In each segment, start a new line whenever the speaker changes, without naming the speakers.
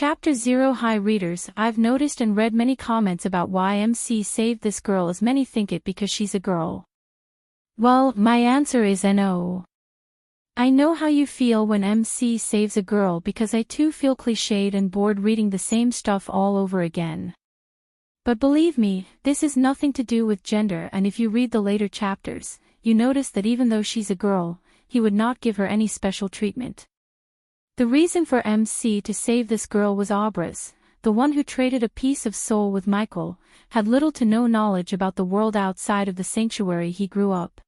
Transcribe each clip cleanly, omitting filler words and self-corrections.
Chapter 0. Hi readers, I've noticed and read many comments about why MC saved this girl, as many think it because she's a girl. Well, my answer is no. I know how you feel when MC saves a girl, because I too feel cliched and bored reading the same stuff all over again. But believe me, this is nothing to do with gender, and if you read the later chapters, you notice that even though she's a girl, he would not give her any special treatment. The reason for MC to save this girl was Aubrey's, the one who traded a piece of soul with Michael, had little to no knowledge about the world outside of the sanctuary he grew up.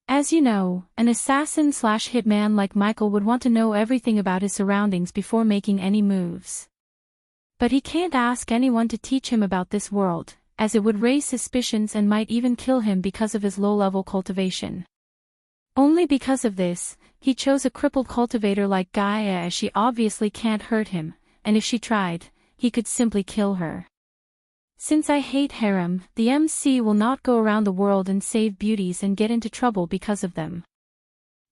As you know, an assassin/hitman like Michael would want to know everything about his surroundings before making any moves. But he can't ask anyone to teach him about this world, as it would raise suspicions and might even kill him because of his low-level cultivation. Only because of this, he chose a crippled cultivator like Gaia, as she obviously can't hurt him, and if she tried, he could simply kill her. Since I hate harem, the MC will not go around the world and save beauties and get into trouble because of them.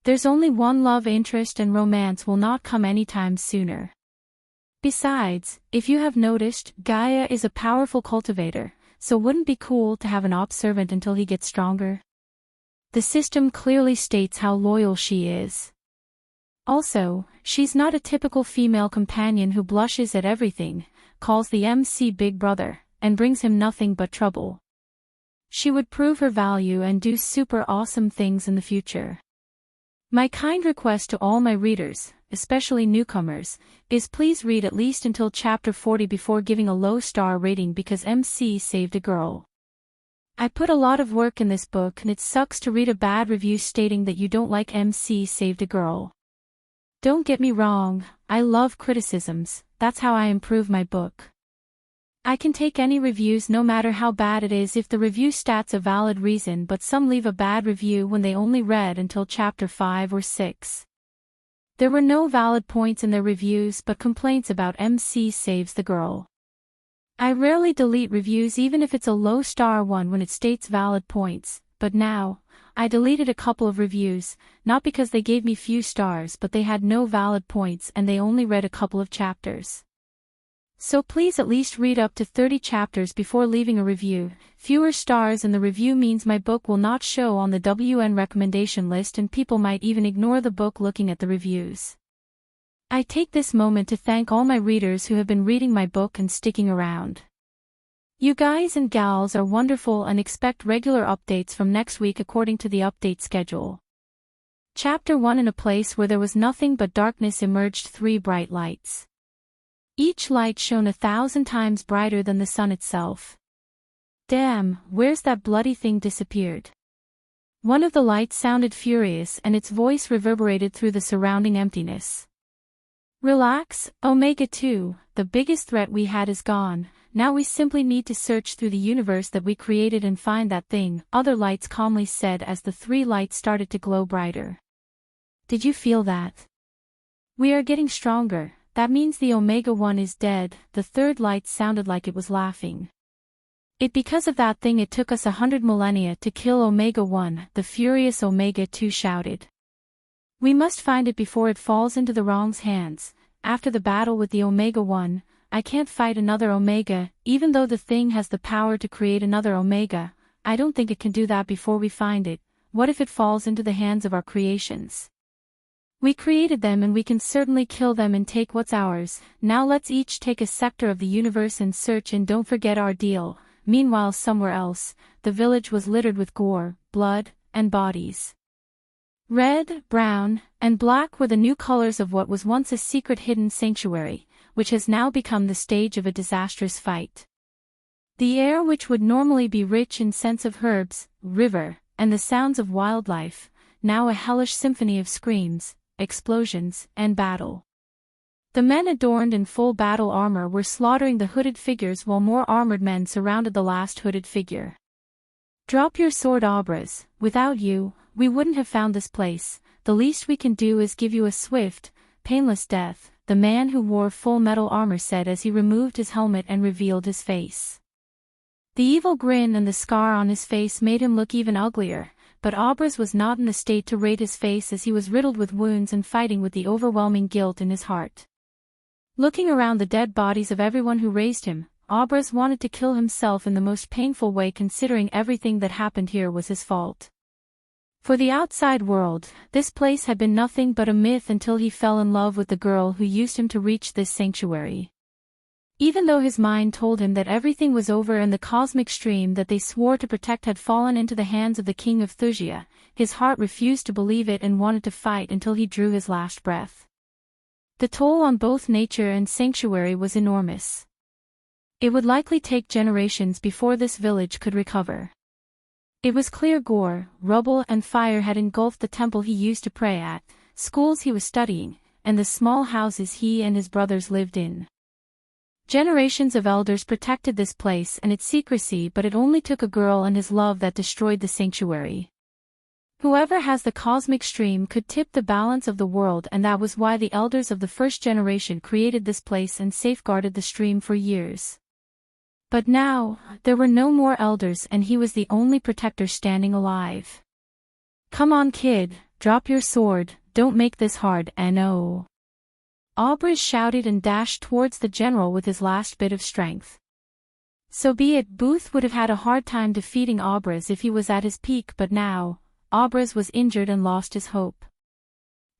There's only one love interest, and romance will not come anytime sooner. Besides, if you have noticed, Gaia is a powerful cultivator, so wouldn't it be cool to have an op servant until he gets stronger? The system clearly states how loyal she is. Also, she's not a typical female companion who blushes at everything, calls the MC big brother, and brings him nothing but trouble. She would prove her value and do super awesome things in the future. My kind request to all my readers, especially newcomers, is please read at least until chapter 40 before giving a low star rating, because MC saved a girl. I put a lot of work in this book, and it sucks to read a bad review stating that you don't like MC saved a girl. Don't get me wrong, I love criticisms, that's how I improve my book. I can take any reviews no matter how bad it is if the review states a valid reason, but some leave a bad review when they only read until chapter 5 or 6. There were no valid points in their reviews but complaints about MC saves the girl. I rarely delete reviews even if it's a low star one when it states valid points, but now, I deleted a couple of reviews, not because they gave me few stars but they had no valid points and they only read a couple of chapters. So please at least read up to 30 chapters before leaving a review. Fewer stars in the review means my book will not show on the WN recommendation list and people might even ignore the book looking at the reviews. I take this moment to thank all my readers who have been reading my book and sticking around. You guys and gals are wonderful, and expect regular updates from next week according to the update schedule. Chapter 1. In a place where there was nothing but darkness emerged 3 bright lights. Each light shone 1,000 times brighter than the sun itself. Damn, where's that bloody thing disappeared? One of the lights sounded furious and its voice reverberated through the surrounding emptiness. Relax, Omega 2, the biggest threat we had is gone, now we simply need to search through the universe that we created and find that thing, other lights calmly said as the 3 lights started to glow brighter. Did you feel that? We are getting stronger, that means the Omega 1 is dead, the 3rd light sounded like it was laughing. Because of that thing it took us 100 millennia to kill Omega 1, the furious Omega 2 shouted. We must find it before it falls into the wrong's hands. After the battle with the Omega 1, I can't fight another Omega, even though the thing has the power to create another Omega. I don't think it can do that before we find it. What if it falls into the hands of our creations? We created them and we can certainly kill them and take what's ours. Now let's each take a sector of the universe and search, and don't forget our deal. Meanwhile, somewhere else, the village was littered with gore, blood, and bodies. Red, brown, and black were the new colors of what was once a secret hidden sanctuary, which has now become the stage of a disastrous fight. The air, which would normally be rich in scents of herbs, river, and the sounds of wildlife, now a hellish symphony of screams, explosions, and battle. The men adorned in full battle armor were slaughtering the hooded figures while more armored men surrounded the last hooded figure. Drop your sword, Abras, without you, we wouldn't have found this place. The least we can do is give you a swift, painless death, the man who wore full metal armor said as he removed his helmet and revealed his face. The evil grin and the scar on his face made him look even uglier, but Abras was not in the state to rate his face as he was riddled with wounds and fighting with the overwhelming guilt in his heart. Looking around the dead bodies of everyone who raised him, Abras wanted to kill himself in the most painful way, considering everything that happened here was his fault. For the outside world, this place had been nothing but a myth until he fell in love with the girl who used him to reach this sanctuary. Even though his mind told him that everything was over and the cosmic stream that they swore to protect had fallen into the hands of the king of Thusia, his heart refused to believe it and wanted to fight until he drew his last breath. The toll on both nature and sanctuary was enormous. It would likely take generations before this village could recover. It was clear gore, rubble and fire had engulfed the temple he used to pray at, schools he was studying, and the small houses he and his brothers lived in. Generations of elders protected this place and its secrecy, but it only took a girl and his love that destroyed the sanctuary. Whoever has the cosmic stream could tip the balance of the world, and that was why the elders of the first generation created this place and safeguarded the stream for years. But now, there were no more elders and he was the only protector standing alive. "Come on, kid, drop your sword, don't make this hard, no." Abras shouted and dashed towards the general with his last bit of strength. So be it. Booth would have had a hard time defeating Abras if he was at his peak, but now, Abras was injured and lost his hope.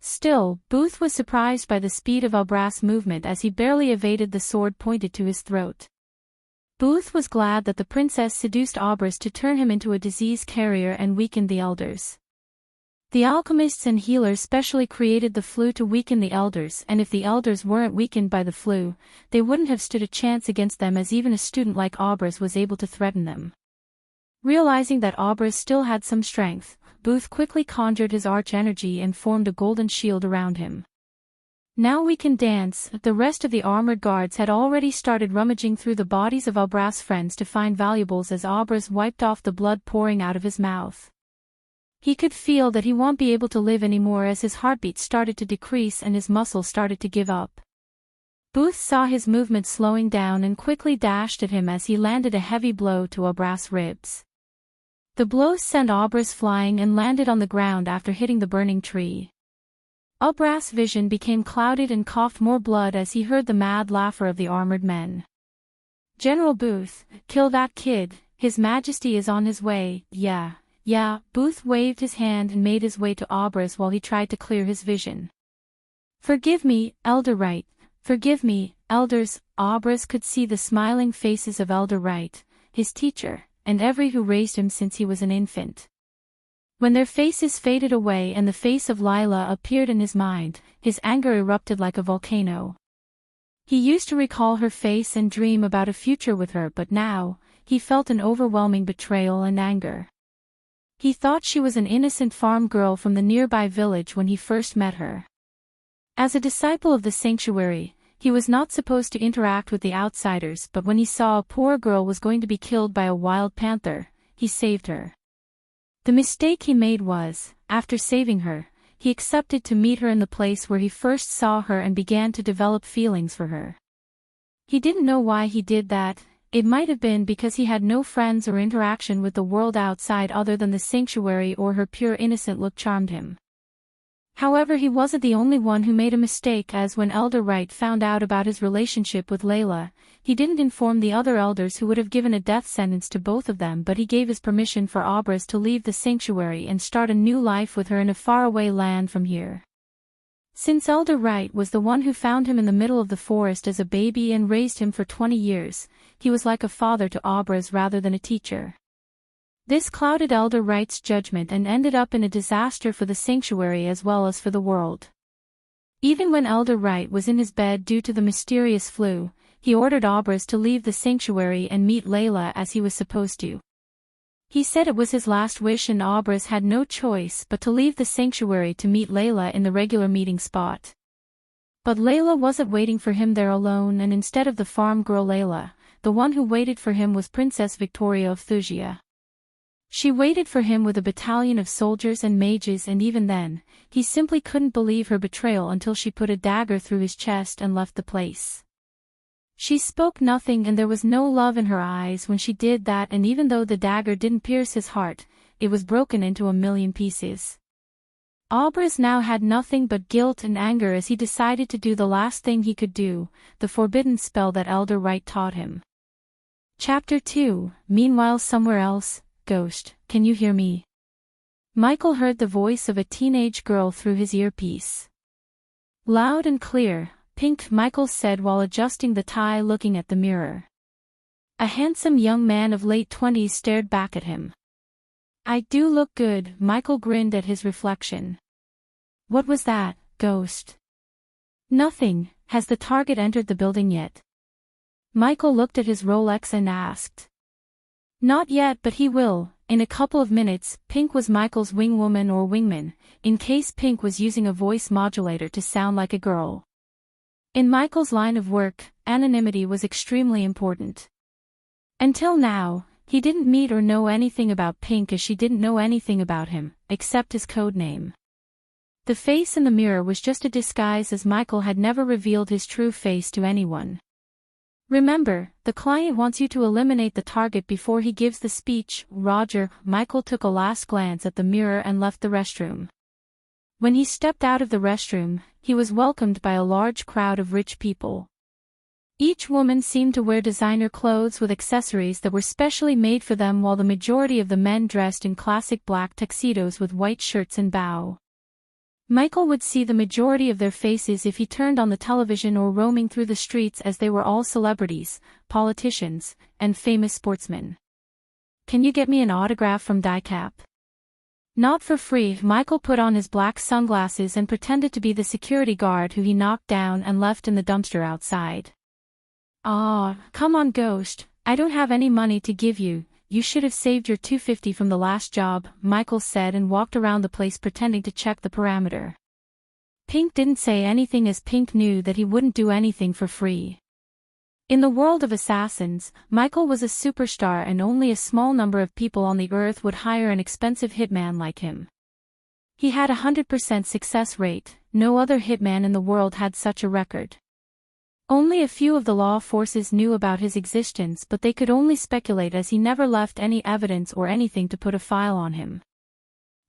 Still, Booth was surprised by the speed of Abras' movement as he barely evaded the sword pointed to his throat. Booth was glad that the princess seduced Abras to turn him into a disease carrier and weaken the elders. The alchemists and healers specially created the flu to weaken the elders, and if the elders weren't weakened by the flu, they wouldn't have stood a chance against them, as even a student like Abras was able to threaten them. Realizing that Abras still had some strength, Booth quickly conjured his arch-energy and formed a golden shield around him. "Now we can dance." The rest of the armored guards had already started rummaging through the bodies of Abras' friends to find valuables as Abras wiped off the blood pouring out of his mouth. He could feel that he won't be able to live anymore as his heartbeat started to decrease and his muscles started to give up. Booth saw his movement slowing down and quickly dashed at him as he landed a heavy blow to Abras' ribs. The blow sent Abras flying and landed on the ground after hitting the burning tree. Abras' vision became clouded and coughed more blood as he heard the mad laughter of the armored men. "General Booth, kill that kid, His Majesty is on his way." Yeah. Booth waved his hand and made his way to Abras while he tried to clear his vision. "Forgive me, Elder Wright, forgive me, elders." Abras could see the smiling faces of Elder Wright, his teacher, and every who raised him since he was an infant. When their faces faded away and the face of Lila appeared in his mind, his anger erupted like a volcano. He used to recall her face and dream about a future with her, but now, he felt an overwhelming betrayal and anger. He thought she was an innocent farm girl from the nearby village when he first met her. As a disciple of the sanctuary, he was not supposed to interact with the outsiders, but when he saw a poor girl was going to be killed by a wild panther, he saved her. The mistake he made was, after saving her, he accepted to meet her in the place where he first saw her and began to develop feelings for her. He didn't know why he did that. It might have been because he had no friends or interaction with the world outside other than the sanctuary, or her pure innocent look charmed him. However, he wasn't the only one who made a mistake, as when Elder Wright found out about his relationship with Layla, he didn't inform the other elders who would have given a death sentence to both of them, but he gave his permission for Abras to leave the sanctuary and start a new life with her in a faraway land from here. Since Elder Wright was the one who found him in the middle of the forest as a baby and raised him for 20 years, he was like a father to Abras rather than a teacher. This clouded Elder Wright's judgment and ended up in a disaster for the sanctuary as well as for the world. Even when Elder Wright was in his bed due to the mysterious flu, he ordered Abras to leave the sanctuary and meet Layla as he was supposed to. He said it was his last wish, and Abras had no choice but to leave the sanctuary to meet Layla in the regular meeting spot. But Layla wasn't waiting for him there alone, and instead of the farm girl Layla, the one who waited for him was Princess Victoria of Thusia. She waited for him with a battalion of soldiers and mages, and even then, he simply couldn't believe her betrayal until she put a dagger through his chest and left the place. She spoke nothing and there was no love in her eyes when she did that, and even though the dagger didn't pierce his heart, it was broken into a million pieces. Abras now had nothing but guilt and anger as he decided to do the last thing he could do, the forbidden spell that Elder Wright taught him. Chapter 2. Meanwhile somewhere else, Ghost, can you hear me? Michael heard the voice of a teenage girl through his earpiece. Loud and clear, Pink, Michael said while adjusting the tie, looking at the mirror. A handsome young man of late 20s stared back at him. I do look good, Michael grinned at his reflection. What was that, Ghost? Nothing. Has the target entered the building yet? Michael looked at his Rolex and asked. Not yet, but he will, in a couple of minutes. Pink was Michael's wingwoman or wingman, in case Pink was using a voice modulator to sound like a girl. In Michael's line of work, anonymity was extremely important. Until now, he didn't meet or know anything about Pink as she didn't know anything about him, except his code name. The face in the mirror was just a disguise as Michael had never revealed his true face to anyone. Remember, the client wants you to eliminate the target before he gives the speech, Roger. Michael took a last glance at the mirror and left the restroom. When he stepped out of the restroom, he was welcomed by a large crowd of rich people. Each woman seemed to wear designer clothes with accessories that were specially made for them, while the majority of the men dressed in classic black tuxedos with white shirts and bow. Michael would see the majority of their faces if he turned on the television or roaming through the streets, as they were all celebrities, politicians, and famous sportsmen. Can you get me an autograph from Dicap? Not for free. Michael put on his black sunglasses and pretended to be the security guard who he knocked down and left in the dumpster outside. Come on, Ghost, I don't have any money to give you. You should have saved your $250 from the last job, Michael said and walked around the place pretending to check the perimeter. Pink didn't say anything as Pink knew that he wouldn't do anything for free. In the world of assassins, Michael was a superstar and only a small number of people on the earth would hire an expensive hitman like him. He had a 100% success rate. No other hitman in the world had such a record. Only a few of the law forces knew about his existence, but they could only speculate as he never left any evidence or anything to put a file on him.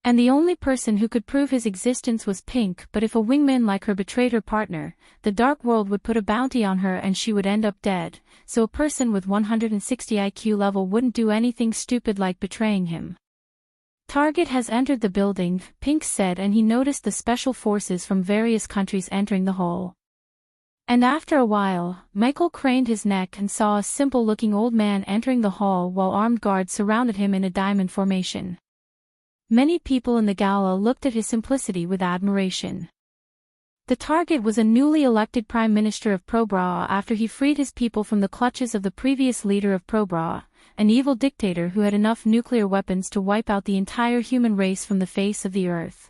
And the only person who could prove his existence was Pink, but if a wingman like her betrayed her partner, the dark world would put a bounty on her and she would end up dead, so a person with 160 IQ level wouldn't do anything stupid like betraying him. Target has entered the building, Pink said, and he noticed the special forces from various countries entering the hall. And after a while, Michael craned his neck and saw a simple-looking old man entering the hall while armed guards surrounded him in a diamond formation. Many people in the gala looked at his simplicity with admiration. The target was a newly elected Prime Minister of Probra after he freed his people from the clutches of the previous leader of Probra, an evil dictator who had enough nuclear weapons to wipe out the entire human race from the face of the earth.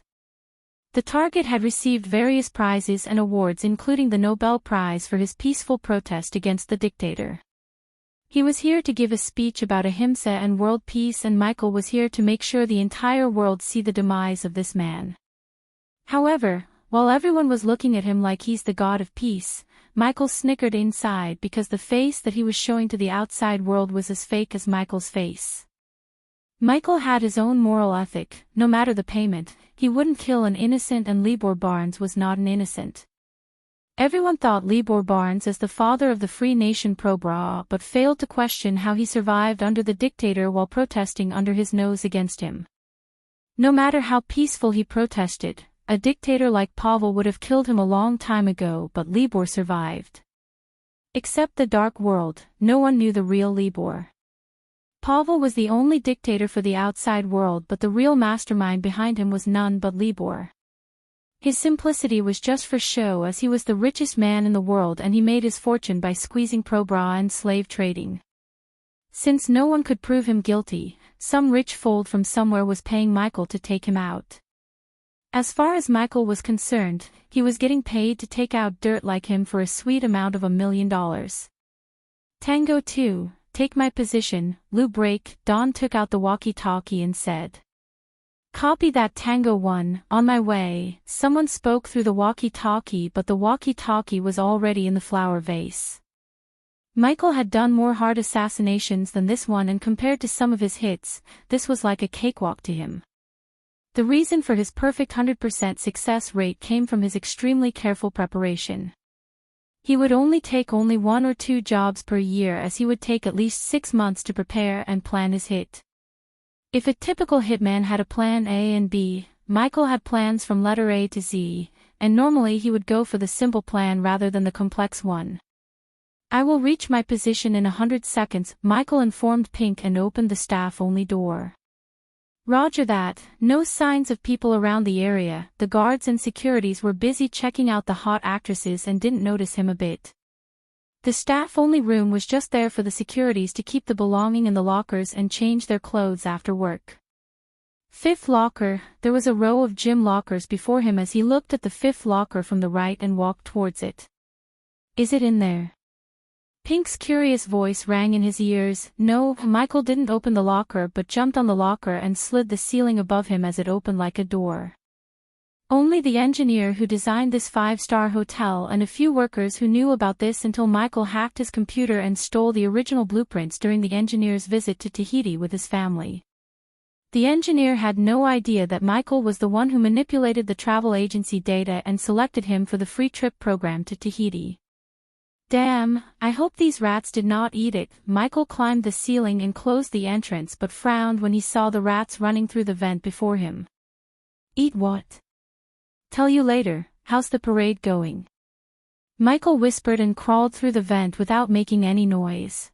The target had received various prizes and awards, including the Nobel Prize for his peaceful protest against the dictator. He was here to give a speech about ahimsa and world peace, and Michael was here to make sure the entire world see the demise of this man. However, while everyone was looking at him like he's the god of peace, Michael snickered inside because the face that he was showing to the outside world was as fake as Michael's face. Michael had his own moral ethic. No matter the payment, he wouldn't kill an innocent, and Libor Barnes was not an innocent. Everyone thought Libor Barnes as the father of the free nation Probra, but failed to question how he survived under the dictator while protesting under his nose against him. No matter how peaceful he protested, a dictator like Pavel would have killed him a long time ago, but Libor survived. Except the dark world, no one knew the real Libor. Pavel was the only dictator for the outside world, but the real mastermind behind him was none but Libor. His simplicity was just for show, as he was the richest man in the world and he made his fortune by squeezing Probra and slave trading. Since no one could prove him guilty, some rich fold from somewhere was paying Michael to take him out. As far as Michael was concerned, he was getting paid to take out dirt like him for a sweet amount of $1 million. Tango 2. Take my position, Lou Break. Don took out the walkie-talkie and said. Copy that, Tango 1, on my way. Someone spoke through the walkie-talkie, but the walkie-talkie was already in the flower vase. Michael had done more hard assassinations than this one, and compared to some of his hits, this was like a cakewalk to him. The reason for his perfect 100% success rate came from his extremely careful preparation. He would only take 1 or 2 jobs per year, as he would take at least 6 months to prepare and plan his hit. If a typical hitman had a plan A and B, Michael had plans from letter A to Z, and normally he would go for the simple plan rather than the complex one. "I will reach my position in 100 seconds, Michael informed Pink and opened the staff-only door. Roger that. No signs of people around the area. The guards and securities were busy checking out the hot actresses and didn't notice him a bit. The staff-only room was just there for the securities to keep the belonging in the lockers and change their clothes after work. Fifth locker. There was a row of gym lockers before him as he looked at the fifth locker from the right and walked towards it. "Is it in there?" Pink's curious voice rang in his ears. No, Michael didn't open the locker but jumped on the locker and slid the ceiling above him as it opened like a door. Only the engineer who designed this 5-star hotel and a few workers who knew about this until Michael hacked his computer and stole the original blueprints during the engineer's visit to Tahiti with his family. The engineer had no idea that Michael was the one who manipulated the travel agency data and selected him for the free trip program to Tahiti. Damn, I hope these rats did not eat it. Michael climbed the ceiling and closed the entrance but frowned when he saw the rats running through the vent before him. "Eat what?" "Tell you later. How's the parade going?" Michael whispered and crawled through the vent without making any noise.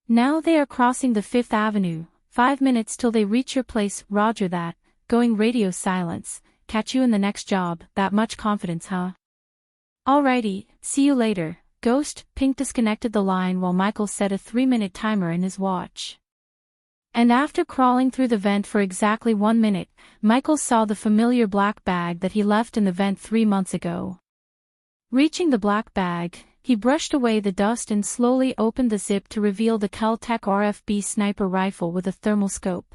"Now they are crossing the 5th Avenue. 5 minutes till they reach your place." "Roger that." Going radio silence. "Catch you in the next job." "That much confidence, huh?" "Alrighty, see you later." Ghost. Pink disconnected the line while Michael set a 3-minute timer in his watch. And after crawling through the vent for exactly 1 minute, Michael saw the familiar black bag that he left in the vent 3 months ago. Reaching the black bag, he brushed away the dust and slowly opened the zip to reveal the Kel-Tec RFB sniper rifle with a thermal scope.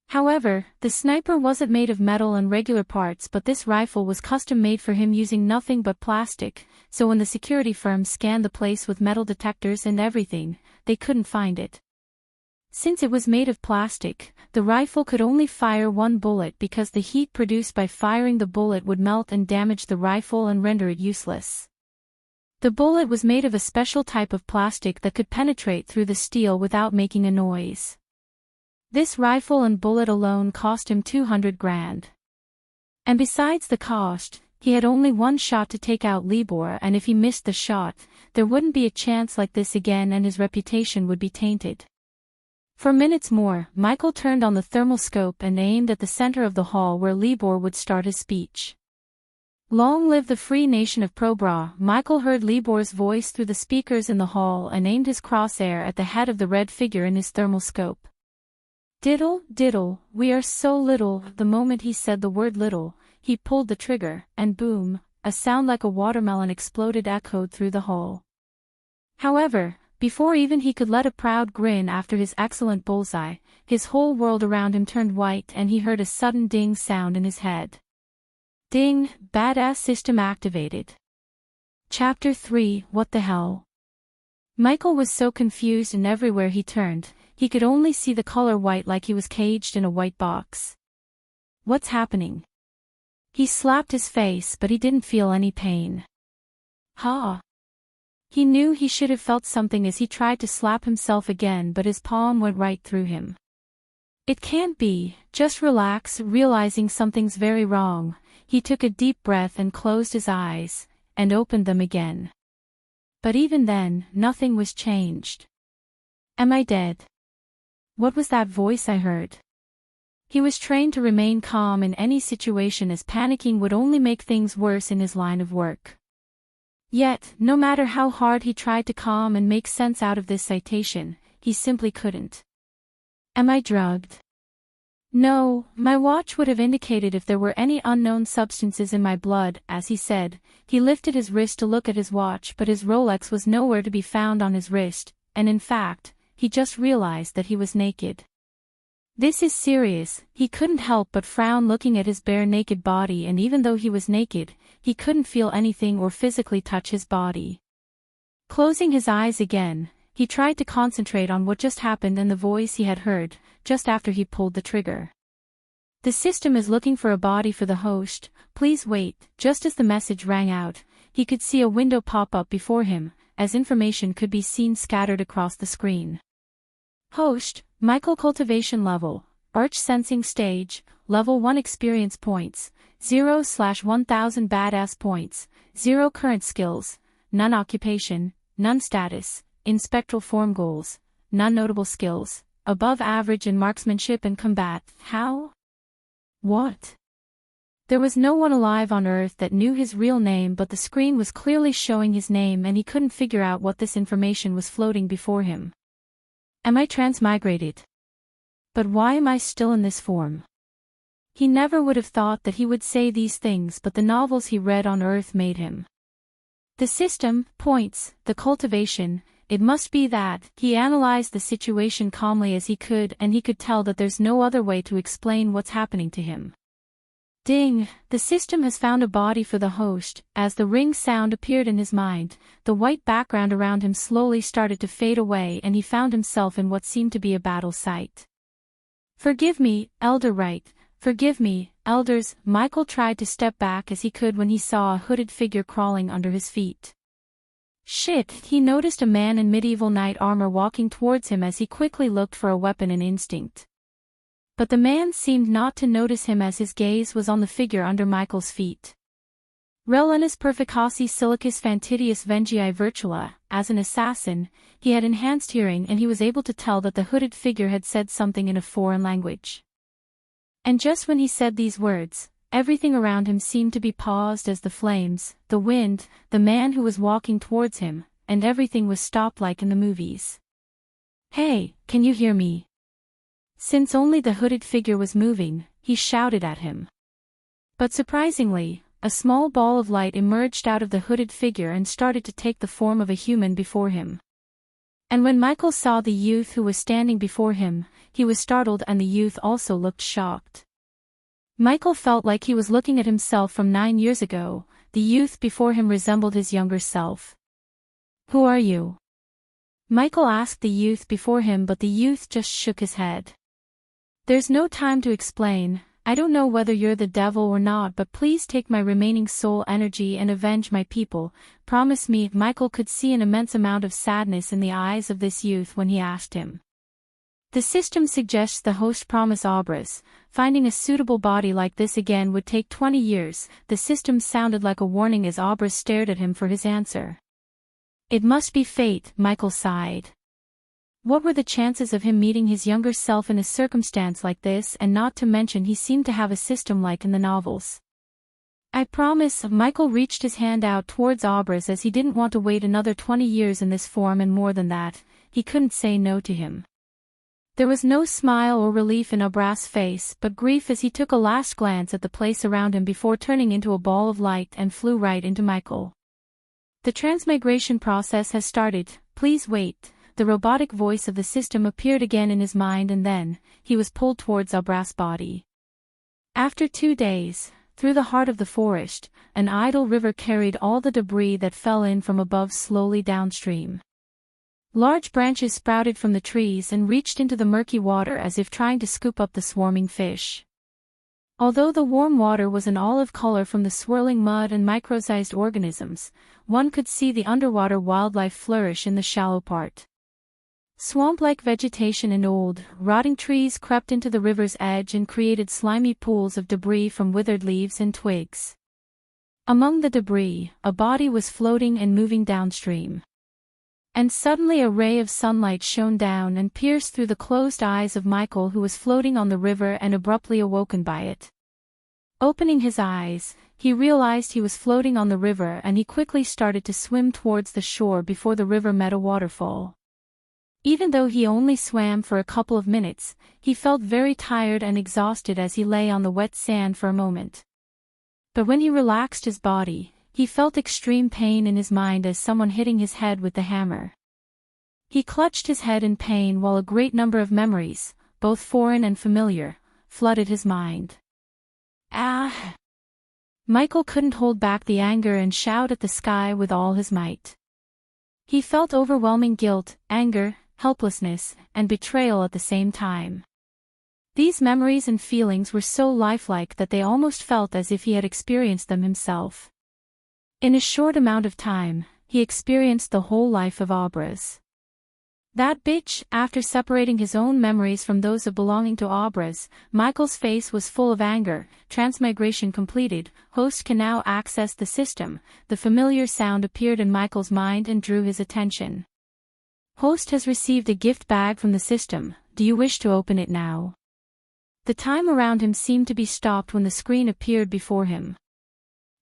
However, the sniper wasn't made of metal and regular parts, but this rifle was custom-made for him using nothing but plastic, so when the security firm scanned the place with metal detectors and everything, they couldn't find it. Since it was made of plastic, the rifle could only fire 1 bullet because the heat produced by firing the bullet would melt and damage the rifle and render it useless. The bullet was made of a special type of plastic that could penetrate through the steel without making a noise. This rifle and bullet alone cost him 200 grand. And besides the cost, he had only 1 shot to take out Libor, and if he missed the shot, there wouldn't be a chance like this again and his reputation would be tainted. For minutes more, Michael turned on the thermal scope and aimed at the center of the hall where Libor would start his speech. "Long live the free nation of Probra." Michael heard Libor's voice through the speakers in the hall and aimed his crosshair at the head of the red figure in his thermal scope. "Diddle, diddle, we are so little." The moment he said the word little, he pulled the trigger, and boom, a sound like a watermelon exploded echoed through the hall. However, before even he could let a proud grin after his excellent bullseye, his whole world around him turned white and he heard a sudden ding sound in his head. Ding, badass system activated. Chapter 3, What the hell? Michael was so confused, and everywhere he turned, he could only see the color white like he was caged in a white box. What's happening? He slapped his face, but he didn't feel any pain. Ha! He knew he should have felt something as he tried to slap himself again, but his palm went right through him. It can't be, just relax. Realizing something's very wrong, he took a deep breath and closed his eyes, and opened them again. But even then, nothing was changed. Am I dead? What was that voice I heard? He was trained to remain calm in any situation, as panicking would only make things worse in his line of work. Yet, no matter how hard he tried to calm and make sense out of this citation, he simply couldn't. Am I drugged? No, my watch would have indicated if there were any unknown substances in my blood, as he said. He lifted his wrist to look at his watch, but his Rolex was nowhere to be found on his wrist, and in fact, he just realized that he was naked. This is serious. He couldn't help but frown looking at his bare naked body, and even though he was naked, he couldn't feel anything or physically touch his body. Closing his eyes again, he tried to concentrate on what just happened and the voice he had heard, just after he pulled the trigger. The system is looking for a body for the host, please wait. Just as the message rang out, he could see a window pop up before him, as information could be seen scattered across the screen. Host, Michael Cultivation Level, Arch Sensing Stage, Level 1 Experience Points, 0/1000 Badass Points, 0 Current Skills, None Occupation, None Status, in Spectral Form Goals, None Notable Skills, Above Average in Marksmanship and Combat. How? What? There was no one alive on Earth that knew his real name, but the screen was clearly showing his name and he couldn't figure out what this information was floating before him. Am I transmigrated? But why am I still in this form? He never would have thought that he would say these things, but the novels he read on Earth made him. The system points, the cultivation, it must be that. He analyzed the situation calmly as he could, and he could tell that there's no other way to explain what's happening to him. Ding! The system has found a body for the host. As the ring sound appeared in his mind, the white background around him slowly started to fade away and he found himself in what seemed to be a battle site. Forgive me, Elder Wright. Forgive me, elders. Michael tried to step back as he could when he saw a hooded figure crawling under his feet. Shit! He noticed a man in medieval knight armor walking towards him as he quickly looked for a weapon in instinct. But the man seemed not to notice him as his gaze was on the figure under Michael's feet. Relenus perficaci silicus fantitius vengii virtua. As an assassin, he had enhanced hearing and he was able to tell that the hooded figure had said something in a foreign language. And just when he said these words, everything around him seemed to be paused, as the flames, the wind, the man who was walking towards him, and everything was stopped like in the movies. Hey, can you hear me? Since only the hooded figure was moving, he shouted at him. But surprisingly, a small ball of light emerged out of the hooded figure and started to take the form of a human before him. And when Michael saw the youth who was standing before him, he was startled, and the youth also looked shocked. Michael felt like he was looking at himself from 9 years ago. The youth before him resembled his younger self. Who are you? Michael asked the youth before him, but the youth just shook his head. There's no time to explain. I don't know whether you're the devil or not, but please take my remaining soul energy and avenge my people. Promise me. Michael could see an immense amount of sadness in the eyes of this youth when he asked him. The system suggests the host promise obras. Finding a suitable body like this again would take 20 years. The system sounded like a warning as Obras stared at him for his answer. It must be fate, Michael sighed. What were the chances of him meeting his younger self in a circumstance like this, and not to mention he seemed to have a system like in the novels. I promise. Michael reached his hand out towards Obras as he didn't want to wait another 20 years in this form, and more than that, he couldn't say no to him. There was no smile or relief in Obras' face, but grief as he took a last glance at the place around him before turning into a ball of light and flew right into Michael. The transmigration process has started, please wait. The robotic voice of the system appeared again in his mind, and then, he was pulled towards Obras' body. After 2 days, through the heart of the forest, an idle river carried all the debris that fell in from above slowly downstream. Large branches sprouted from the trees and reached into the murky water as if trying to scoop up the swarming fish. Although the warm water was an olive color from the swirling mud and micro-sized organisms, one could see the underwater wildlife flourish in the shallow part. Swamp-like vegetation and old, rotting trees crept into the river's edge and created slimy pools of debris from withered leaves and twigs. Among the debris, a body was floating and moving downstream. And suddenly a ray of sunlight shone down and pierced through the closed eyes of Michael, who was floating on the river and abruptly awoken by it. Opening his eyes, he realized he was floating on the river, and he quickly started to swim towards the shore before the river met a waterfall. Even though he only swam for a couple of minutes, he felt very tired and exhausted as he lay on the wet sand for a moment. But when he relaxed his body, he felt extreme pain in his mind as someone hitting his head with the hammer. He clutched his head in pain while a great number of memories, both foreign and familiar, flooded his mind. Ah! Michael couldn't hold back the anger and shout at the sky with all his might. He felt overwhelming guilt, anger, helplessness, and betrayal at the same time. These memories and feelings were so lifelike that they almost felt as if he had experienced them himself. In a short amount of time, he experienced the whole life of Obras. That bitch. After separating his own memories from those of belonging to Obras, Michael's face was full of anger. Transmigration completed, host can now access the system. The familiar sound appeared in Michael's mind and drew his attention. Host has received a gift bag from the system. Do you wish to open it now? The time around him seemed to be stopped when the screen appeared before him.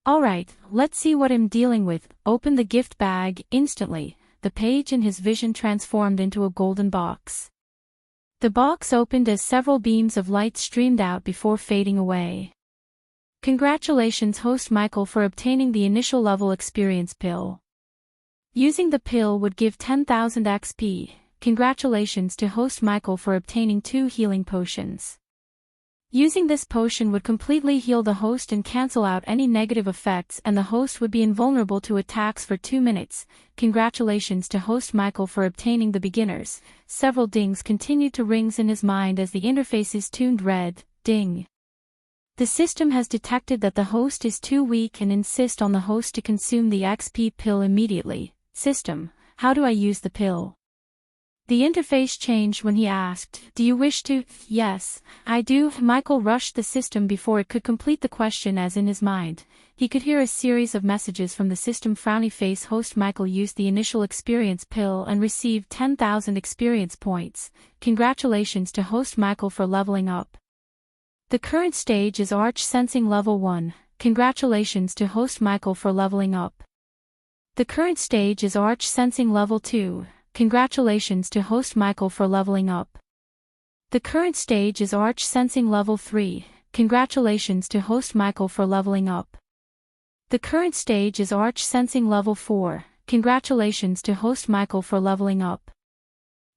Alright, let's see what I'm dealing with. Open the gift bag. Instantly, the page in his vision transformed into a golden box. The box opened as several beams of light streamed out before fading away. Congratulations, host Michael, for obtaining the initial level experience pill. Using the pill would give 10,000 XP. Congratulations to host Michael for obtaining 2 healing potions. Using this potion would completely heal the host and cancel out any negative effects, and the host would be invulnerable to attacks for 2 minutes. Congratulations to host Michael for obtaining the beginners. Several dings continued to ring in his mind as the interfaces tuned red. Ding. The system has detected that the host is too weak and insists on the host to consume the XP pill immediately. System, how do I use the pill? The interface changed when he asked, do you wish to? Yes, I do. Michael rushed the system before it could complete the question, as in his mind, he could hear a series of messages from the system. Frowny face. Host Michael used the initial experience pill and received 10,000 experience points. Congratulations to host Michael for leveling up. The current stage is Arch Sensing Level 1. Congratulations to host Michael for leveling up. The current stage is Arch Sensing Level 2. Congratulations to host Michael for leveling up. The current stage is Arch Sensing Level 3. Congratulations to host Michael for leveling up. The current stage is Arch Sensing Level 4. Congratulations to host Michael for leveling up.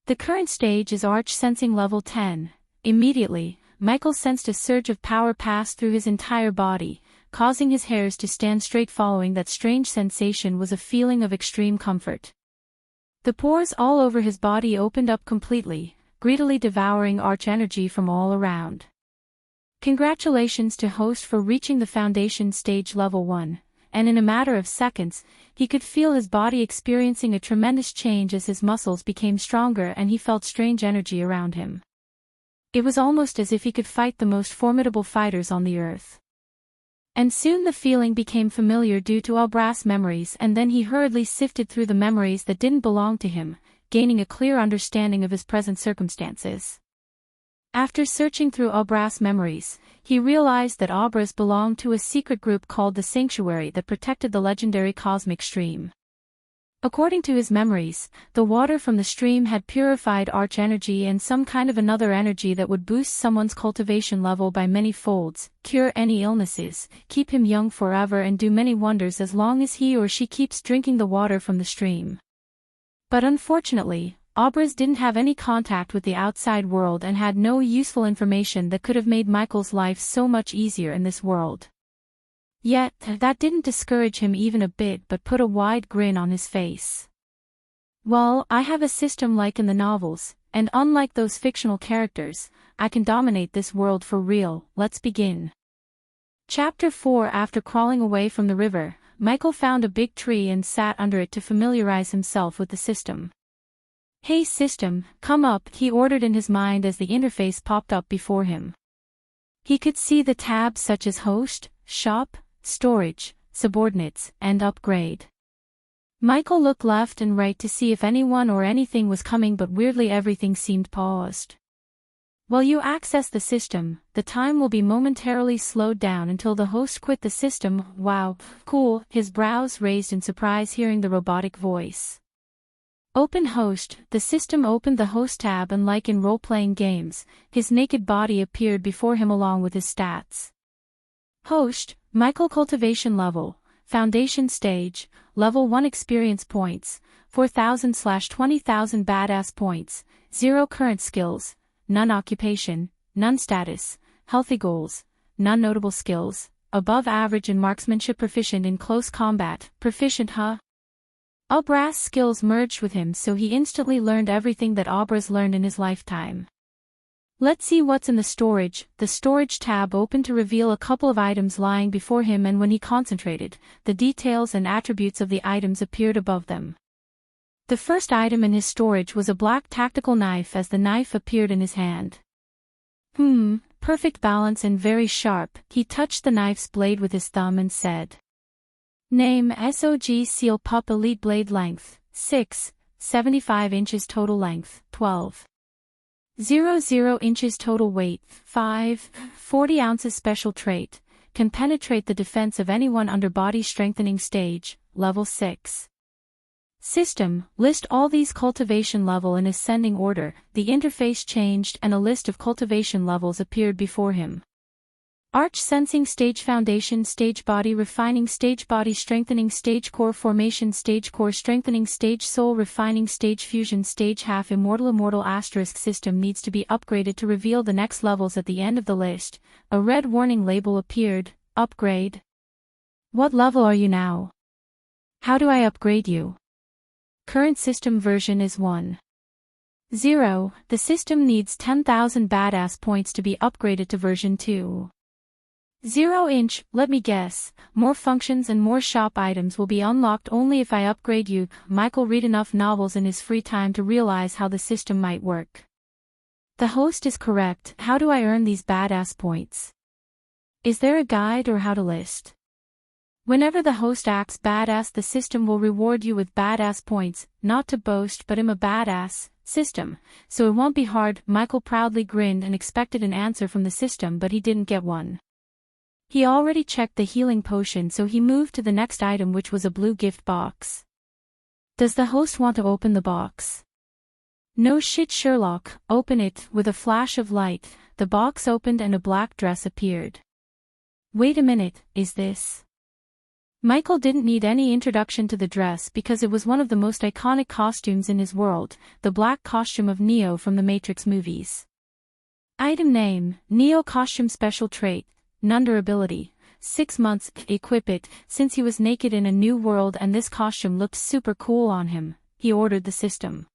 The current stage is Arch Sensing Level 10. Immediately, Michael sensed a surge of power pass through his entire body, causing his hairs to stand straight. Following that strange sensation was a feeling of extreme comfort. The pores all over his body opened up completely, greedily devouring arch energy from all around. Congratulations to host for reaching the foundation stage level 1, and in a matter of seconds, he could feel his body experiencing a tremendous change as his muscles became stronger and he felt strange energy around him. It was almost as if he could fight the most formidable fighters on the earth. And soon the feeling became familiar due to Obras' memories, and then he hurriedly sifted through the memories that didn't belong to him, gaining a clear understanding of his present circumstances. After searching through Obras' memories, he realized that Obras belonged to a secret group called the Sanctuary that protected the legendary cosmic stream. According to his memories, the water from the stream had purified arch energy and some kind of another energy that would boost someone's cultivation level by many folds, cure any illnesses, keep him young forever, and do many wonders as long as he or she keeps drinking the water from the stream. But unfortunately, Obras didn't have any contact with the outside world and had no useful information that could have made Michael's life so much easier in this world. Yet, that didn't discourage him even a bit but put a wide grin on his face. Well, I have a system like in the novels, and unlike those fictional characters, I can dominate this world for real. Let's begin. Chapter 4. After crawling away from the river, Michael found a big tree and sat under it to familiarize himself with the system. Hey system, come up, he ordered in his mind as the interface popped up before him. He could see the tabs such as Host, Shop, Storage, Subordinates, and Upgrade. Michael looked left and right to see if anyone or anything was coming, but weirdly everything seemed paused. While you access the system, the time will be momentarily slowed down until the host quit the system. Wow, cool, his brows raised in surprise hearing the robotic voice. Open Host. The system opened the Host tab, and like in role-playing games, his naked body appeared before him along with his stats. Host, Michael Cultivation Level, Foundation Stage, Level 1 Experience Points, 4,000/20,000 Badass Points, 0 Current Skills, None Occupation, None Status, Healthy Goals, None Notable Skills, Above Average in Marksmanship, Proficient in Close Combat, Proficient Obras' skills merged with him, so he instantly learned everything that Obras learned in his lifetime. Let's see what's in the storage. The storage tab opened to reveal a couple of items lying before him, and when he concentrated, the details and attributes of the items appeared above them. The first item in his storage was a black tactical knife as the knife appeared in his hand. Perfect balance and very sharp. He touched the knife's blade with his thumb and said. Name SOG Seal Pup Elite Blade Length, 6, 75 inches total length, 12.00 inches total weight, 5, 40 ounces special trait, can penetrate the defense of anyone under body strengthening stage, level 6. System, list all these cultivation level in ascending order. The interface changed and a list of cultivation levels appeared before him. Arch Sensing Stage Foundation Stage Body Refining Stage Body Strengthening Stage Core Formation Stage Core Strengthening Stage Soul Refining Stage Fusion Stage Half Immortal Asterisk System needs to be upgraded to reveal the next levels at the end of the list. A red warning label appeared. Upgrade. What level are you now? How do I upgrade you? Current system version is 1.0. The system needs 10,000 badass points to be upgraded to version 2.0. Let me guess, more functions and more shop items will be unlocked only if I upgrade you. Michael read enough novels in his free time to realize how the system might work. The host is correct. How do I earn these badass points? Is there a guide or how to list? Whenever the host acts badass, the system will reward you with badass points. Not to boast, but I'm a badass system, so it won't be hard. Michael proudly grinned and expected an answer from the system, but he didn't get one. He already checked the healing potion, so he moved to the next item, which was a blue gift box. Does the host want to open the box? No shit, Sherlock, open it. With a flash of light, the box opened and a black dress appeared. Wait a minute, is this? Michael didn't need any introduction to the dress because it was one of the most iconic costumes in his world, the black costume of Neo from the Matrix movies. Item name, Neo costume special trait, none durability, 6 months, equip it. Since he was naked in a new world and this costume looked super cool on him, he ordered the system.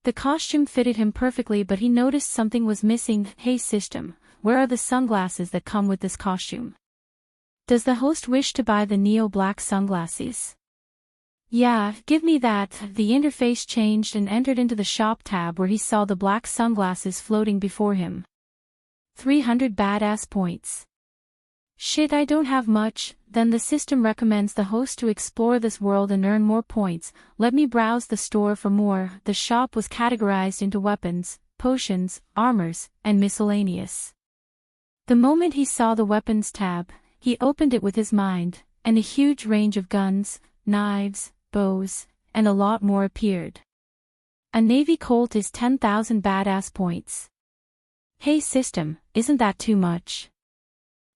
The costume fitted him perfectly, but he noticed something was missing. Hey system, where are the sunglasses that come with this costume? Does the host wish to buy the Neo black sunglasses? Yeah, give me that. The interface changed and entered into the shop tab where he saw the black sunglasses floating before him. 300 badass points. Shit, I don't have much. Then the system recommends the host to explore this world and earn more points. Let me browse the store for more. The shop was categorized into weapons, potions, armors, and miscellaneous. The moment he saw the weapons tab, he opened it with his mind, and a huge range of guns, knives, bows, and a lot more appeared. A Navy Colt is 10,000 badass points. Hey system, isn't that too much?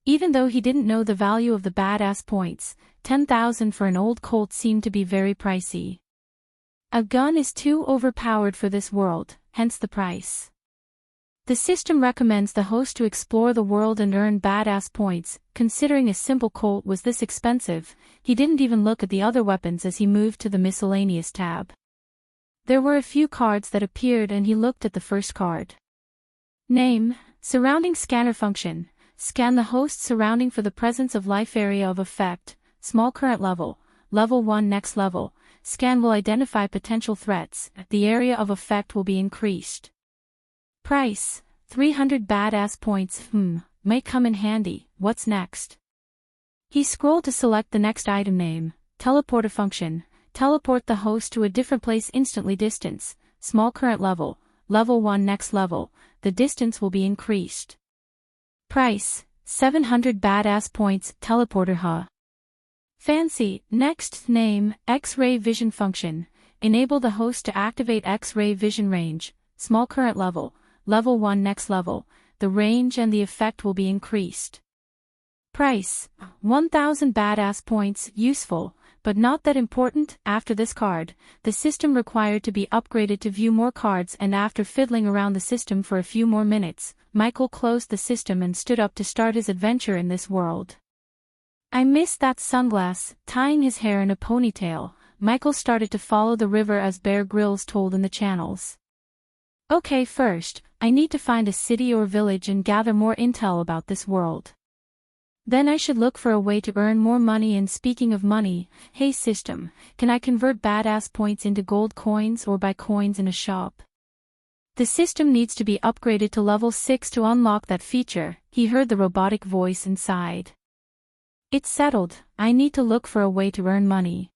Even though he didn't know the value of the badass points, 10,000 for an old Colt seemed to be very pricey. A gun is too overpowered for this world, hence the price. The system recommends the host to explore the world and earn badass points. Considering a simple Colt was this expensive, he didn't even look at the other weapons as he moved to the miscellaneous tab. There were a few cards that appeared and he looked at the first card. Name, surrounding scanner function. Scan the host's surrounding for the presence of life area of effect, small current level, level 1 next level. Scan will identify potential threats. The area of effect will be increased. Price, 300 badass points. Might come in handy. What's next? He scrolled to select the next item name, teleporter function. Teleport the host to a different place instantly. Distance, small current level, level 1 next level. The distance will be increased. Price, 700 badass points. Teleporter Fancy. Next name, X-ray vision function. Enable the host to activate X-ray vision range, small current level, level 1 next level. The range and the effect will be increased. Price, 1000 badass points. Useful, but not that important. After this card, the system required to be upgraded to view more cards, and after fiddling around the system for a few more minutes, Michael closed the system and stood up to start his adventure in this world. I missed that sunglass. Tying his hair in a ponytail, Michael started to follow the river as Bear Grylls told in the channels. Okay, first, I need to find a city or village and gather more intel about this world. Then I should look for a way to earn more money, and speaking of money, hey system, can I convert badass points into gold coins or buy coins in a shop? The system needs to be upgraded to level 6 to unlock that feature, he heard the robotic voice inside. It's settled, I need to look for a way to earn money.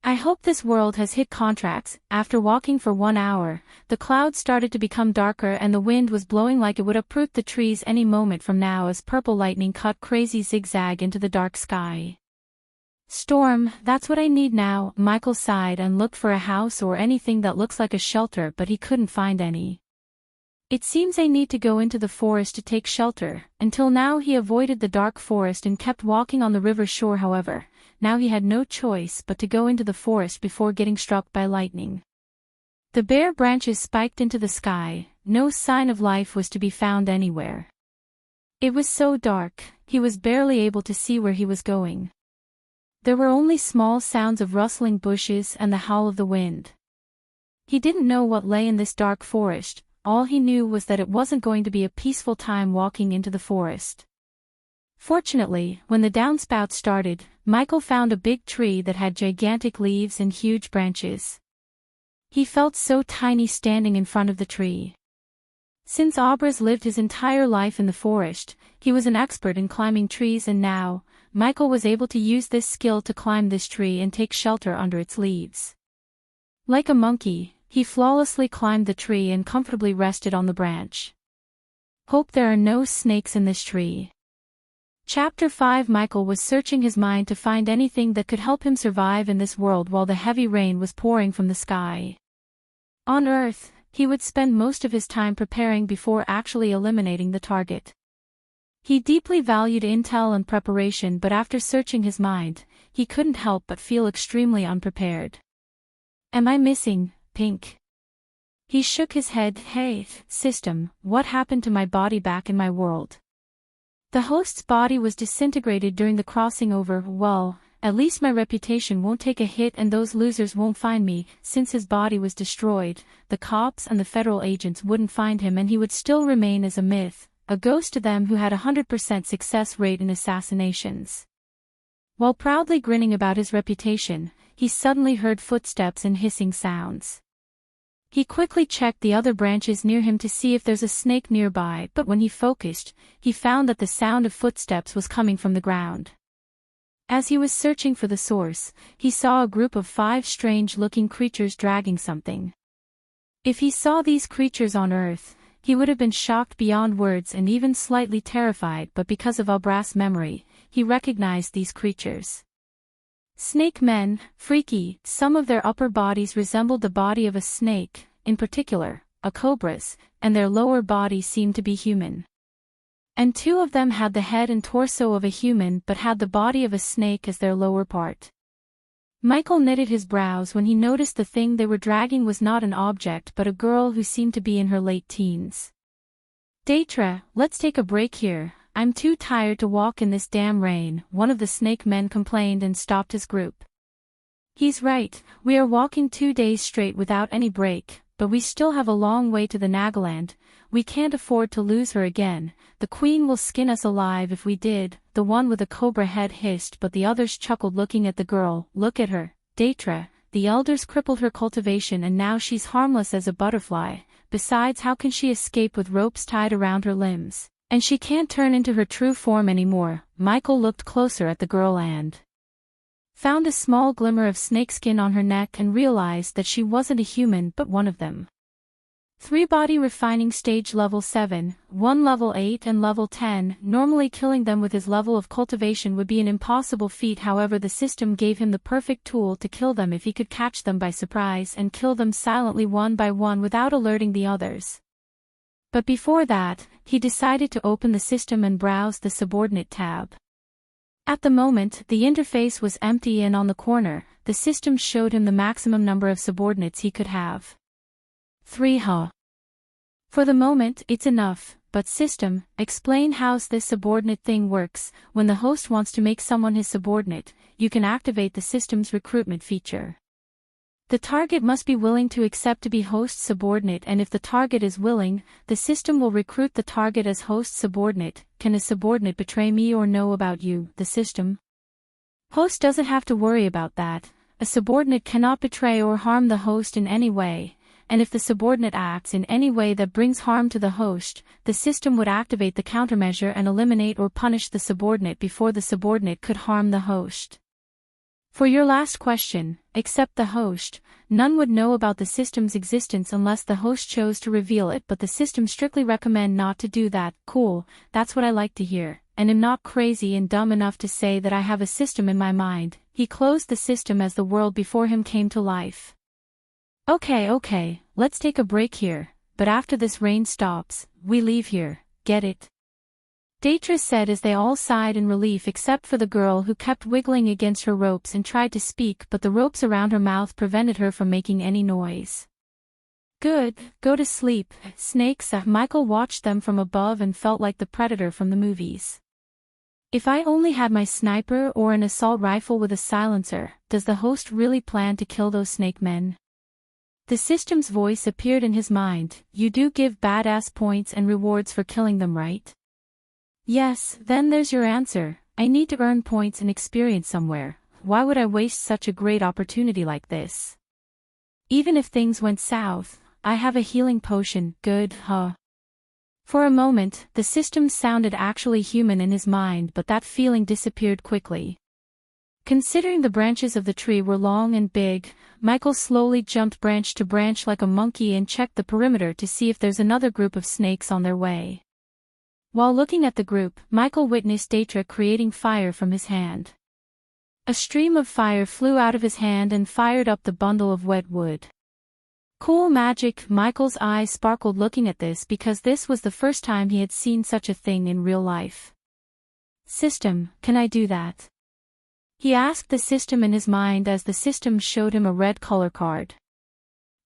I hope this world has hit contracts. After walking for 1 hour, the clouds started to become darker and the wind was blowing like it would uproot the trees any moment from now as purple lightning cut crazy zigzag into the dark sky. Storm, that's what I need now. Michael sighed and looked for a house or anything that looks like a shelter, but he couldn't find any. It seems I need to go into the forest to take shelter. Until now he avoided the dark forest and kept walking on the river shore. However, now he had no choice but to go into the forest before getting struck by lightning. The bare branches spiked into the sky, no sign of life was to be found anywhere. It was so dark, he was barely able to see where he was going. There were only small sounds of rustling bushes and the howl of the wind. He didn't know what lay in this dark forest. All he knew was that it wasn't going to be a peaceful time walking into the forest. Fortunately, when the downspout started, Michael found a big tree that had gigantic leaves and huge branches. He felt so tiny standing in front of the tree. Since Abraz lived his entire life in the forest, he was an expert in climbing trees, and now, Michael was able to use this skill to climb this tree and take shelter under its leaves. Like a monkey, he flawlessly climbed the tree and comfortably rested on the branch. Hope there are no snakes in this tree. Chapter 5. Michael was searching his mind to find anything that could help him survive in this world while the heavy rain was pouring from the sky. On Earth, he would spend most of his time preparing before actually eliminating the target. He deeply valued intel and preparation, but after searching his mind, he couldn't help but feel extremely unprepared. Am I missing, Pink? He shook his head. Hey, system, what happened to my body back in my world? The host's body was disintegrated during the crossing over. Well, at least my reputation won't take a hit and those losers won't find me. Since his body was destroyed, the cops and the federal agents wouldn't find him and he would still remain as a myth, a ghost to them who had a 100% success rate in assassinations. While proudly grinning about his reputation, he suddenly heard footsteps and hissing sounds. He quickly checked the other branches near him to see if there's a snake nearby, but when he focused, he found that the sound of footsteps was coming from the ground. As he was searching for the source, he saw a group of 5 strange-looking creatures dragging something. If he saw these creatures on Earth, he would have been shocked beyond words and even slightly terrified, but because of Abraz's memory, he recognized these creatures. Snake men, freaky, some of their upper bodies resembled the body of a snake, in particular, a cobra's, and their lower bodies seemed to be human. And 2 of them had the head and torso of a human but had the body of a snake as their lower part. Michael knitted his brows when he noticed the thing they were dragging was not an object but a girl who seemed to be in her late teens. Datra, let's take a break here. I'm too tired to walk in this damn rain, one of the snake men complained and stopped his group. He's right, we are walking 2 days straight without any break, but we still have a long way to the Nagaland. We can't afford to lose her again. The queen will skin us alive if we did, the one with the cobra head hissed, but the others chuckled looking at the girl. Look at her, Datra, the elders crippled her cultivation and now she's harmless as a butterfly. Besides, how can she escape with ropes tied around her limbs? And she can't turn into her true form anymore. Michael looked closer at the girl and found a small glimmer of snakeskin on her neck and realized that she wasn't a human but one of them. 3 body refining stage level 7, 1 level 8 and level 10. Normally killing them with his level of cultivation would be an impossible feat, however the system gave him the perfect tool to kill them if he could catch them by surprise and kill them silently one by one without alerting the others. But before that, he decided to open the system and browse the subordinate tab. At the moment, the interface was empty and on the corner, the system showed him the maximum number of subordinates he could have. 3. For the moment, it's enough, but system, explain how's this subordinate thing works. When the host wants to make someone his subordinate, you can activate the system's recruitment feature. The target must be willing to accept to be host subordinate, and if the target is willing, the system will recruit the target as host subordinate. Can a subordinate betray me or know about you, the system? Host doesn't have to worry about that. A subordinate cannot betray or harm the host in any way, and if the subordinate acts in any way that brings harm to the host, the system would activate the countermeasure and eliminate or punish the subordinate before the subordinate could harm the host. For your last question, except the host, none would know about the system's existence unless the host chose to reveal it, but the system strictly recommend not to do that. Cool, that's what I like to hear, and am not crazy and dumb enough to say that I have a system in my mind. He closed the system as the world before him came to life. Okay, let's take a break here, but after this rain stops, we leave here, get it? Daedra said as they all sighed in relief except for the girl who kept wiggling against her ropes and tried to speak, but the ropes around her mouth prevented her from making any noise. Good, go to sleep, snakes. Michael watched them from above and felt like the predator from the movies. If I only had my sniper or an assault rifle with a silencer, does the host really plan to kill those snake men? The system's voice appeared in his mind. You do give badass points and rewards for killing them, right? Yes, then there's your answer. I need to earn points and experience somewhere. Why would I waste such a great opportunity like this? Even if things went south, I have a healing potion. Good, huh? For a moment, the system sounded actually human in his mind, but that feeling disappeared quickly. Considering the branches of the tree were long and big, Michael slowly jumped branch to branch like a monkey and checked the perimeter to see if there's another group of snakes on their way. While looking at the group, Michael witnessed Daedra creating fire from his hand. A stream of fire flew out of his hand and fired up the bundle of wet wood. Cool magic. Michael's eyes sparkled looking at this because this was the first time he had seen such a thing in real life. System, can I do that? He asked the system in his mind as the system showed him a red color card.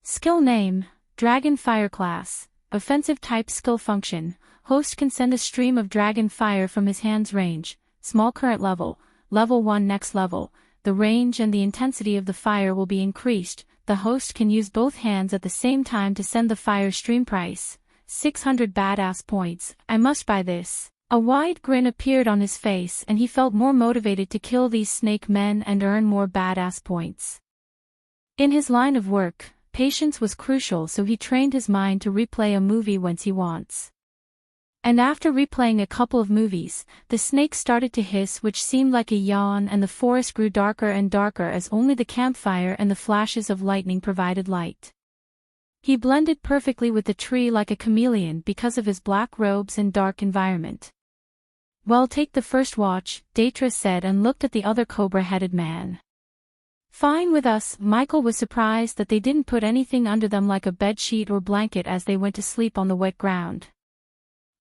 Skill name, Dragon Fire class, offensive type skill function. Host can send a stream of dragon fire from his hand's range, small current level, level 1 next level. The range and the intensity of the fire will be increased. The host can use both hands at the same time to send the fire stream. Price, 600 badass points. I must buy this. A wide grin appeared on his face and he felt more motivated to kill these snake men and earn more badass points. In his line of work, patience was crucial, so he trained his mind to replay a movie once he wants. And after replaying a couple of movies, the snake started to hiss, which seemed like a yawn, and the forest grew darker and darker as only the campfire and the flashes of lightning provided light. He blended perfectly with the tree like a chameleon because of his black robes and dark environment. Well, take the first watch, Daedra said and looked at the other cobra-headed man. Fine with us. Michael was surprised that they didn't put anything under them like a bedsheet or blanket as they went to sleep on the wet ground.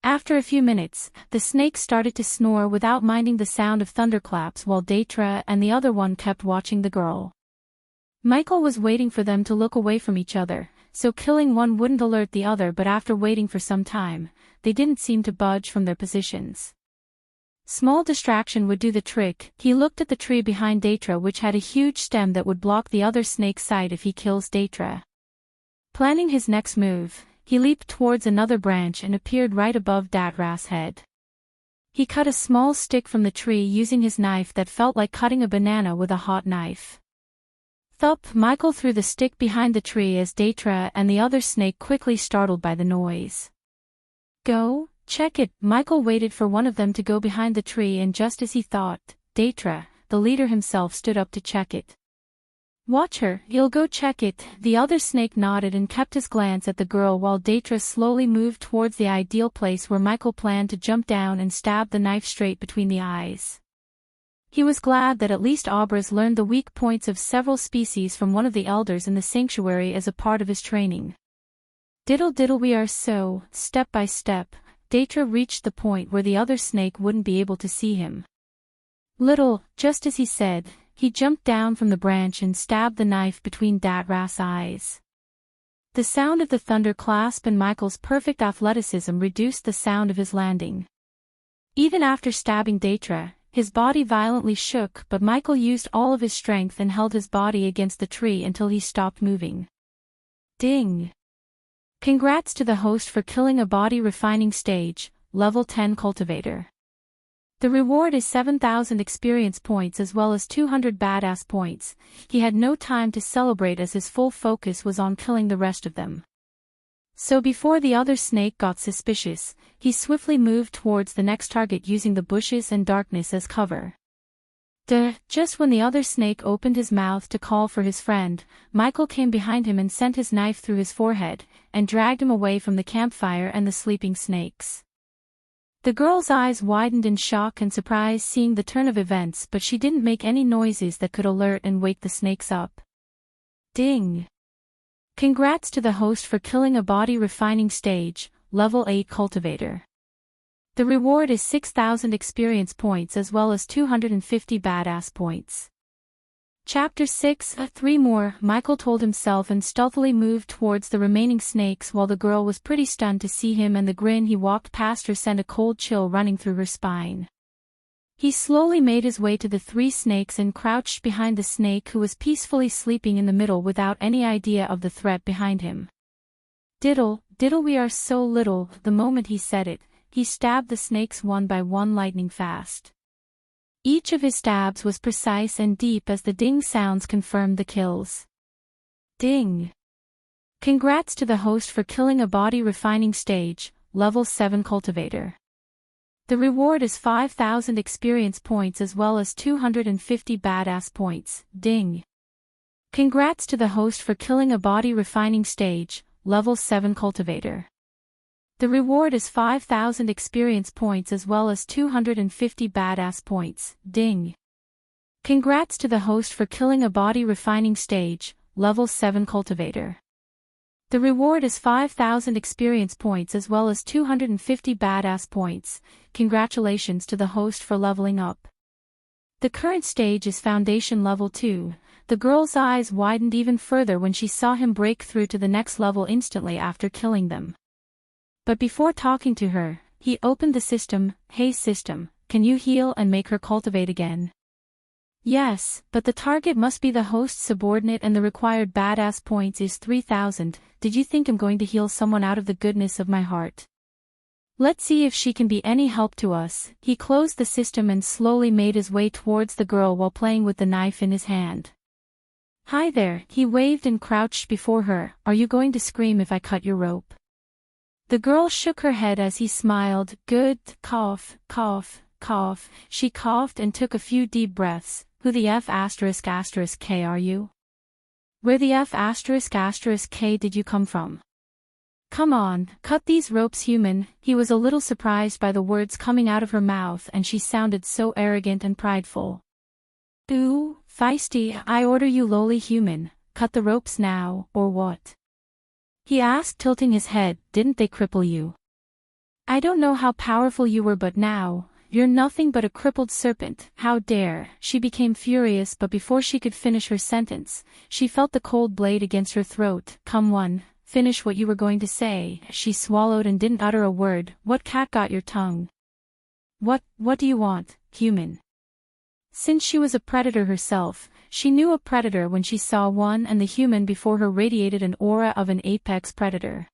After a few minutes, the snake started to snore without minding the sound of thunderclaps while Daedra and the other one kept watching the girl. Michael was waiting for them to look away from each other, so killing one wouldn't alert the other, but after waiting for some time, they didn't seem to budge from their positions. Small distraction would do the trick. He looked at the tree behind Daedra, which had a huge stem that would block the other snake's sight if he kills Daedra. Planning his next move, he leaped towards another branch and appeared right above Daedra's head. He cut a small stick from the tree using his knife that felt like cutting a banana with a hot knife. Thup! Michael threw the stick behind the tree as Daedra and the other snake quickly startled by the noise. Go, check it. Michael waited for one of them to go behind the tree, and just as he thought, Daedra, the leader himself, stood up to check it. Watch her, you'll go check it. The other snake nodded and kept his glance at the girl while Daedra slowly moved towards the ideal place where Michael planned to jump down and stab the knife straight between the eyes. He was glad that at least Abraz learned the weak points of several species from one of the elders in the sanctuary as a part of his training. Diddle diddle. We are so, step by step, Daedra reached the point where the other snake wouldn't be able to see him. Little, just as he said, he jumped down from the branch and stabbed the knife between Daedra's eyes. The sound of the thunder clasp and Michael's perfect athleticism reduced the sound of his landing. Even after stabbing Daedra, his body violently shook, but Michael used all of his strength and held his body against the tree until he stopped moving. Ding! Congrats to the host for killing a body refining stage, level 10 cultivator. The reward is 7,000 experience points as well as 200 badass points. He had no time to celebrate as his full focus was on killing the rest of them. So before the other snake got suspicious, he swiftly moved towards the next target using the bushes and darkness as cover. Just when the other snake opened his mouth to call for his friend, Michael came behind him and sent his knife through his forehead, and dragged him away from the campfire and the sleeping snakes. The girl's eyes widened in shock and surprise seeing the turn of events, but she didn't make any noises that could alert and wake the snakes up. Ding! Congrats to the host for killing a body refining stage, level 8 cultivator. The reward is 6,000 experience points as well as 250 badass points. Chapter 6 3 more, Michael told himself and stealthily moved towards the remaining snakes while the girl was pretty stunned to see him, and the grin he walked past her sent a cold chill running through her spine. He slowly made his way to the 3 snakes and crouched behind the snake who was peacefully sleeping in the middle without any idea of the threat behind him. Diddle, diddle, we are so little. The moment he said it, he stabbed the snakes one by one lightning fast. Each of his stabs was precise and deep as the ding sounds confirmed the kills. Ding! Congrats to the host for killing a body refining stage, level 7 cultivator. The reward is 5,000 experience points as well as 250 badass points. Ding! Congrats to the host for killing a body refining stage, level 7 cultivator. The reward is 5,000 experience points as well as 250 badass points. Ding! Congrats to the host for killing a body refining stage, level 7 cultivator. The reward is 5,000 experience points as well as 250 badass points. Congratulations to the host for leveling up. The current stage is Foundation level 2. The girl's eyes widened even further when she saw him break through to the next level instantly after killing them. But before talking to her, he opened the system. Hey system, can you heal and make her cultivate again? Yes, but the target must be the host's subordinate and the required badass points is 3,000. Did you think I'm going to heal someone out of the goodness of my heart? Let's see if she can be any help to us. He closed the system and slowly made his way towards the girl while playing with the knife in his hand. Hi there, he waved and crouched before her. Are you going to scream if I cut your rope? The girl shook her head as he smiled. Good, cough, cough, cough. She coughed and took a few deep breaths. Who the F*** K are you? Where the F*** K did you come from? Come on, cut these ropes, human. He was a little surprised by the words coming out of her mouth and she sounded so arrogant and prideful. Ooh, feisty, I order you lowly human, cut the ropes now, or what? He asked, tilting his head. Didn't they cripple you? I don't know how powerful you were, but now, you're nothing but a crippled serpent. How dare! She became furious, but before she could finish her sentence, she felt the cold blade against her throat. Come on, finish what you were going to say. She swallowed and didn't utter a word. What cat got your tongue? What do you want, human? Since she was a predator herself, she knew a predator when she saw one, and the human before her radiated an aura of an apex predator.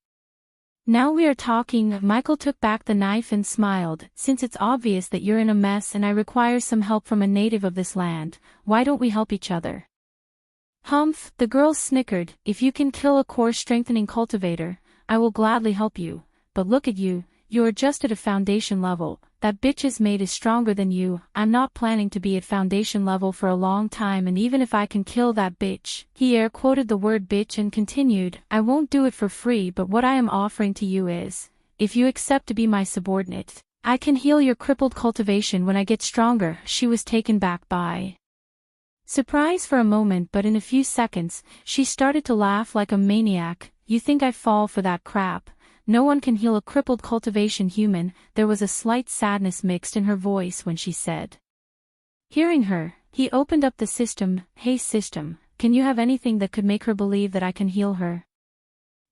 Now we are talking. Michael took back the knife and smiled. Since it's obvious that you're in a mess and I require some help from a native of this land, why don't we help each other? Humph, the girl snickered. If you can kill a core strengthening cultivator, I will gladly help you. But look at you, you're just at a foundation level. That bitch's mate is stronger than you. I'm not planning to be at foundation level for a long time, and even if I can kill that bitch, he air quoted the word bitch and continued, I won't do it for free, but what I am offering to you is, if you accept to be my subordinate, I can heal your crippled cultivation when I get stronger. She was taken back by surprise for a moment, but in a few seconds, she started to laugh like a maniac. You think I fall for that crap? No one can heal a crippled cultivation human. There was a slight sadness mixed in her voice when she said. Hearing her, he opened up the system. Hey system, can you have anything that could make her believe that I can heal her?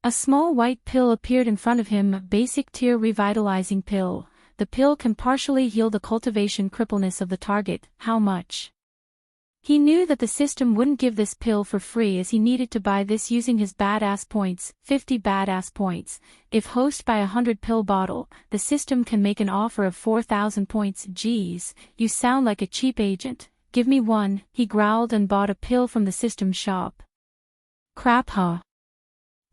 A small white pill appeared in front of him. Basic tier revitalizing pill. the pill can partially heal the cultivation crippleness of the target. How much? He knew that the system wouldn't give this pill for free, as he needed to buy this using his badass points, 50 badass points. If host by 100 pill bottle, the system can make an offer of 4,000 points. Geez, you sound like a cheap agent. Give me one, he growled and bought a pill from the system shop. Crap, huh?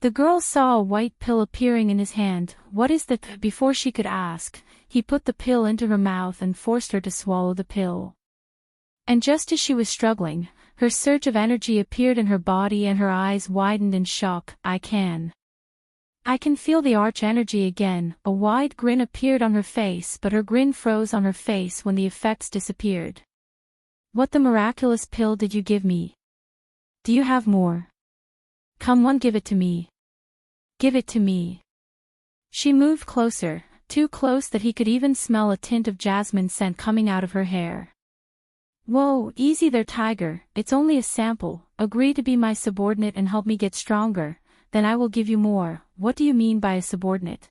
The girl saw a white pill appearing in his hand. What is that? Before she could ask, he put the pill into her mouth and forced her to swallow the pill. And just as she was struggling, her surge of energy appeared in her body and her eyes widened in shock. I can feel the arch energy again. A wide grin appeared on her face, but her grin froze on her face when the effects disappeared. What the miraculous pill did you give me? Do you have more? Come on, give it to me. Give it to me. She moved closer, too close that he could even smell a tint of jasmine scent coming out of her hair. Whoa, easy there, tiger, it's only a sample. Agree to be my subordinate and help me get stronger, then I will give you more. What do you mean by a subordinate?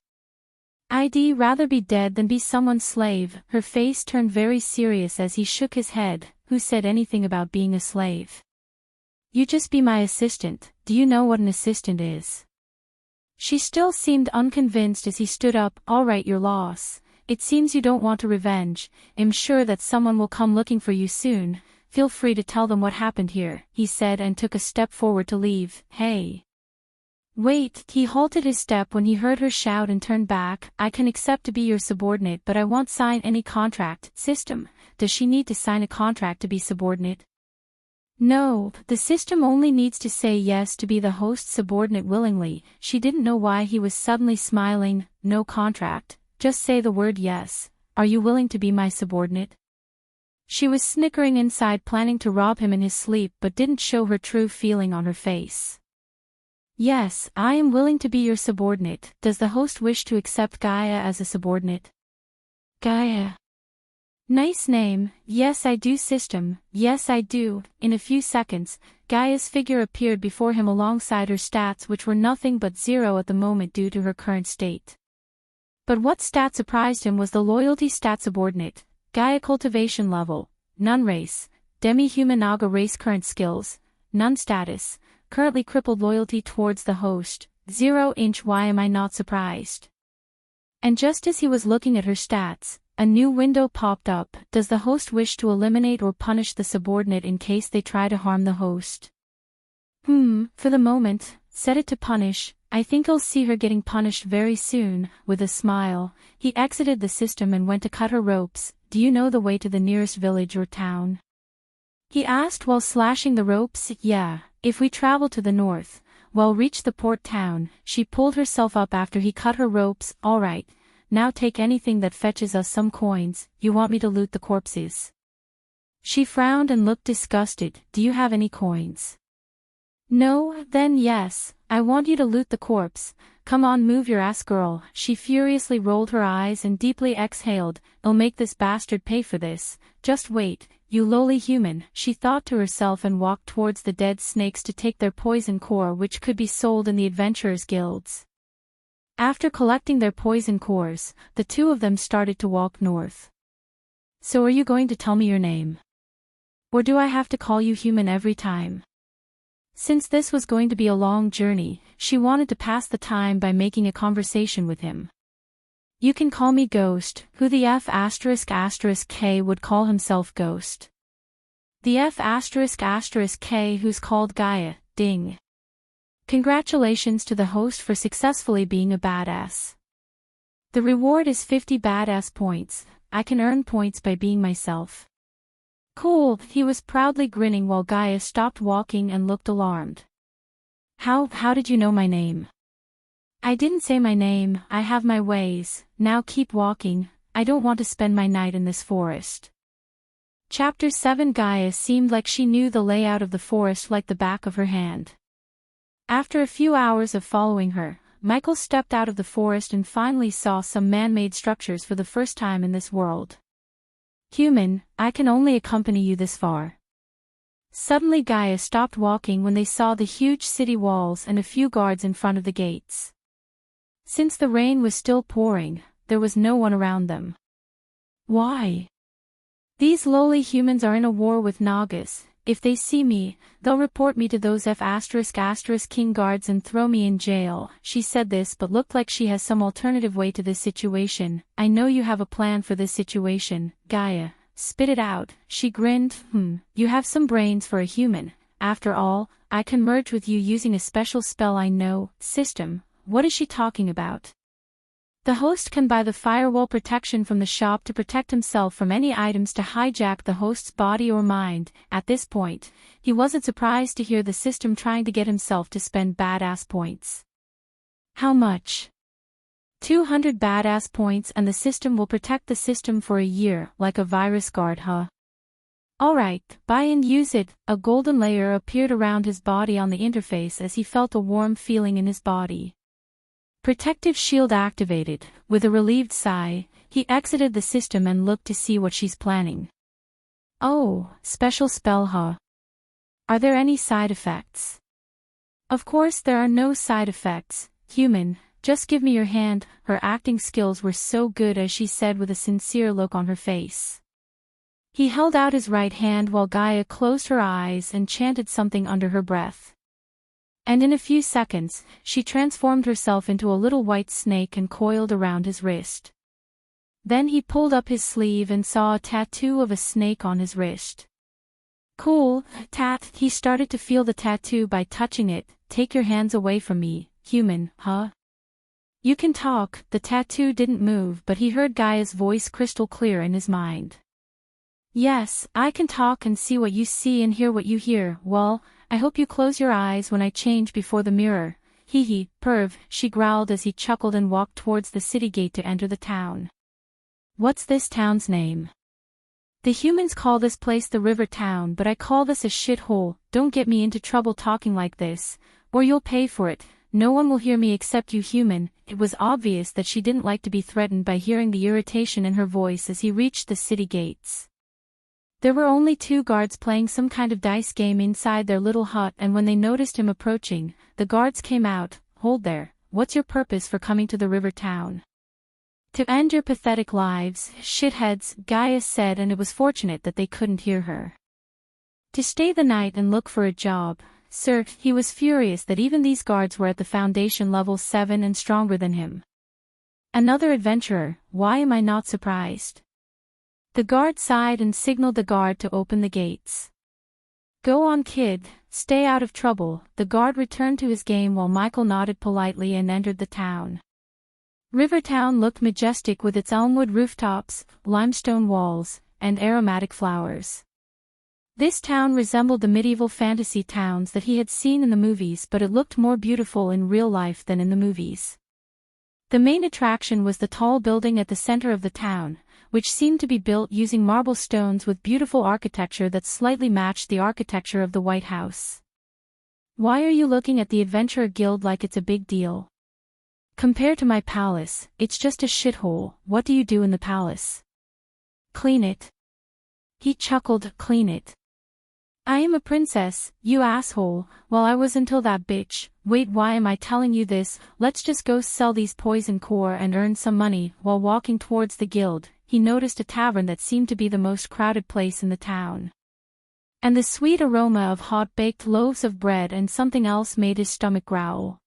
I'd rather be dead than be someone's slave. Her face turned very serious as he shook his head. Who said anything about being a slave? You just be my assistant. Do you know what an assistant is? She still seemed unconvinced as he stood up. All right, your loss. It seems you don't want to revenge. I'm sure that someone will come looking for you soon. Feel free to tell them what happened here, he said and took a step forward to leave. Hey. Wait, he halted his step when he heard her shout and turned back. I can accept to be your subordinate, but I won't sign any contract. System, does she need to sign a contract to be subordinate? No, the system only needs to say yes to be the host's subordinate willingly. She didn't know why he was suddenly smiling. No contract. Just say the word yes. Are you willing to be my subordinate? She was snickering inside, planning to rob him in his sleep, but didn't show her true feeling on her face. Yes, I am willing to be your subordinate. Does the host wish to accept Gaia as a subordinate? Gaia. Nice name. Yes, I do, system. Yes, I do. In a few seconds, Gaia's figure appeared before him alongside her stats, which were nothing but 0 at the moment due to her current state. But what stat surprised him was the loyalty stat subordinate. Gaia cultivation level, none race, demi-human Naga race current skills, none status, currently crippled loyalty towards the host, 0 inch. Why am I not surprised? And just as he was looking at her stats, a new window popped up. Does the host wish to eliminate or punish the subordinate in case they try to harm the host? For the moment, set it to punish. I think I'll see her getting punished very soon. With a smile, he exited the system and went to cut her ropes. Do you know the way to the nearest village or town? He asked while slashing the ropes. Yeah, if we travel to the north, we'll reach the port town. She pulled herself up after he cut her ropes. All right, now take anything that fetches us some coins. You want me to loot the corpses? She frowned and looked disgusted. Do you have any coins? No, then yes, I want you to loot the corpse. Come on, move your ass, girl. She furiously rolled her eyes and deeply exhaled. I'll make this bastard pay for this. Just wait, you lowly human, she thought to herself and walked towards the dead snakes to take their poison core, which could be sold in the adventurers' guilds. After collecting their poison cores, the two of them started to walk north. So are you going to tell me your name? Or do I have to call you human every time? Since this was going to be a long journey, she wanted to pass the time by making a conversation with him. You can call me Ghost. Who the F***K would call himself Ghost? The F***K who's called Gaia, ding. Congratulations to the host for successfully being a badass. The reward is 50 badass points. I can earn points by being myself. Cool, he was proudly grinning while Gaia stopped walking and looked alarmed. How did you know my name? I didn't say my name, I have my ways. Now keep walking, I don't want to spend my night in this forest. Chapter 7. Gaia seemed like she knew the layout of the forest like the back of her hand. After a few hours of following her, Michael stepped out of the forest and finally saw some man-made structures for the first time in this world. Human, I can only accompany you this far. Suddenly Gaia stopped walking when they saw the huge city walls and a few guards in front of the gates. Since the rain was still pouring, there was no one around them. Why? These lowly humans are in a war with Nagas. If they see me, they'll report me to those King guards and throw me in jail. She said this but looked like she has some alternative way to this situation. I know you have a plan for this situation, Gaia. Spit it out. She grinned. You have some brains for a human. After all, I can merge with you using a special spell I know. System. What is she talking about? The host can buy the firewall protection from the shop to protect himself from any items to hijack the host's body or mind. At this point, he wasn't surprised to hear the system trying to get himself to spend badass points. How much? 200 badass points and the system will protect the system for a year, like a virus guard, huh? Alright, buy and use it. A golden layer appeared around his body on the interface as he felt a warm feeling in his body. Protective shield activated. With a relieved sigh, he exited the system and looked to see what she's planning. Oh, special spell, huh? Are there any side effects? Of course there are no side effects, human, just give me your hand. Her acting skills were so good as she said with a sincere look on her face. He held out his right hand while Gaia closed her eyes and chanted something under her breath. And in a few seconds, she transformed herself into a little white snake and coiled around his wrist. Then he pulled up his sleeve and saw a tattoo of a snake on his wrist. Cool, tat. He started to feel the tattoo by touching it. Take your hands away from me, human, huh? You can talk. The tattoo didn't move but he heard Gaia's voice crystal clear in his mind. Yes, I can talk and see what you see and hear what you hear. Well, I hope you close your eyes when I change before the mirror. Hee hee, perv, she growled as he chuckled and walked towards the city gate to enter the town. What's this town's name? The humans call this place the River Town, but I call this a shithole. Don't get me into trouble talking like this, or you'll pay for it. No one will hear me except you, human. It was obvious that she didn't like to be threatened by hearing the irritation in her voice as he reached the city gates. There were only 2 guards playing some kind of dice game inside their little hut, and when they noticed him approaching, the guards came out. Hold there, what's your purpose for coming to the River Town? To end your pathetic lives, shitheads, Gaia said, and it was fortunate that they couldn't hear her. To stay the night and look for a job, sir. He was furious that even these guards were at the Foundation level 7 and stronger than him. Another adventurer, why am I not surprised? The guard sighed and signaled the guard to open the gates. Go on, kid, stay out of trouble. The guard returned to his game while Michael nodded politely and entered the town. Rivertown looked majestic with its elmwood rooftops, limestone walls, and aromatic flowers. This town resembled the medieval fantasy towns that he had seen in the movies, but it looked more beautiful in real life than in the movies. The main attraction was the tall building at the center of the town, which seemed to be built using marble stones with beautiful architecture that slightly matched the architecture of the White House. Why are you looking at the Adventurer Guild like it's a big deal? Compared to my palace, it's just a shithole. What do you do in the palace? Clean it. He chuckled, clean it. I am a princess, you asshole. Well, I was until that bitch. Wait, why am I telling you this? Let's just go sell these poison core and earn some money. While walking towards the guild, he noticed a tavern that seemed to be the most crowded place in the town. And the sweet aroma of hot-baked loaves of bread and something else made his stomach growl.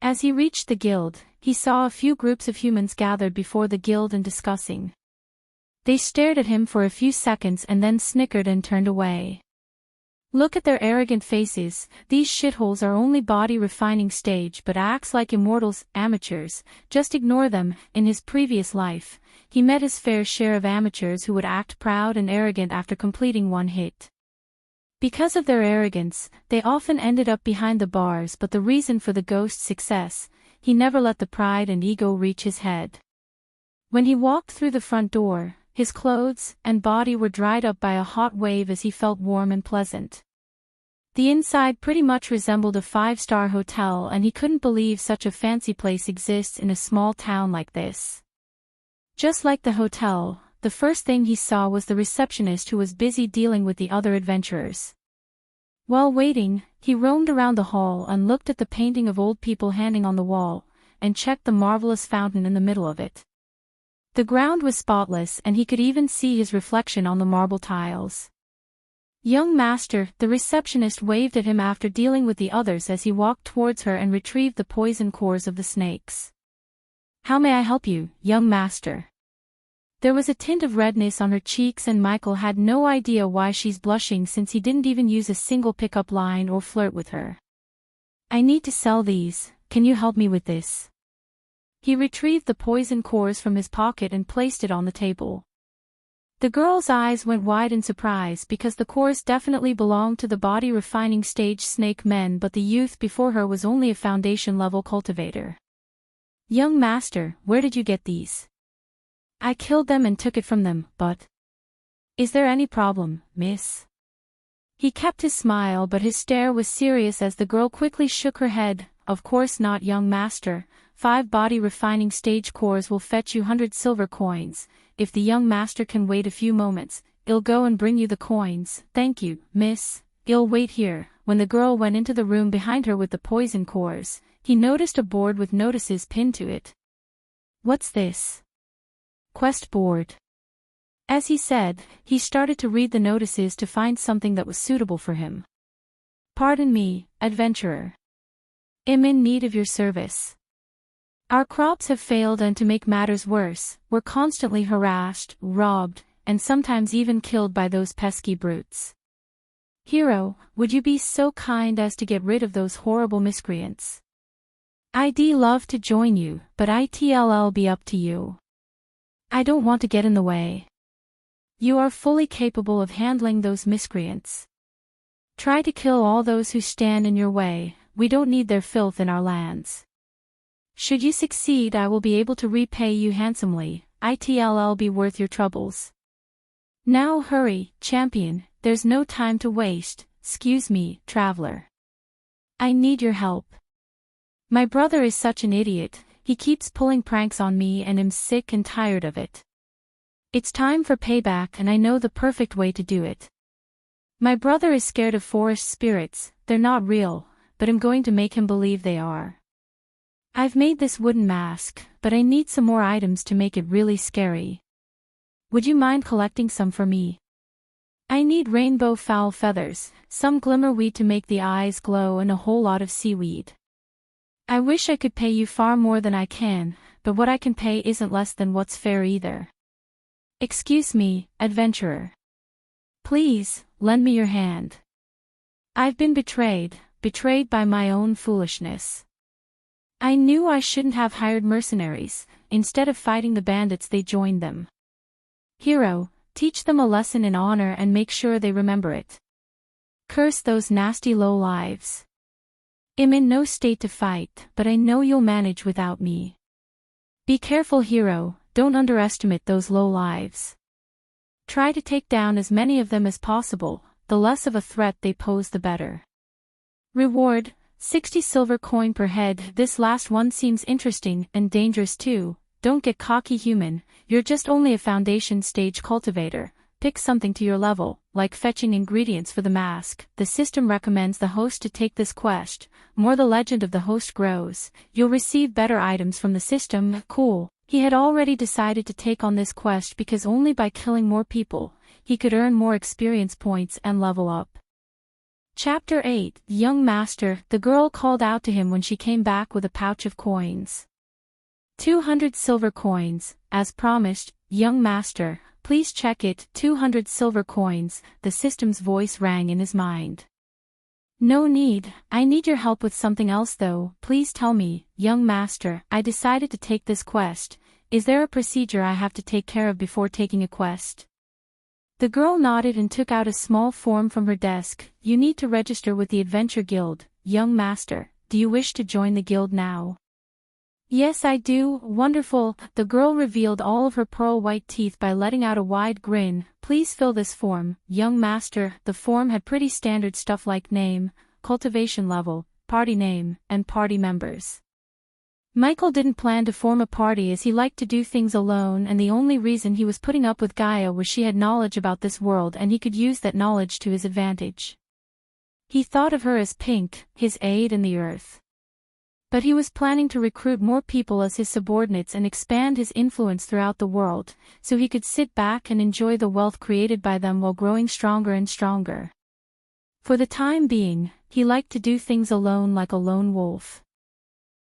As he reached the guild, he saw a few groups of humans gathered before the guild and discussing. They stared at him for a few seconds and then snickered and turned away. Look at their arrogant faces. These shitholes are only body refining stage but acts like immortals, amateurs. Just ignore them. In his previous life, he met his fair share of amateurs who would act proud and arrogant after completing one hit. Because of their arrogance, they often ended up behind the bars, but the reason for the ghost's success, he never let the pride and ego reach his head. When he walked through the front door, his clothes and body were dried up by a hot wave as he felt warm and pleasant. The inside pretty much resembled a 5-star hotel, and he couldn't believe such a fancy place exists in a small town like this. Just like the hotel, the first thing he saw was the receptionist who was busy dealing with the other adventurers. While waiting, he roamed around the hall and looked at the painting of old people hanging on the wall, and checked the marvelous fountain in the middle of it. The ground was spotless and he could even see his reflection on the marble tiles. "Young master," the receptionist waved at him after dealing with the others as he walked towards her and retrieved the poison cores of the snakes. "How may I help you, young master?" There was a tint of redness on her cheeks and Michael had no idea why she's blushing since he didn't even use a single pickup line or flirt with her. "I need to sell these, can you help me with this?" He retrieved the poison cores from his pocket and placed it on the table. The girl's eyes went wide in surprise because the cores definitely belonged to the body refining stage snake men, but the youth before her was only a foundation level cultivator. "Young master, where did you get these?" "I killed them and took it from them, but..." "Is there any problem, miss?" He kept his smile but his stare was serious as the girl quickly shook her head. "Of course not, young master. 5 body refining stage cores will fetch you 100 silver coins. If the young master can wait a few moments, I'll go and bring you the coins." "Thank you, miss. I'll wait here." When the girl went into the room behind her with the poison cores, he noticed a board with notices pinned to it. "What's this?" "Quest board." As he said, he started to read the notices to find something that was suitable for him. "Pardon me, adventurer. I'm in need of your service. Our crops have failed and to make matters worse, we're constantly harassed, robbed, and sometimes even killed by those pesky brutes. Hero, would you be so kind as to get rid of those horrible miscreants? I'd love to join you, but it'll be up to you. I don't want to get in the way. You are fully capable of handling those miscreants. Try to kill all those who stand in your way, we don't need their filth in our lands. Should you succeed, I will be able to repay you handsomely, it'll be worth your troubles. Now hurry, champion, there's no time to waste. Excuse me, traveler. I need your help. My brother is such an idiot, he keeps pulling pranks on me and I'm sick and tired of it. It's time for payback and I know the perfect way to do it. My brother is scared of forest spirits, they're not real, but I'm going to make him believe they are. I've made this wooden mask, but I need some more items to make it really scary. Would you mind collecting some for me? I need rainbow fowl feathers, some glimmer weed to make the eyes glow and a whole lot of seaweed. I wish I could pay you far more than I can, but what I can pay isn't less than what's fair either. Excuse me, adventurer. Please, lend me your hand. I've been betrayed by my own foolishness. I knew I shouldn't have hired mercenaries, instead of fighting the bandits they joined them. Hero, teach them a lesson in honor and make sure they remember it. Curse those nasty low-lives. I'm in no state to fight, but I know you'll manage without me. Be careful, hero, don't underestimate those low-lives. Try to take down as many of them as possible, the less of a threat they pose the better. Reward, 60 silver coin per head. This last one seems interesting and dangerous too. Don't get cocky, human, you're just only a foundation stage cultivator. Pick something to your level, like fetching ingredients for the mask. The system recommends the host to take this quest. More the legend of the host grows, you'll receive better items from the system. Cool. He had already decided to take on this quest because only by killing more people, he could earn more experience points and level up. Chapter 8, Young Master. The girl called out to him when she came back with a pouch of coins. 200 silver coins, as promised, young master, please check it. 200 silver coins, the system's voice rang in his mind. No need, I need your help with something else though. Please tell me, young master, I decided to take this quest. Is there a procedure I have to take care of before taking a quest? The girl nodded and took out a small form from her desk. You need to register with the Adventure Guild, young master. Do you wish to join the guild now? Yes, I do. Wonderful. The girl revealed all of her pearl-white teeth by letting out a wide grin. Please fill this form, young master. The form had pretty standard stuff like name, cultivation level, party name, and party members. Michael didn't plan to form a party as he liked to do things alone, and the only reason he was putting up with Gaia was she had knowledge about this world and he could use that knowledge to his advantage. He thought of her as Pink, his aide in the earth. But he was planning to recruit more people as his subordinates and expand his influence throughout the world, so he could sit back and enjoy the wealth created by them while growing stronger and stronger. For the time being, he liked to do things alone like a lone wolf.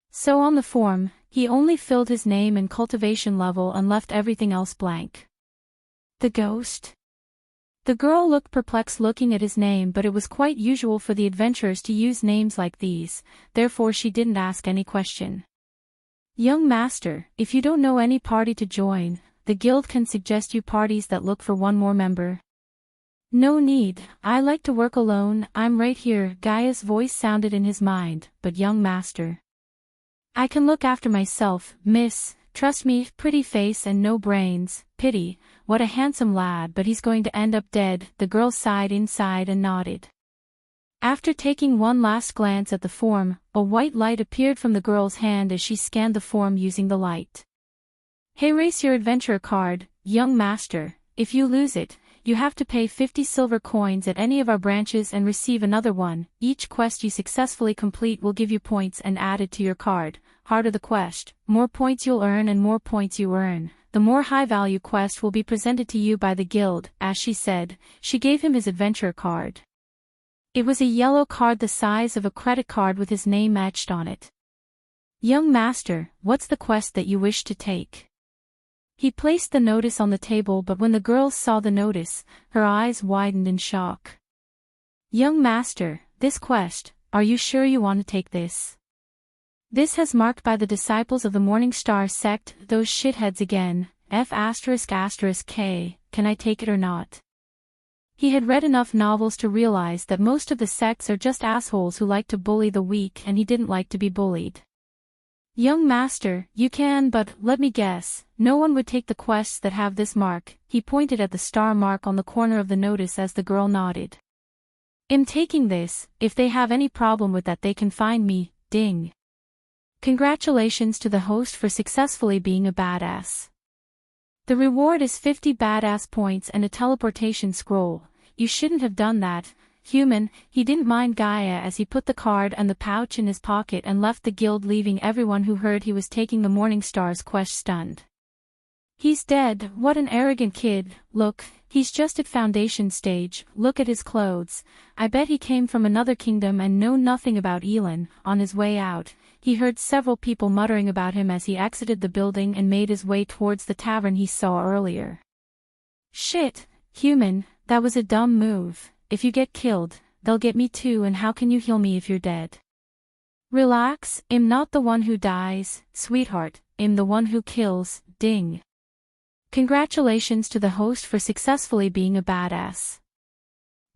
So on the form, he only filled his name and cultivation level and left everything else blank. The ghost? The girl looked perplexed looking at his name, but it was quite usual for the adventurers to use names like these, therefore she didn't ask any question. Young master, if you don't know any party to join, the guild can suggest you parties that look for one more member. No need, I like to work alone, I'm right here, Gaia's voice sounded in his mind, but young master. I can look after myself, miss, trust me, pretty face and no brains, pity, what a handsome lad, but he's going to end up dead, the girl sighed inside and nodded. After taking one last glance at the form, a white light appeared from the girl's hand as she scanned the form using the light. Hey, race your adventurer card, young master, if you lose it, you have to pay 50 silver coins at any of our branches and receive another one. Each quest you successfully complete will give you points and added to your card. Harder the quest, more points you'll earn, and more points you earn, the more high-value quest will be presented to you by the guild. As she said, she gave him his adventurer card. It was a yellow card the size of a credit card with his name etched on it. Young master, what's the quest that you wish to take? He placed the notice on the table, but when the girls saw the notice, her eyes widened in shock. Young master, this quest, are you sure you want to take this? This has marked by the disciples of the Morning Star sect, those shitheads again, F***K, can I take it or not? He had read enough novels to realize that most of the sects are just assholes who like to bully the weak, and he didn't like to be bullied. Young master, you can, but, let me guess, no one would take the quests that have this mark. He pointed at the star mark on the corner of the notice as the girl nodded. I'm taking this, if they have any problem with that they can find me, ding. Congratulations to the host for successfully being a badass. The reward is 50 badass points and a teleportation scroll. You shouldn't have done that. Human, he didn't mind Gaia as he put the card and the pouch in his pocket and left the guild, leaving everyone who heard he was taking the Morning Star's quest stunned. He's dead, what an arrogant kid, look, he's just at foundation stage, look at his clothes, I bet he came from another kingdom and know nothing about Elin. On his way out, he heard several people muttering about him as he exited the building and made his way towards the tavern he saw earlier. Shit, human, that was a dumb move. If you get killed, they'll get me too, and how can you heal me if you're dead? Relax, I'm not the one who dies, sweetheart, I'm the one who kills, ding. Congratulations to the host for successfully being a badass.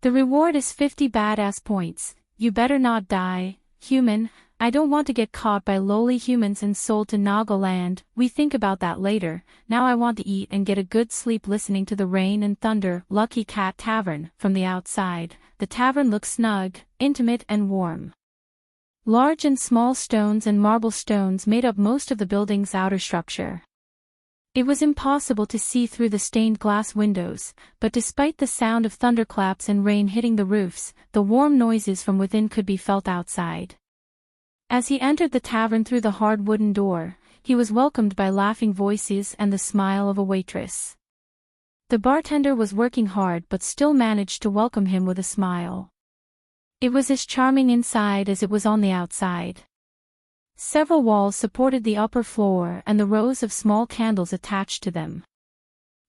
The reward is 50 badass points, you better not die, human, I don't want to get caught by lowly humans and sold to Nagaland. We think about that later. Now I want to eat and get a good sleep listening to the rain and thunder. Lucky Cat Tavern. From the outside, the tavern looks snug, intimate and warm. Large and small stones and marble stones made up most of the building's outer structure. It was impossible to see through the stained glass windows, but despite the sound of thunderclaps and rain hitting the roofs, the warm noises from within could be felt outside. As he entered the tavern through the hard wooden door, he was welcomed by laughing voices and the smile of a waitress. The bartender was working hard but still managed to welcome him with a smile. It was as charming inside as it was on the outside. Several walls supported the upper floor and the rows of small candles attached to them.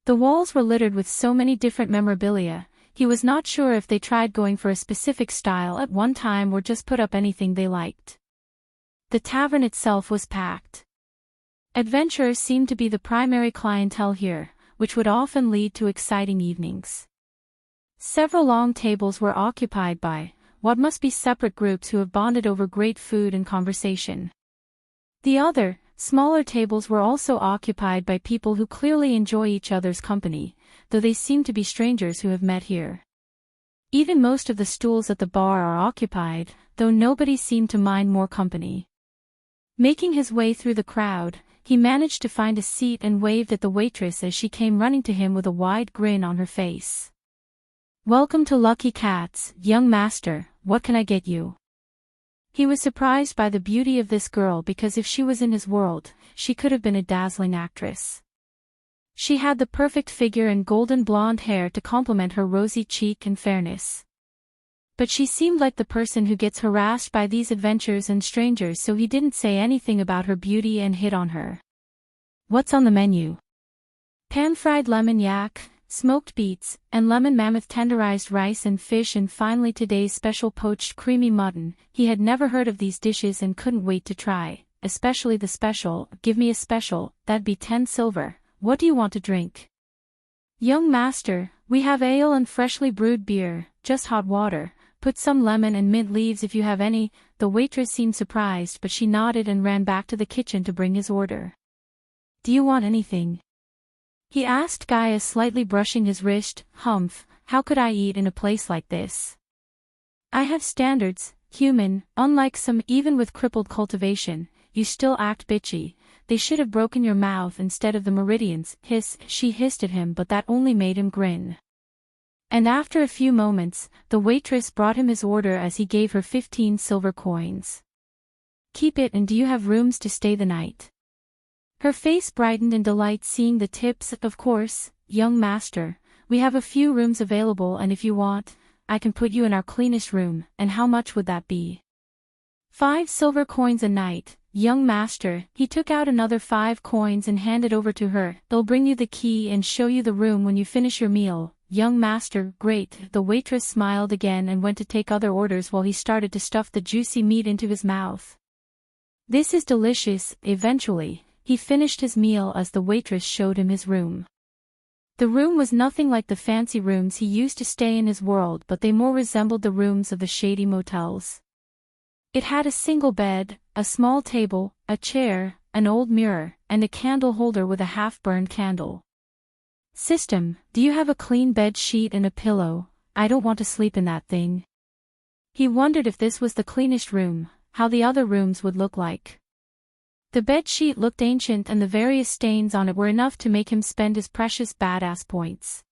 The walls were littered with so many different memorabilia, he was not sure if they tried going for a specific style at one time or just put up anything they liked. The tavern itself was packed. Adventurers seemed to be the primary clientele here, which would often lead to exciting evenings. Several long tables were occupied by what must be separate groups who have bonded over great food and conversation. The other, smaller tables were also occupied by people who clearly enjoy each other's company, though they seem to be strangers who have met here. Even most of the stools at the bar are occupied, though nobody seemed to mind more company. Making his way through the crowd, he managed to find a seat and waved at the waitress as she came running to him with a wide grin on her face. Welcome to Lucky Cats, young master, what can I get you? He was surprised by the beauty of this girl because if she was in his world, she could have been a dazzling actress. She had the perfect figure and golden blonde hair to complement her rosy cheek and fairness. But she seemed like the person who gets harassed by these adventures and strangers, so he didn't say anything about her beauty and hit on her. What's on the menu? Pan-fried lemon yak, smoked beets, and lemon mammoth tenderized rice and fish, and finally today's special poached creamy mutton. He had never heard of these dishes and couldn't wait to try, especially the special. Give me a special, that'd be 10 silver. What do you want to drink? Young master, we have ale and freshly brewed beer, just hot water. Put some lemon and mint leaves if you have any. The waitress seemed surprised, but she nodded and ran back to the kitchen to bring his order. Do you want anything? He asked Gaius, slightly brushing his wrist. Humph, how could I eat in a place like this? I have standards, human. Unlike some, even with crippled cultivation, you still act bitchy. They should have broken your mouth instead of the meridians. Hiss, she hissed at him, but that only made him grin. And after a few moments, the waitress brought him his order as he gave her 15 silver coins. Keep it, and do you have rooms to stay the night? Her face brightened in delight seeing the tips. Of course, young master, we have a few rooms available, and if you want, I can put you in our cleanest room. And how much would that be? 5 silver coins a night, young master. He took out another 5 coins and handed over to her. They'll bring you the key and show you the room when you finish your meal. Young master, great. The waitress smiled again and went to take other orders while he started to stuff the juicy meat into his mouth. This is delicious. Eventually, he finished his meal as the waitress showed him his room. The room was nothing like the fancy rooms he used to stay in his world, but they more resembled the rooms of the shady motels. It had a single bed, a small table, a chair, an old mirror, and a candle holder with a half-burned candle. System, do you have a clean bed sheet and a pillow? I don't want to sleep in that thing. He wondered if this was the cleanest room, how the other rooms would look like. The bed sheet looked ancient and the various stains on it were enough to make him spend his precious badass points.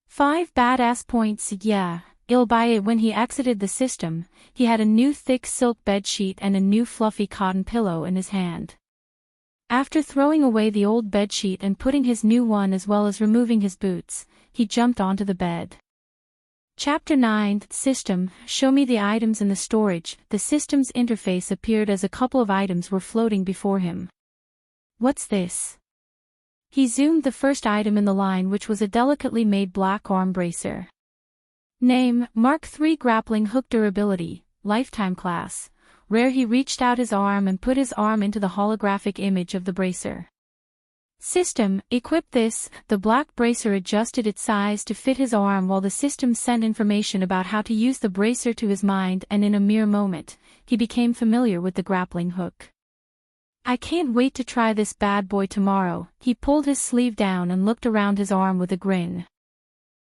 5 badass points, yeah, he'll buy it. When he exited the system, he had a new thick silk bed sheet and a new fluffy cotton pillow in his hand. After throwing away the old bedsheet and putting his new one as well as removing his boots, he jumped onto the bed. Chapter 9, System, show me the items in the storage. The system's interface appeared as a couple of items were floating before him. What's this? He zoomed the first item in the line, which was a delicately made black arm bracer. Name, Mark III grappling hook, durability, lifetime class. Rare. He reached out his arm and put his arm into the holographic image of the bracer. System, equip this. The black bracer adjusted its size to fit his arm while the system sent information about how to use the bracer to his mind, and in a mere moment, he became familiar with the grappling hook. I can't wait to try this bad boy tomorrow. He pulled his sleeve down and looked around his arm with a grin.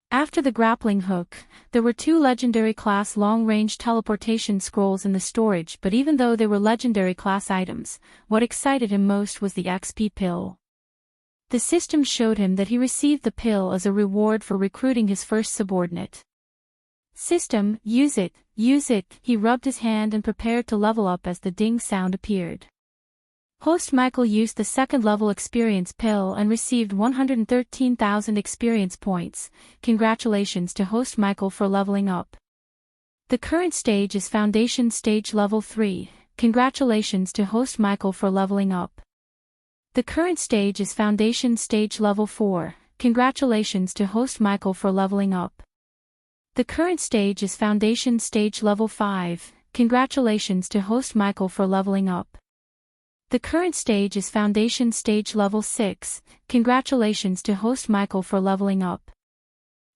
After the grappling hook, there were 2 legendary class long-range teleportation scrolls in the storage, but even though they were legendary class items, what excited him most was the XP pill. The system showed him that he received the pill as a reward for recruiting his first subordinate. System, use it, use it. He rubbed his hand and prepared to level up as the ding sound appeared. Host Michael used the second level experience pill and received 113,000 experience points. Congratulations to Host Michael for leveling up. The current stage is Foundation Stage Level 3. Congratulations to Host Michael for leveling up. The current stage is Foundation Stage Level 4. Congratulations to Host Michael for leveling up. The current stage is Foundation Stage Level 5. Congratulations to Host Michael for leveling up. The current stage is Foundation Stage Level 6. Congratulations to Host Michael for leveling up.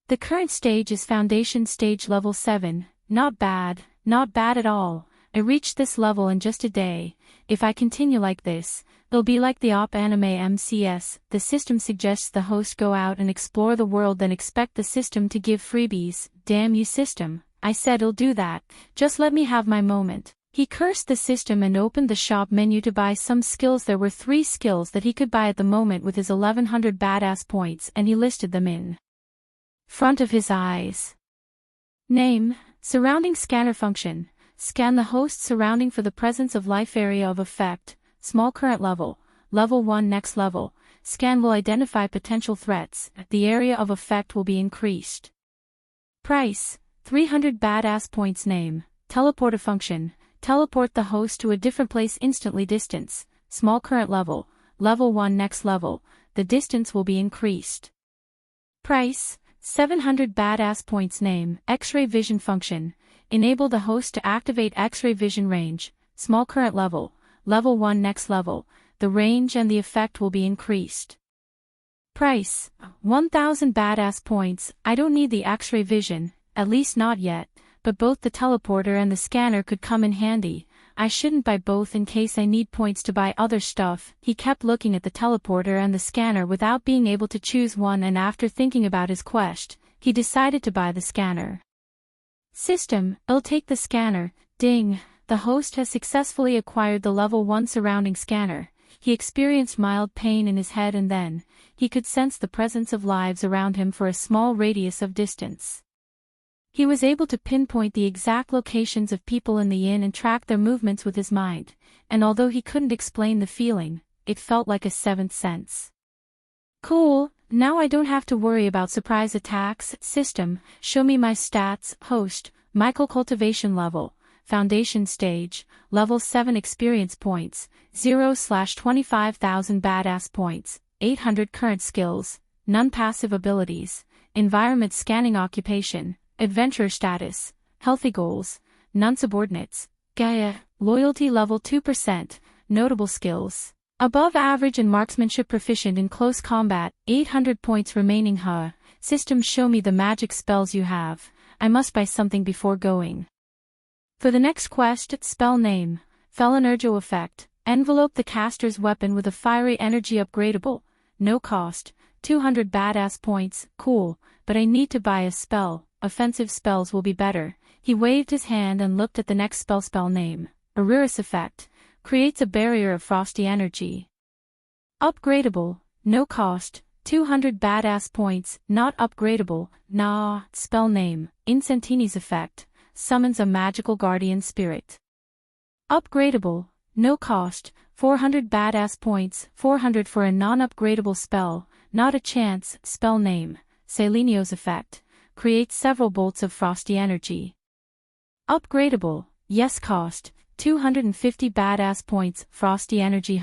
The current stage is Foundation Stage Level 7. Not bad at all. I reached this level in just a day. If I continue like this, it'll be like the OP anime MCS. The system suggests the host go out and explore the world, then expect the system to give freebies. Damn you system, I said I'll do that, just let me have my moment. He cursed the system and opened the shop menu to buy some skills. There were 3 skills that he could buy at the moment with his 1100 badass points, and he listed them in front of his eyes. Name, surrounding scanner function. Scan the host surrounding for the presence of life. Area of effect, small current level, level 1 next level. Scan will identify potential threats. The area of effect will be increased. Price, 300 badass points. Name, teleporter function, teleport the host to a different place instantly. Distance, small current level, level 1 next level. The distance will be increased. Price, 700 badass points. Name, X-ray vision function, enable the host to activate X-ray vision range, small current level, level 1 next level. The range and the effect will be increased. Price, 1000 badass points. I don't need the X-ray vision, at least not yet, but both the teleporter and the scanner could come in handy. I shouldn't buy both in case I need points to buy other stuff. He kept looking at the teleporter and the scanner without being able to choose one, and after thinking about his quest, he decided to buy the scanner. System, I'll take the scanner. Ding, the host has successfully acquired the level 1 surrounding scanner. He experienced mild pain in his head, and then he could sense the presence of lives around him for a small radius of distance. He was able to pinpoint the exact locations of people in the inn and track their movements with his mind, and although he couldn't explain the feeling, it felt like a seventh sense. Cool, now I don't have to worry about surprise attacks. System, show me my stats. Host, Michael cultivation level, foundation stage, level 7 experience points, 0/25,000 badass points, 800 current skills, none passive abilities, environment scanning. Occupation, adventurer status, healthy goals, none subordinates, Gaia, loyalty level 2%, notable skills, above average in marksmanship, proficient in close combat, 800 points remaining. System, show me the magic spells you have. I must buy something before going. For the next quest, spell name, Felenergo effect, envelope the caster's weapon with a fiery energy. Upgradable, no cost, 200 badass points. Cool, but I need to buy a spell. Offensive spells will be better. He waved his hand and looked at the next spell. Spell name, Aurorus effect, creates a barrier of frosty energy. Upgradable, no cost, 200 badass points. Not upgradable, nah. Spell name, Incentinis effect, summons a magical guardian spirit. Upgradable, no cost, 400 badass points. 400 for a non-upgradable spell, not a chance. Spell name, Selenio's effect, creates several bolts of frosty energy. Upgradable, yes. Cost, 250 badass points. Frosty energy.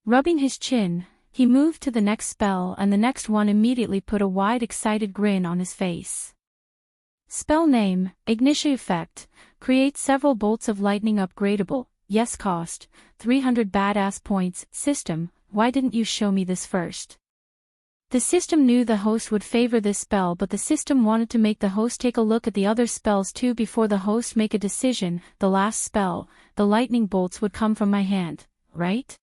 Rubbing his chin, he moved to the next spell, and the next one immediately put a wide excited grin on his face. Spell name, Ignition effect, creates several bolts of lightning. Upgradable, yes. Cost, 300 badass points. System, why didn't you show me this first? The system knew the host would favor this spell, but the system wanted to make the host take a look at the other spells too before the host make a decision. The last spell, the lightning bolts, would come from my hand, right?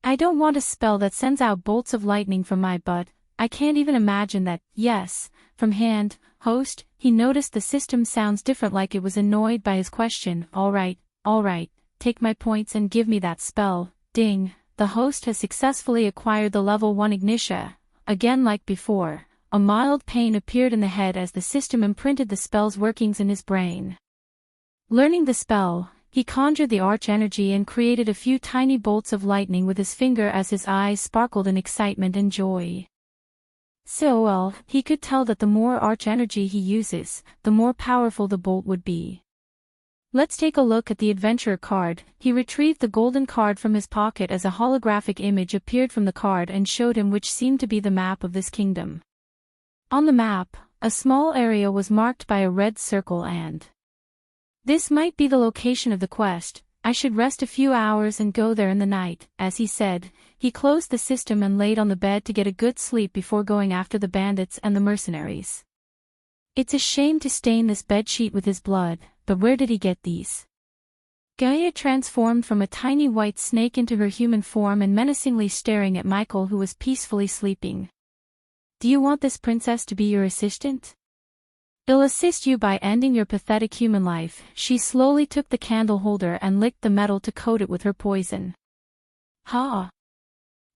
I don't want a spell that sends out bolts of lightning from my butt. I can't even imagine that. Yes, from hand. Host, he noticed the system sounds different, like it was annoyed by his question. Alright, take my points and give me that spell. Ding, the host has successfully acquired the level 1 Ignitia. Again, like before, a mild pain appeared in the head as the system imprinted the spell's workings in his brain. Learning the spell, he conjured the arch energy and created a few tiny bolts of lightning with his finger as his eyes sparkled in excitement and joy. So well, he could tell that the more arch energy he uses, the more powerful the bolt would be. Let's take a look at the adventurer card. He retrieved the golden card from his pocket as a holographic image appeared from the card and showed him which seemed to be the map of this kingdom. On the map, a small area was marked by a red circle, and this might be the location of the quest. I should rest a few hours and go there in the night. As he said, he closed the system and laid on the bed to get a good sleep before going after the bandits and the mercenaries. It's a shame to stain this bedsheet with his blood, but where did he get these? Gaia transformed from a tiny white snake into her human form and menacingly staring at Michael, who was peacefully sleeping. Do you want this princess to be your assistant? I'll assist you by ending your pathetic human life. She slowly took the candle holder and licked the metal to coat it with her poison. Ha!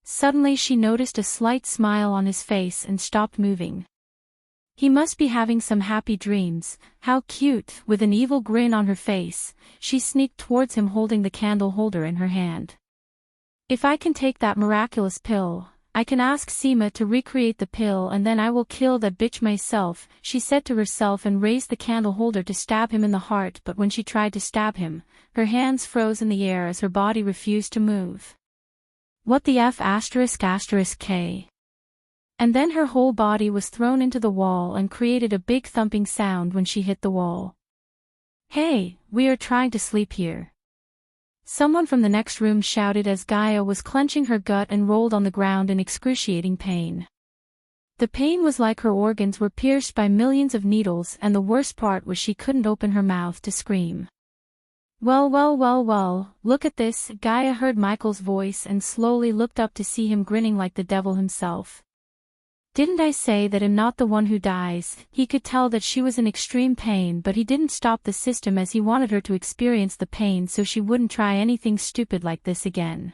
Suddenly she noticed a slight smile on his face and stopped moving. He must be having some happy dreams. How cute. With an evil grin on her face, she sneaked towards him holding the candle holder in her hand. If I can take that miraculous pill, I can ask Seema to recreate the pill and then I will kill that bitch myself, she said to herself and raised the candle holder to stab him in the heart, but when she tried to stab him, her hands froze in the air as her body refused to move. What the F***? K. And then her whole body was thrown into the wall and created a big thumping sound when she hit the wall. Hey, we are trying to sleep here. Someone from the next room shouted as Gaia was clenching her gut and rolled on the ground in excruciating pain. The pain was like her organs were pierced by millions of needles, and the worst part was she couldn't open her mouth to scream. Well, look at this. Gaia heard Michael's voice and slowly looked up to see him grinning like the devil himself. Didn't I say that I'm not the one who dies? He could tell that she was in extreme pain, but he didn't stop the system as he wanted her to experience the pain so she wouldn't try anything stupid like this again.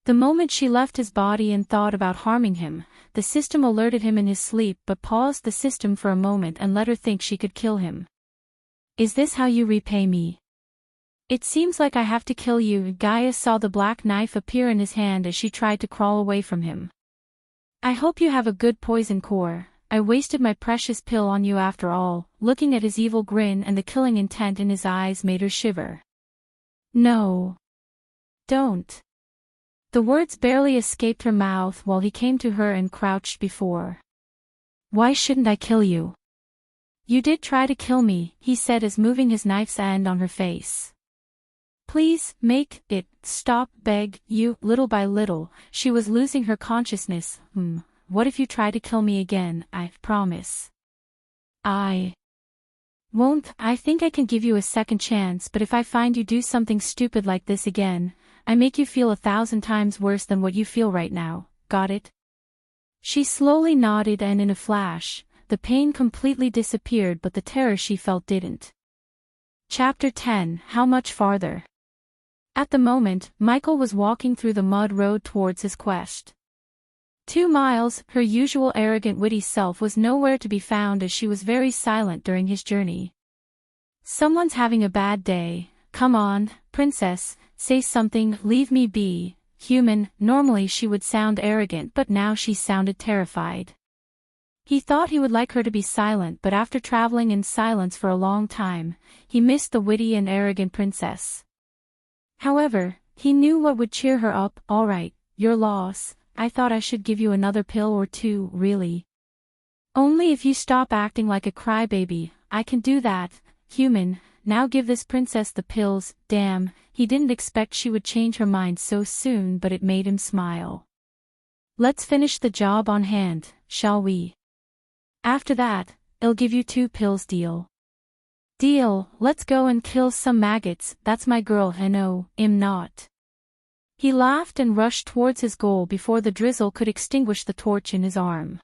The moment she left his body and thought about harming him, the system alerted him in his sleep but paused the system for a moment and let her think she could kill him. Is this how you repay me? It seems like I have to kill you. Gaia saw the black knife appear in his hand as she tried to crawl away from him. I hope you have a good poison core. I wasted my precious pill on you after all. Looking at his evil grin and the killing intent in his eyes made her shiver. No. Don't. The words barely escaped her mouth while he came to her and crouched before. Why shouldn't I kill you? You did try to kill me, he said as moving his knife's end on her face. Please, make it stop, beg you. Little by little, she was losing her consciousness. What if you try to kill me again? I promise. I won't. I think I can give you a second chance, but if I find you do something stupid like this again, I make you feel 1,000 times worse than what you feel right now. Got it? She slowly nodded and in a flash, the pain completely disappeared but the terror she felt didn't. Chapter 10. How much farther? At the moment, Michael was walking through the mud road towards his quest. 2 miles, her usual arrogant witty self was nowhere to be found as she was very silent during his journey. Someone's having a bad day. Come on, princess, say something, leave me be. Human. Normally she would sound arrogant but now she sounded terrified. He thought he would like her to be silent, but after traveling in silence for a long time, he missed the witty and arrogant princess. However, he knew what would cheer her up. All right, your loss. I thought I should give you another pill or two, really. Only if you stop acting like a crybaby. I can do that. Human, now give this princess the pills. Damn, he didn't expect she would change her mind so soon, but it made him smile. Let's finish the job on hand, shall we? After that, I'll give you 2 pills. Deal? Deal. Let's go and kill some maggots. That's my girl. No, I'm not. He laughed and rushed towards his goal before the drizzle could extinguish the torch in his arm.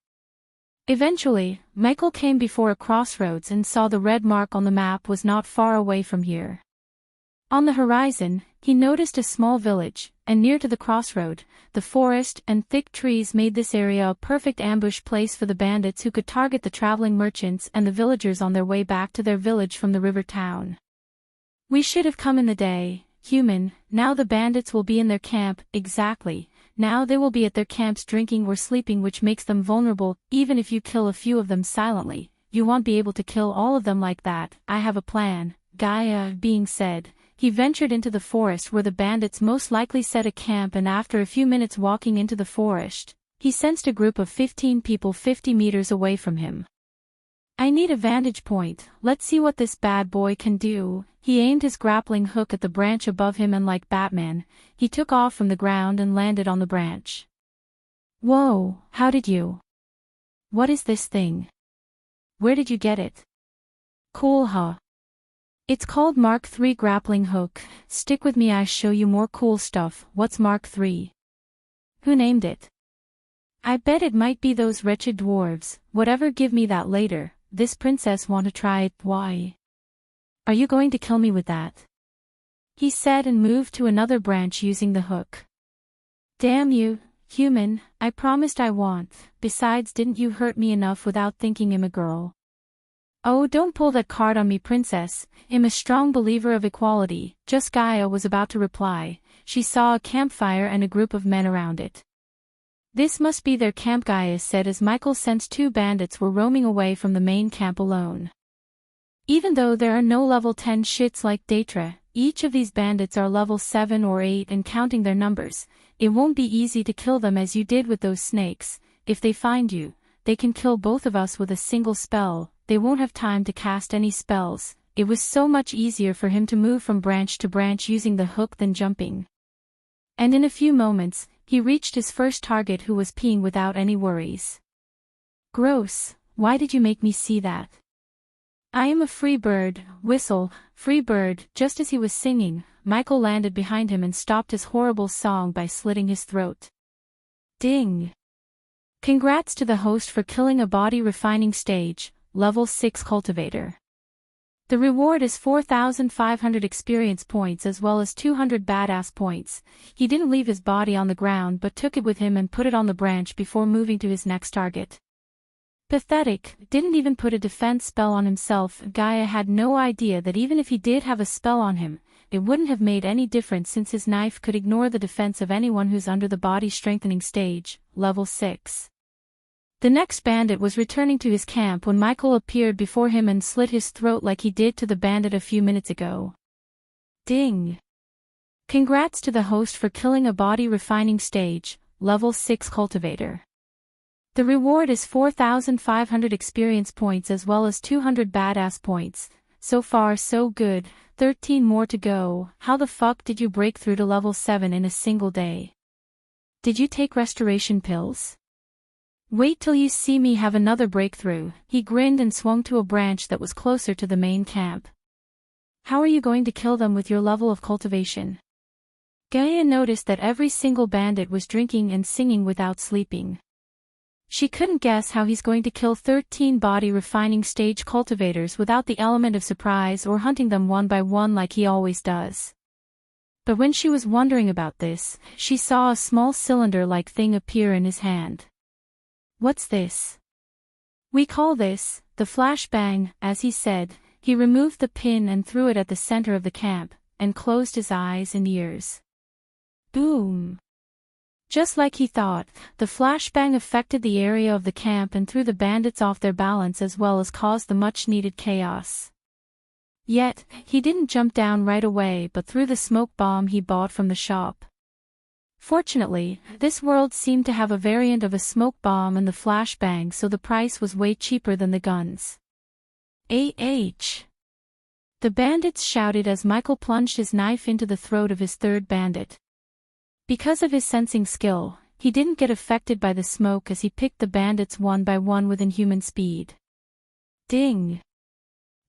Eventually, Michael came before a crossroads and saw the red mark on the map was not far away from here. On the horizon, he noticed a small village, and near to the crossroad, the forest and thick trees made this area a perfect ambush place for the bandits who could target the traveling merchants and the villagers on their way back to their village from the river town. We should have come in the day. Human, now the bandits will be in their camp. Exactly. Now they will be at their camps drinking or sleeping, which makes them vulnerable. Even if you kill a few of them silently, you won't be able to kill all of them like that. I have a plan. Gaia being said, he ventured into the forest where the bandits most likely set a camp, and after a few minutes walking into the forest, he sensed a group of 15 people 50 meters away from him. I need a vantage point. Let's see what this bad boy can do. He aimed his grappling hook at the branch above him and like Batman, he took off from the ground and landed on the branch. Whoa, how did you? What is this thing? Where did you get it? Cool, huh? It's called Mark III grappling hook. Stick with me, I show you more cool stuff. What's Mark III? Who named it? I bet it might be those wretched dwarves. Whatever, give me that later. This princess want to try it. Why? Are you going to kill me with that? He said and moved to another branch using the hook. Damn you, Human, I promised I won't. Besides, didn't you hurt me enough without thinking I'm a girl? Oh, don't pull that card on me, princess. I'm a strong believer of equality. Just Gaia was about to reply. She saw a campfire and a group of men around it. This must be their camp, Gaia said as Michael sensed two bandits were roaming away from the main camp alone. Even though there are no level 10 shits like Datra, each of these bandits are level 7 or 8 and counting their numbers. It won't be easy to kill them as you did with those snakes. If they find you, they can kill both of us with a single spell. They won't have time to cast any spells. It was so much easier for him to move from branch to branch using the hook than jumping. And in a few moments, he reached his first target who was peeing without any worries. Gross, why did you make me see that? I am a free bird, whistle, free bird. Just as he was singing, Michael landed behind him and stopped his horrible song by slitting his throat. Ding! Congrats to the host for killing a body refining stage, level 6 cultivator. The reward is 4,500 experience points as well as 200 badass points. He didn't leave his body on the ground but took it with him and put it on the branch before moving to his next target. Pathetic, didn't even put a defense spell on himself. Gaia had no idea that even if he did have a spell on him, it wouldn't have made any difference since his knife could ignore the defense of anyone who's under the body strengthening stage, level 6. The next bandit was returning to his camp when Michael appeared before him and slit his throat like he did to the bandit a few minutes ago. Ding! Congrats to the host for killing a body refining stage, level 6 cultivator. The reward is 4,500 experience points as well as 200 badass points. So far so good, 13 more to go. How the fuck did you break through to level 7 in a single day? Did you take restoration pills? Wait till you see me have another breakthrough. He grinned and swung to a branch that was closer to the main camp. How are you going to kill them with your level of cultivation? Gaia noticed that every single bandit was drinking and singing without sleeping. She couldn't guess how he's going to kill 13 body refining stage cultivators without the element of surprise or hunting them one by one like he always does. But when she was wondering about this, she saw a small cylinder-like thing appear in his hand. What's this? We call this the flashbang, as he said. He removed the pin and threw it at the center of the camp, and closed his eyes and ears. Boom! Just like he thought, the flashbang affected the area of the camp and threw the bandits off their balance as well as caused the much-needed chaos. Yet, he didn't jump down right away but threw the smoke bomb he bought from the shop. Fortunately, this world seemed to have a variant of a smoke bomb and the flashbang, so the price was way cheaper than the guns. The bandits shouted as Michael plunged his knife into the throat of his third bandit. Because of his sensing skill, he didn't get affected by the smoke as he picked the bandits one by one with inhuman speed. Ding!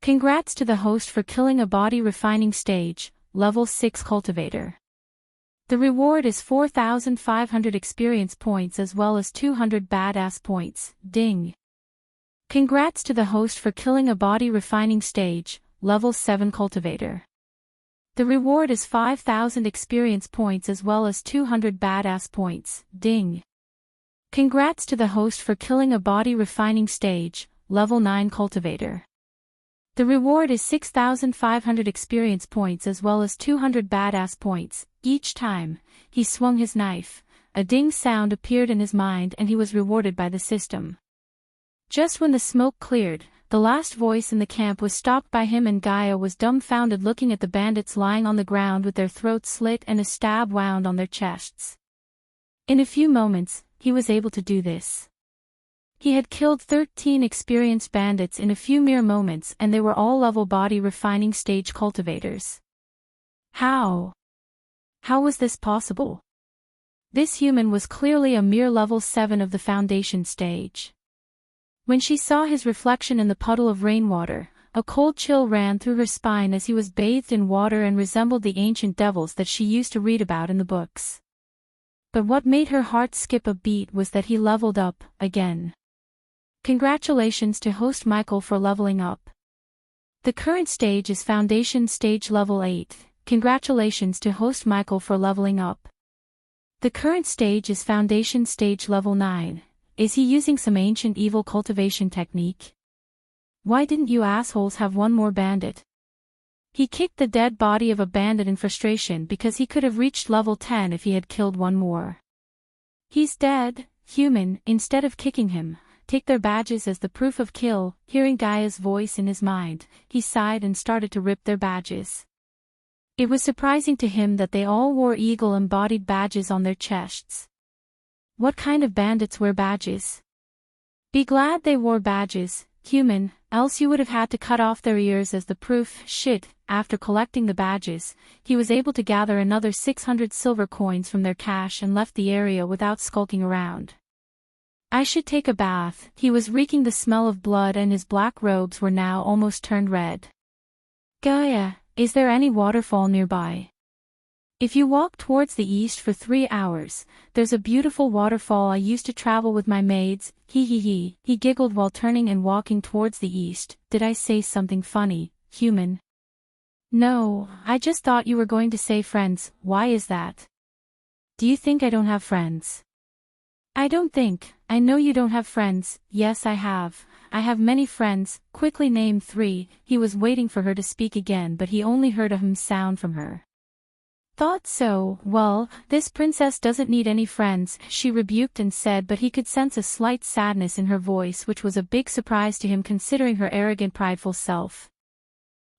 Congrats to the host for killing a body refining stage, level 6 cultivator. The reward is 4,500 experience points as well as 200 badass points. Ding! Congrats to the host for killing a body refining stage, level 7 cultivator. The reward is 5,000 experience points as well as 200 badass points. Ding! Congrats to the host for killing a body refining stage, level 9 cultivator. The reward is 6,500 experience points as well as 200 badass points. Each time he swung his knife, a ding sound appeared in his mind and he was rewarded by the system. Just when the smoke cleared, the last voice in the camp was stopped by him and Gaia was dumbfounded looking at the bandits lying on the ground with their throats slit and a stab wound on their chests. In a few moments, he was able to do this. He had killed 13 experienced bandits in a few mere moments and they were all level body refining stage cultivators. How? How was this possible? This human was clearly a mere level 7 of the foundation stage. When she saw his reflection in the puddle of rainwater, a cold chill ran through her spine as he was bathed in water and resembled the ancient devils that she used to read about in the books. But what made her heart skip a beat was that he leveled up, again. Congratulations to host Michael for leveling up. The current stage is Foundation Stage Level 8. Congratulations to host Michael for leveling up. The current stage is Foundation Stage Level 9. Is he using some ancient evil cultivation technique? Why didn't you assholes have one more bandit? He kicked the dead body of a bandit in frustration because he could have reached level 10 if he had killed one more. He's dead, human. Instead of kicking him, take their badges as the proof of kill. Hearing Gaia's voice in his mind, he sighed and started to rip their badges. It was surprising to him that they all wore eagle-embodied badges on their chests. What kind of bandits wear badges? Be glad they wore badges, human, else you would have had to cut off their ears as the proof. Shit. After collecting the badges, he was able to gather another 600 silver coins from their cache and left the area without skulking around. I should take a bath. He was reeking the smell of blood and his black robes were now almost turned red. Gaia, is there any waterfall nearby? If you walk towards the east for 3 hours, there's a beautiful waterfall I used to travel with my maids. He giggled while turning and walking towards the east. Did I say something funny, human? No, I just thought you were going to say friends. Why is that? Do you think I don't have friends? I don't think. I know you don't have friends. Yes, I have. I have many friends. Quickly name 3. He was waiting for her to speak again, but he only heard a sound from her. Thought so. Well, this princess doesn't need any friends, she rebuked and said, but he could sense a slight sadness in her voice, which was a big surprise to him considering her arrogant, prideful self.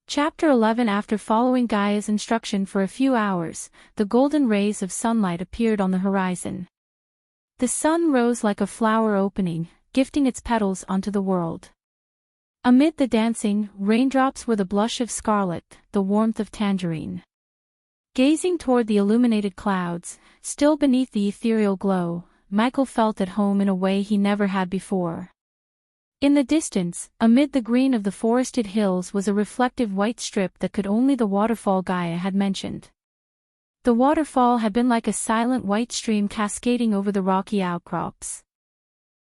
Chapter 11. After following Gaia's instruction for a few hours, the golden rays of sunlight appeared on the horizon. The sun rose like a flower opening, gifting its petals onto the world. Amid the dancing, raindrops were the blush of scarlet, the warmth of tangerine. Gazing toward the illuminated clouds, still beneath the ethereal glow, Michael felt at home in a way he never had before. In the distance, amid the green of the forested hills was a reflective white strip that could only the waterfall Gaia had mentioned. The waterfall had been like a silent white stream cascading over the rocky outcrops.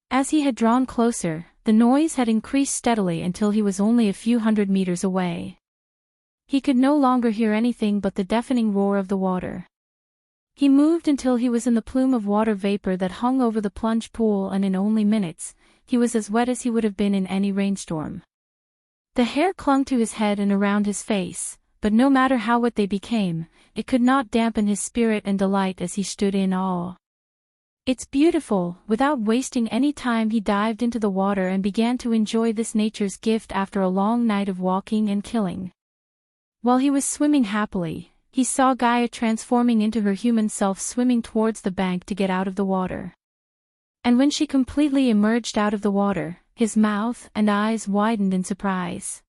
As he had drawn closer, the noise had increased steadily until he was only a few hundred meters away. He could no longer hear anything but the deafening roar of the water. He moved until he was in the plume of water vapor that hung over the plunge pool, and in only minutes, he was as wet as he would have been in any rainstorm. The hair clung to his head and around his face, but no matter how wet they became, it could not dampen his spirit and delight as he stood in awe. It's beautiful. Without wasting any time, he dived into the water and began to enjoy this nature's gift after a long night of walking and killing. While he was swimming happily, he saw Gaia transforming into her human self, swimming towards the bank to get out of the water. And when she completely emerged out of the water, his mouth and eyes widened in surprise.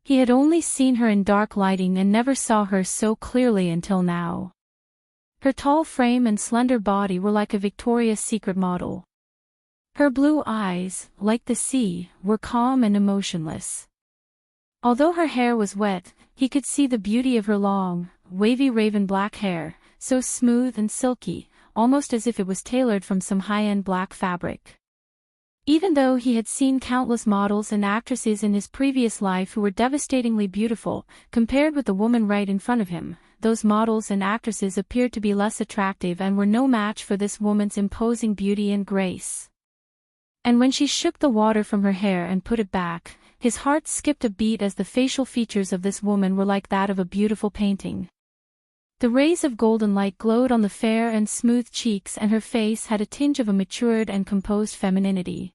He had only seen her in dark lighting and never saw her so clearly until now. Her tall frame and slender body were like a Victoria's Secret model. Her blue eyes, like the sea, were calm and emotionless. Although her hair was wet, he could see the beauty of her long, wavy raven black hair, so smooth and silky, almost as if it was tailored from some high-end black fabric. Even though he had seen countless models and actresses in his previous life who were devastatingly beautiful, compared with the woman right in front of him, those models and actresses appeared to be less attractive and were no match for this woman's imposing beauty and grace. And when she shook the water from her hair and put it back, his heart skipped a beat as the facial features of this woman were like that of a beautiful painting. The rays of golden light glowed on the fair and smooth cheeks, and her face had a tinge of a matured and composed femininity.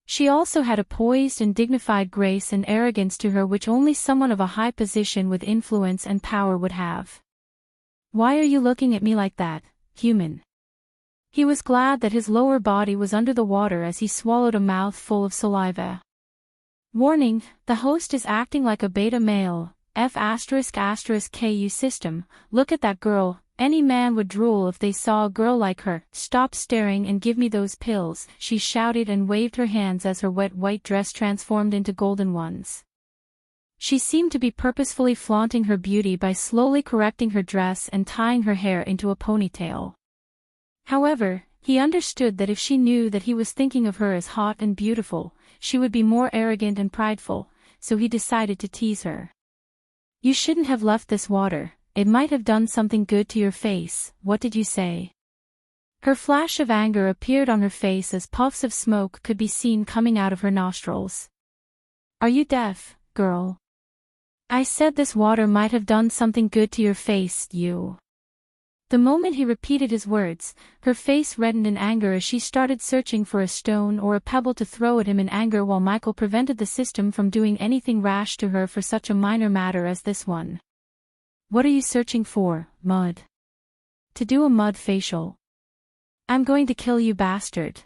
She also had a poised and dignified grace and arrogance to her which only someone of a high position with influence and power would have. Why are you looking at me like that, human? He was glad that his lower body was under the water as he swallowed a mouthful of saliva. Warning, the host is acting like a beta male, F***KU system, look at that girl, any man would drool if they saw a girl like her. Stop staring and give me those pills, she shouted and waved her hands as her wet white dress transformed into golden ones. She seemed to be purposefully flaunting her beauty by slowly correcting her dress and tying her hair into a ponytail. However, he understood that if she knew that he was thinking of her as hot and beautiful, she would be more arrogant and prideful, so he decided to tease her. You shouldn't have left this water, it might have done something good to your face. What did you say? Her flash of anger appeared on her face as puffs of smoke could be seen coming out of her nostrils. Are you deaf, girl? I said this water might have done something good to your face, you. The moment he repeated his words, her face reddened in anger as she started searching for a stone or a pebble to throw at him in anger while Michael prevented the system from doing anything rash to her for such a minor matter as this one. What are you searching for, mud? To do a mud facial. I'm going to kill you, bastard.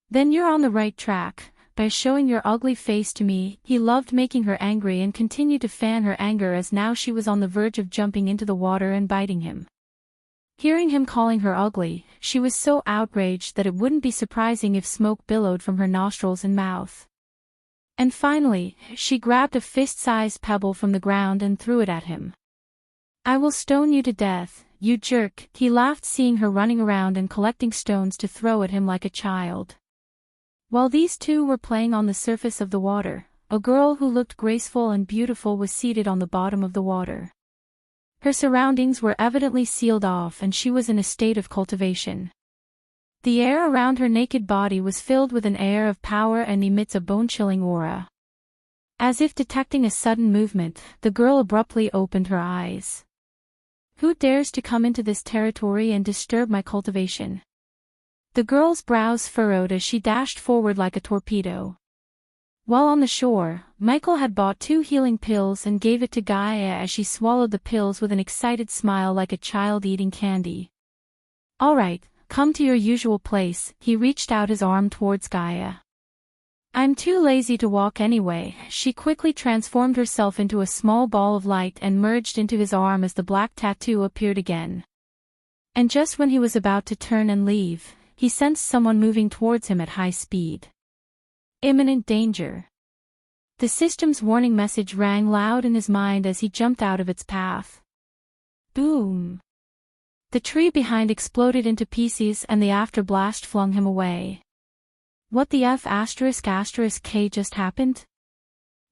Then you're on the right track. By showing your ugly face to me. He loved making her angry and continued to fan her anger as now she was on the verge of jumping into the water and biting him. Hearing him calling her ugly, she was so outraged that it wouldn't be surprising if smoke billowed from her nostrils and mouth. And finally, she grabbed a fist-sized pebble from the ground and threw it at him. I will stone you to death, you jerk, he laughed seeing her running around and collecting stones to throw at him like a child. While these two were playing on the surface of the water, a girl who looked graceful and beautiful was seated on the bottom of the water. Her surroundings were evidently sealed off and she was in a state of cultivation. The air around her naked body was filled with an air of power and emits a bone-chilling aura. As if detecting a sudden movement, the girl abruptly opened her eyes. Who dares to come into this territory and disturb my cultivation? The girl's brows furrowed as she dashed forward like a torpedo. While on the shore, Michael had bought 2 healing pills and gave it to Gaia as she swallowed the pills with an excited smile like a child eating candy. All right, come to your usual place, he reached out his arm towards Gaia. I'm too lazy to walk anyway. She quickly transformed herself into a small ball of light and merged into his arm as the black tattoo appeared again. And just when he was about to turn and leave, he sensed someone moving towards him at high speed. Imminent danger. The system's warning message rang loud in his mind as he jumped out of its path. Boom! The tree behind exploded into pieces and the afterblast flung him away. What the F*** K just happened?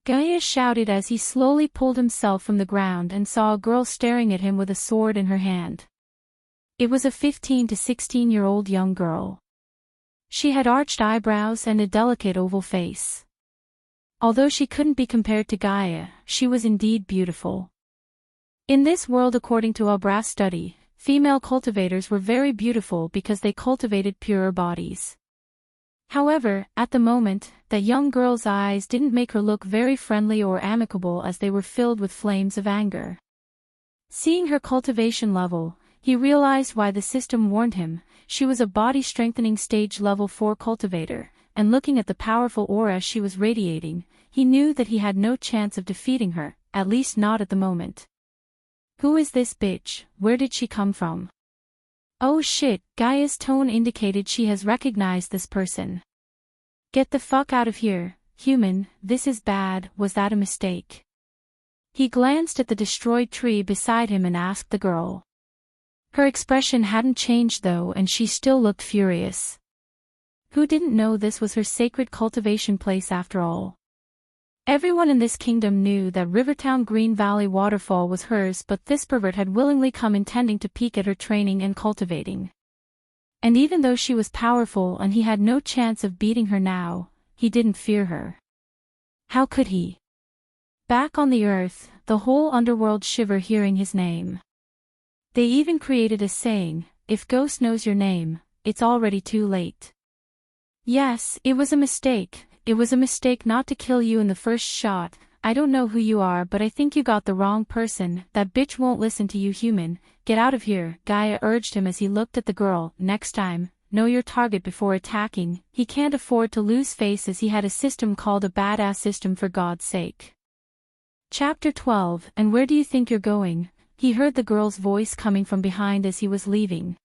Gaia shouted as he slowly pulled himself from the ground and saw a girl staring at him with a sword in her hand. It was a 15 to 16-year-old young girl. She had arched eyebrows and a delicate oval face. Although she couldn't be compared to Gaia, she was indeed beautiful. In this world, according to a brass study, female cultivators were very beautiful because they cultivated purer bodies. However, at the moment, that young girl's eyes didn't make her look very friendly or amicable as they were filled with flames of anger. Seeing her cultivation level, he realized why the system warned him. She was a body-strengthening stage level 4 cultivator, and looking at the powerful aura she was radiating, he knew that he had no chance of defeating her, at least not at the moment. Who is this bitch? Where did she come from? Oh shit, Gaia's tone indicated she has recognized this person. Get the fuck out of here, human, this is bad, was that a mistake? He glanced at the destroyed tree beside him and asked the girl. Her expression hadn't changed though and she still looked furious. Who didn't know this was her sacred cultivation place after all? Everyone in this kingdom knew that Rivertown Green Valley Waterfall was hers, but this pervert had willingly come intending to peek at her training and cultivating. And even though she was powerful and he had no chance of beating her now, he didn't fear her. How could he? Back on the earth, the whole underworld shivered hearing his name. They even created a saying, if Ghost knows your name, it's already too late. Yes, it was a mistake. It was a mistake not to kill you in the first shot. I don't know who you are, but I think you got the wrong person. That bitch won't listen to you, human. Get out of here, Gaia urged him as he looked at the girl. Next time, know your target before attacking. He can't afford to lose face as he had a system called a badass system, for God's sake. Chapter 12. And where do you think you're going? He heard the girl's voice coming from behind as he was leaving.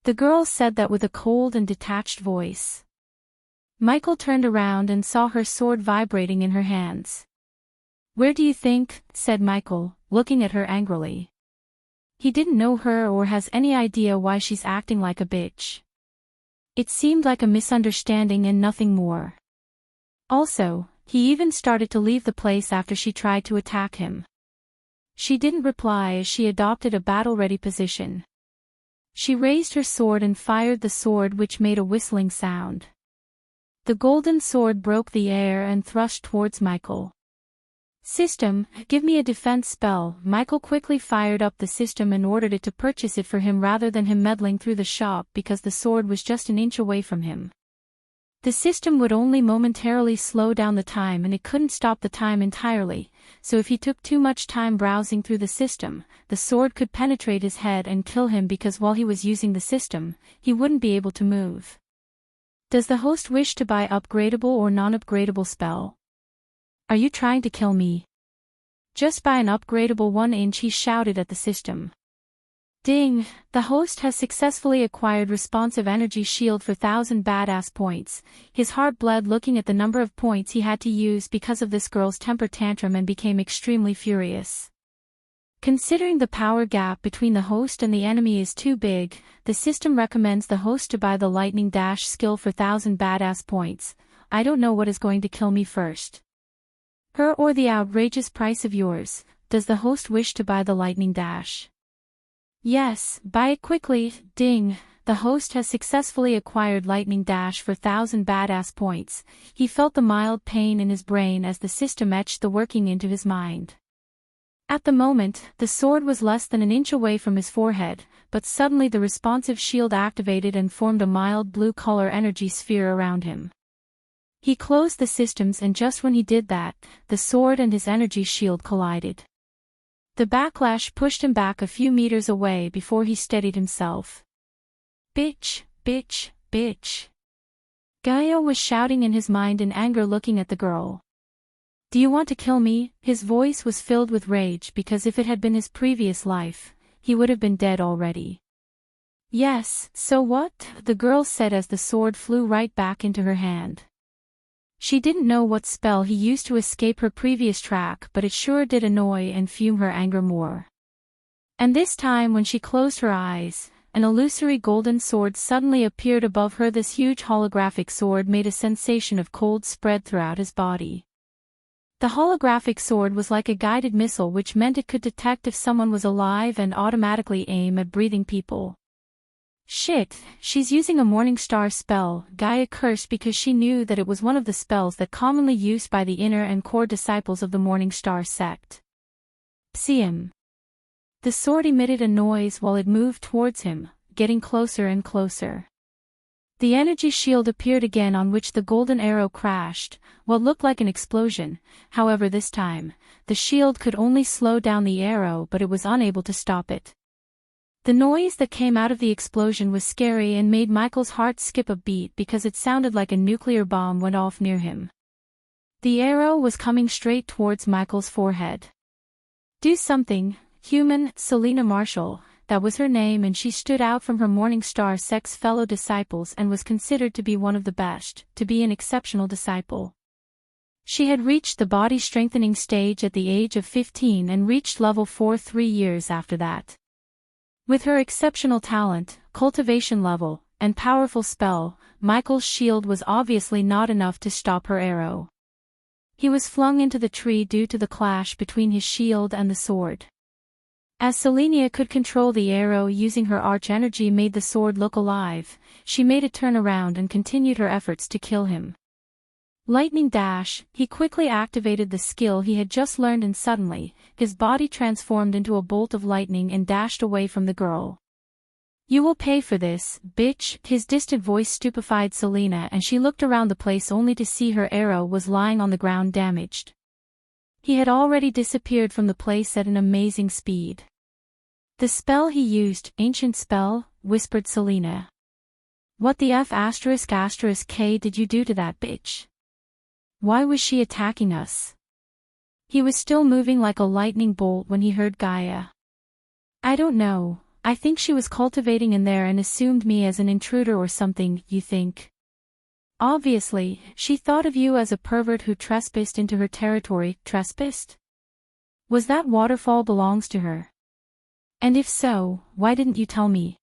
The girl said that with a cold and detached voice. Michael turned around and saw her sword vibrating in her hands. Where do you think? Said Michael, looking at her angrily. He didn't know her or has any idea why she's acting like a bitch. It seemed like a misunderstanding and nothing more. Also, he even started to leave the place after she tried to attack him. She didn't reply as she adopted a battle-ready position. She raised her sword and fired the sword, which made a whistling sound. The golden sword broke the air and thrust towards Michael. System, give me a defense spell. Michael quickly fired up the system and ordered it to purchase it for him rather than him meddling through the shop because the sword was just an inch away from him. The system would only momentarily slow down the time and it couldn't stop the time entirely, so if he took too much time browsing through the system, the sword could penetrate his head and kill him because while he was using the system, he wouldn't be able to move. Does the host wish to buy upgradable or non-upgradable spell? Are you trying to kill me? Just buy an upgradable 1 inch, he shouted at the system. Ding! The host has successfully acquired responsive energy shield for 1000 badass points. His heart bled looking at the number of points he had to use because of this girl's temper tantrum and became extremely furious. Considering the power gap between the host and the enemy is too big, the system recommends the host to buy the lightning dash skill for 1000 badass points. I don't know what is going to kill me first. Her or the outrageous price of yours. Does the host wish to buy the lightning dash? Yes, buy it quickly. Ding! The host has successfully acquired lightning dash for 1000 badass points. He felt the mild pain in his brain as the system etched the working into his mind. At the moment, the sword was less than an inch away from his forehead, but suddenly the responsive shield activated and formed a mild blue color energy sphere around him. He closed the systems and just when he did that, the sword and his energy shield collided. The backlash pushed him back a few meters away before he steadied himself. Bitch, bitch, bitch. Gaia was shouting in his mind in anger looking at the girl. Do you want to kill me? His voice was filled with rage because if it had been his previous life, he would have been dead already. Yes, so what? The girl said as the sword flew right back into her hand. She didn't know what spell he used to escape her previous track, but it sure did annoy and fume her anger more. And this time when she closed her eyes, an illusory golden sword suddenly appeared above her. This huge holographic sword made a sensation of cold spread throughout his body. The holographic sword was like a guided missile, which meant it could detect if someone was alive and automatically aim at breathing people. Shit, she's using a Morningstar spell, Gaia cursed because she knew that it was one of the spells that commonly used by the inner and core disciples of the Morningstar sect. Psium. The sword emitted a noise while it moved towards him, getting closer and closer. The energy shield appeared again on which the golden arrow crashed, what looked like an explosion. However, this time, the shield could only slow down the arrow, but it was unable to stop it. The noise that came out of the explosion was scary and made Michael's heart skip a beat because it sounded like a nuclear bomb went off near him. The arrow was coming straight towards Michael's forehead. Do something, human. Selena Marshall, that was her name, and she stood out from her Morningstar sect's fellow disciples and was considered to be one of the best, to be an exceptional disciple. She had reached the body strengthening stage at the age of 15 and reached level 4 3 years after that. With her exceptional talent, cultivation level, and powerful spell, Michael's shield was obviously not enough to stop her arrow. He was flung into the tree due to the clash between his shield and the sword. As Selenia could control the arrow using her arch energy made the sword look alive, she made it turn around and continued her efforts to kill him. Lightning dash, he quickly activated the skill he had just learned and suddenly, his body transformed into a bolt of lightning and dashed away from the girl. You will pay for this, bitch. His distant voice stupefied Selena and she looked around the place only to see her arrow was lying on the ground damaged. He had already disappeared from the place at an amazing speed. The spell he used, ancient spell, whispered Selena. What the F **K did you do to that bitch? Why was she attacking us? He was still moving like a lightning bolt when he heard Gaia. I don't know, I think she was cultivating in there and assumed me as an intruder or something, you think? Obviously, she thought of you as a pervert who trespassed into her territory. Trespassed? Was that waterfall belongs to her? And if so, why didn't you tell me?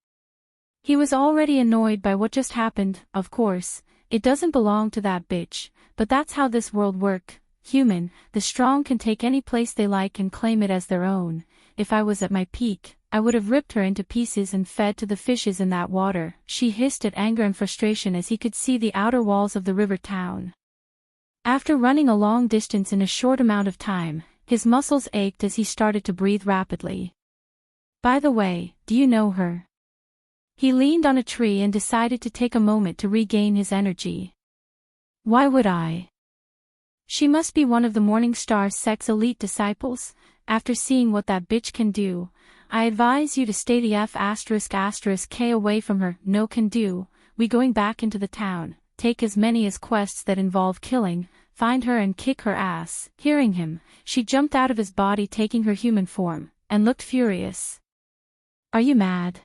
He was already annoyed by what just happened. Of course, it doesn't belong to that bitch, but that's how this world works. Human, the strong can take any place they like and claim it as their own. If I was at my peak, I would have ripped her into pieces and fed to the fishes in that water, she hissed at anger and frustration as he could see the outer walls of the river town. After running a long distance in a short amount of time, his muscles ached as he started to breathe rapidly. By the way, do you know her? He leaned on a tree and decided to take a moment to regain his energy. Why would I? She must be one of the Morning Star sect's elite disciples. After seeing what that bitch can do, I advise you to stay the F***K away from her. No can do. We going back into the town, take as many as quests that involve killing, find her and kick her ass. Hearing him, she jumped out of his body taking her human form, and looked furious. Are you mad?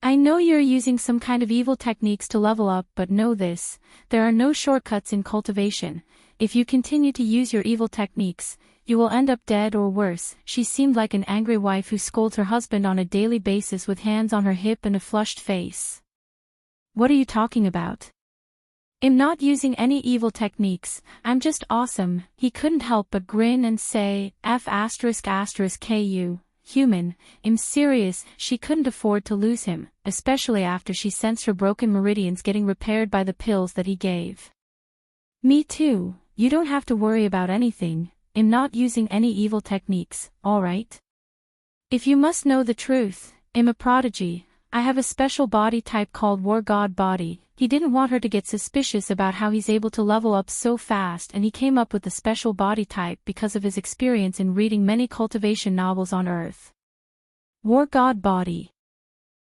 I know you're using some kind of evil techniques to level up, but know this, there are no shortcuts in cultivation. If you continue to use your evil techniques, you will end up dead or worse. She seemed like an angry wife who scolds her husband on a daily basis with hands on her hip and a flushed face. What are you talking about? I'm not using any evil techniques, I'm just awesome. He couldn't help but grin and say, F***ku, human, I'm serious. She couldn't afford to lose him, especially after she sensed her broken meridians getting repaired by the pills that he gave. Me too, you don't have to worry about anything, I'm not using any evil techniques, alright? If you must know the truth, I'm a prodigy. I have a special body type called War God Body. He didn't want her to get suspicious about how he's able to level up so fast, and he came up with the special body type because of his experience in reading many cultivation novels on Earth. War God Body.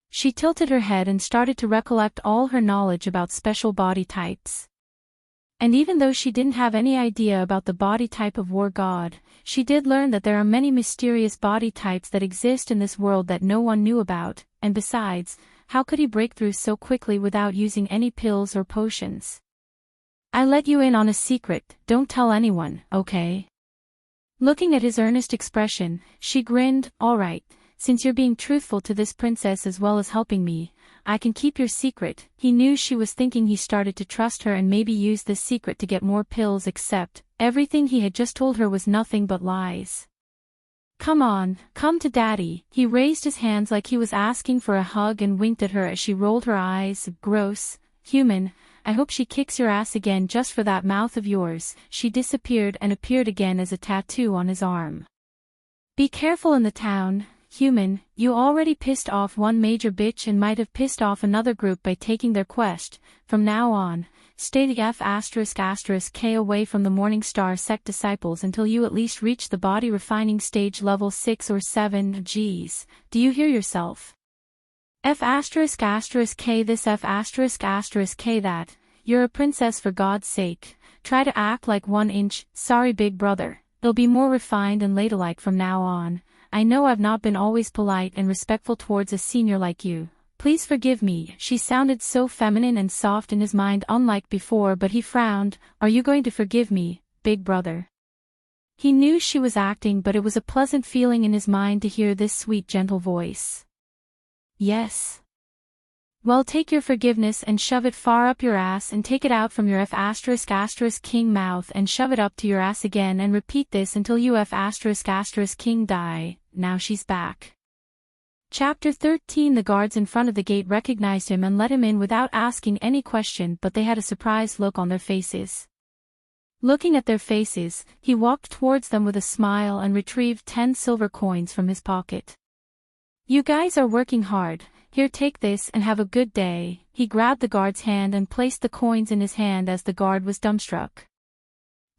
She tilted her head and started to recollect all her knowledge about special body types. And even though she didn't have any idea about the body type of War God, she did learn that there are many mysterious body types that exist in this world that no one knew about, and besides, how could he break through so quickly without using any pills or potions? I let you in on a secret, don't tell anyone, okay? Looking at his earnest expression, she grinned, alright, since you're being truthful to this princess as well as helping me, I can keep your secret. He knew she was thinking he started to trust her and maybe use this secret to get more pills, except, everything he had just told her was nothing but lies. Come on, come to daddy. He raised his hands like he was asking for a hug and winked at her as she rolled her eyes. Gross, human, I hope she kicks your ass again just for that mouth of yours. She disappeared and appeared again as a tattoo on his arm. Be careful in the town. Human, you already pissed off one major bitch and might have pissed off another group by taking their quest. From now on, stay the F***K away from the Morning Star sect disciples until you at least reach the body refining stage level 6 or 7. Geez, do you hear yourself? F***K this F***K that. You're a princess for God's sake. Try to act like 1 inch. Sorry big brother, they'll be more refined and ladylike from now on. I know I've not been always polite and respectful towards a senior like you. Please forgive me. She sounded so feminine and soft in his mind, unlike before, but he frowned. Are you going to forgive me, big brother? He knew she was acting, but it was a pleasant feeling in his mind to hear this sweet gentle voice. Yes. Well, take your forgiveness and shove it far up your ass and take it out from your F***king mouth and shove it up to your ass again and repeat this until you F***king die. Now she's back. Chapter 13. The guards in front of the gate recognized him and let him in without asking any question, but they had a surprised look on their faces. Looking at their faces, he walked towards them with a smile and retrieved 10 silver coins from his pocket. You guys are working hard. Here, take this and have a good day. He grabbed the guard's hand and placed the coins in his hand as the guard was dumbstruck.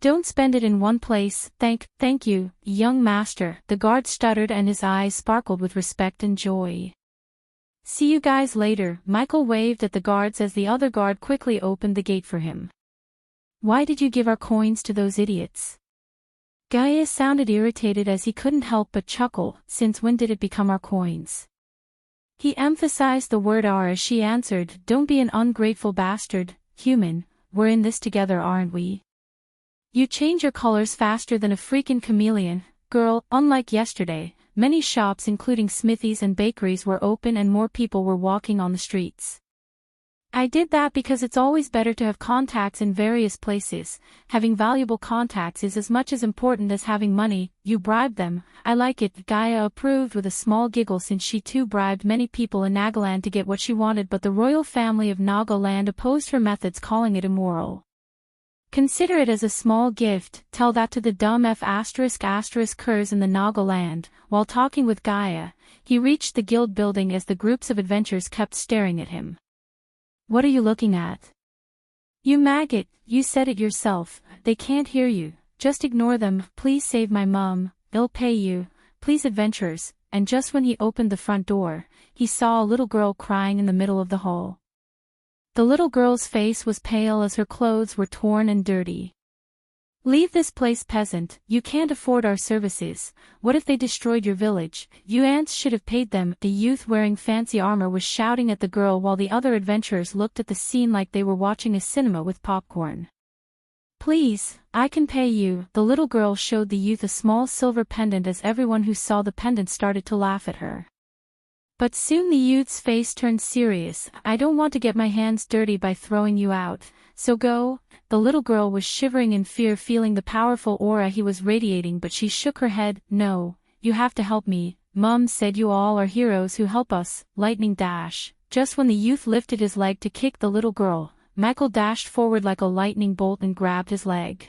Don't spend it in one place. Thank you, young master. The guard stuttered and his eyes sparkled with respect and joy. See you guys later. Michael waved at the guards as the other guard quickly opened the gate for him. Why did you give our coins to those idiots? Gaia sounded irritated as he couldn't help but chuckle. Since when did it become our coins? He emphasized the word "our" as she answered, don't be an ungrateful bastard, human, we're in this together, aren't we? You change your colors faster than a freaking chameleon, girl. Unlike yesterday, many shops including smithies and bakeries were open and more people were walking on the streets. I did that because it's always better to have contacts in various places. Having valuable contacts is as much as important as having money. You bribed them. I like it. Gaia approved with a small giggle since she too bribed many people in Nagaland to get what she wanted, but the royal family of Nagaland opposed her methods, calling it immoral. Consider it as a small gift. Tell that to the dumb curs in the Nagaland. While talking with Gaia, he reached the guild building as the groups of adventurers kept staring at him. What are you looking at? You maggot, you said it yourself. They can't hear you. Just ignore them. Please save my mum. They'll pay you. Please, adventurers. And just when he opened the front door, he saw a little girl crying in the middle of the hall. The little girl's face was pale as her clothes were torn and dirty. Leave this place, peasant. You can't afford our services. What if they destroyed your village? You ants should have paid them. The youth wearing fancy armor was shouting at the girl while the other adventurers looked at the scene like they were watching a cinema with popcorn. Please, I can pay you. The little girl showed the youth a small silver pendant as everyone who saw the pendant started to laugh at her. But soon the youth's face turned serious. I don't want to get my hands dirty by throwing you out, so go. The little girl was shivering in fear, feeling the powerful aura he was radiating, but she shook her head. No, you have to help me. Mum said you all are heroes who help us. Lightning dash. Just when the youth lifted his leg to kick the little girl, Michael dashed forward like a lightning bolt and grabbed his leg.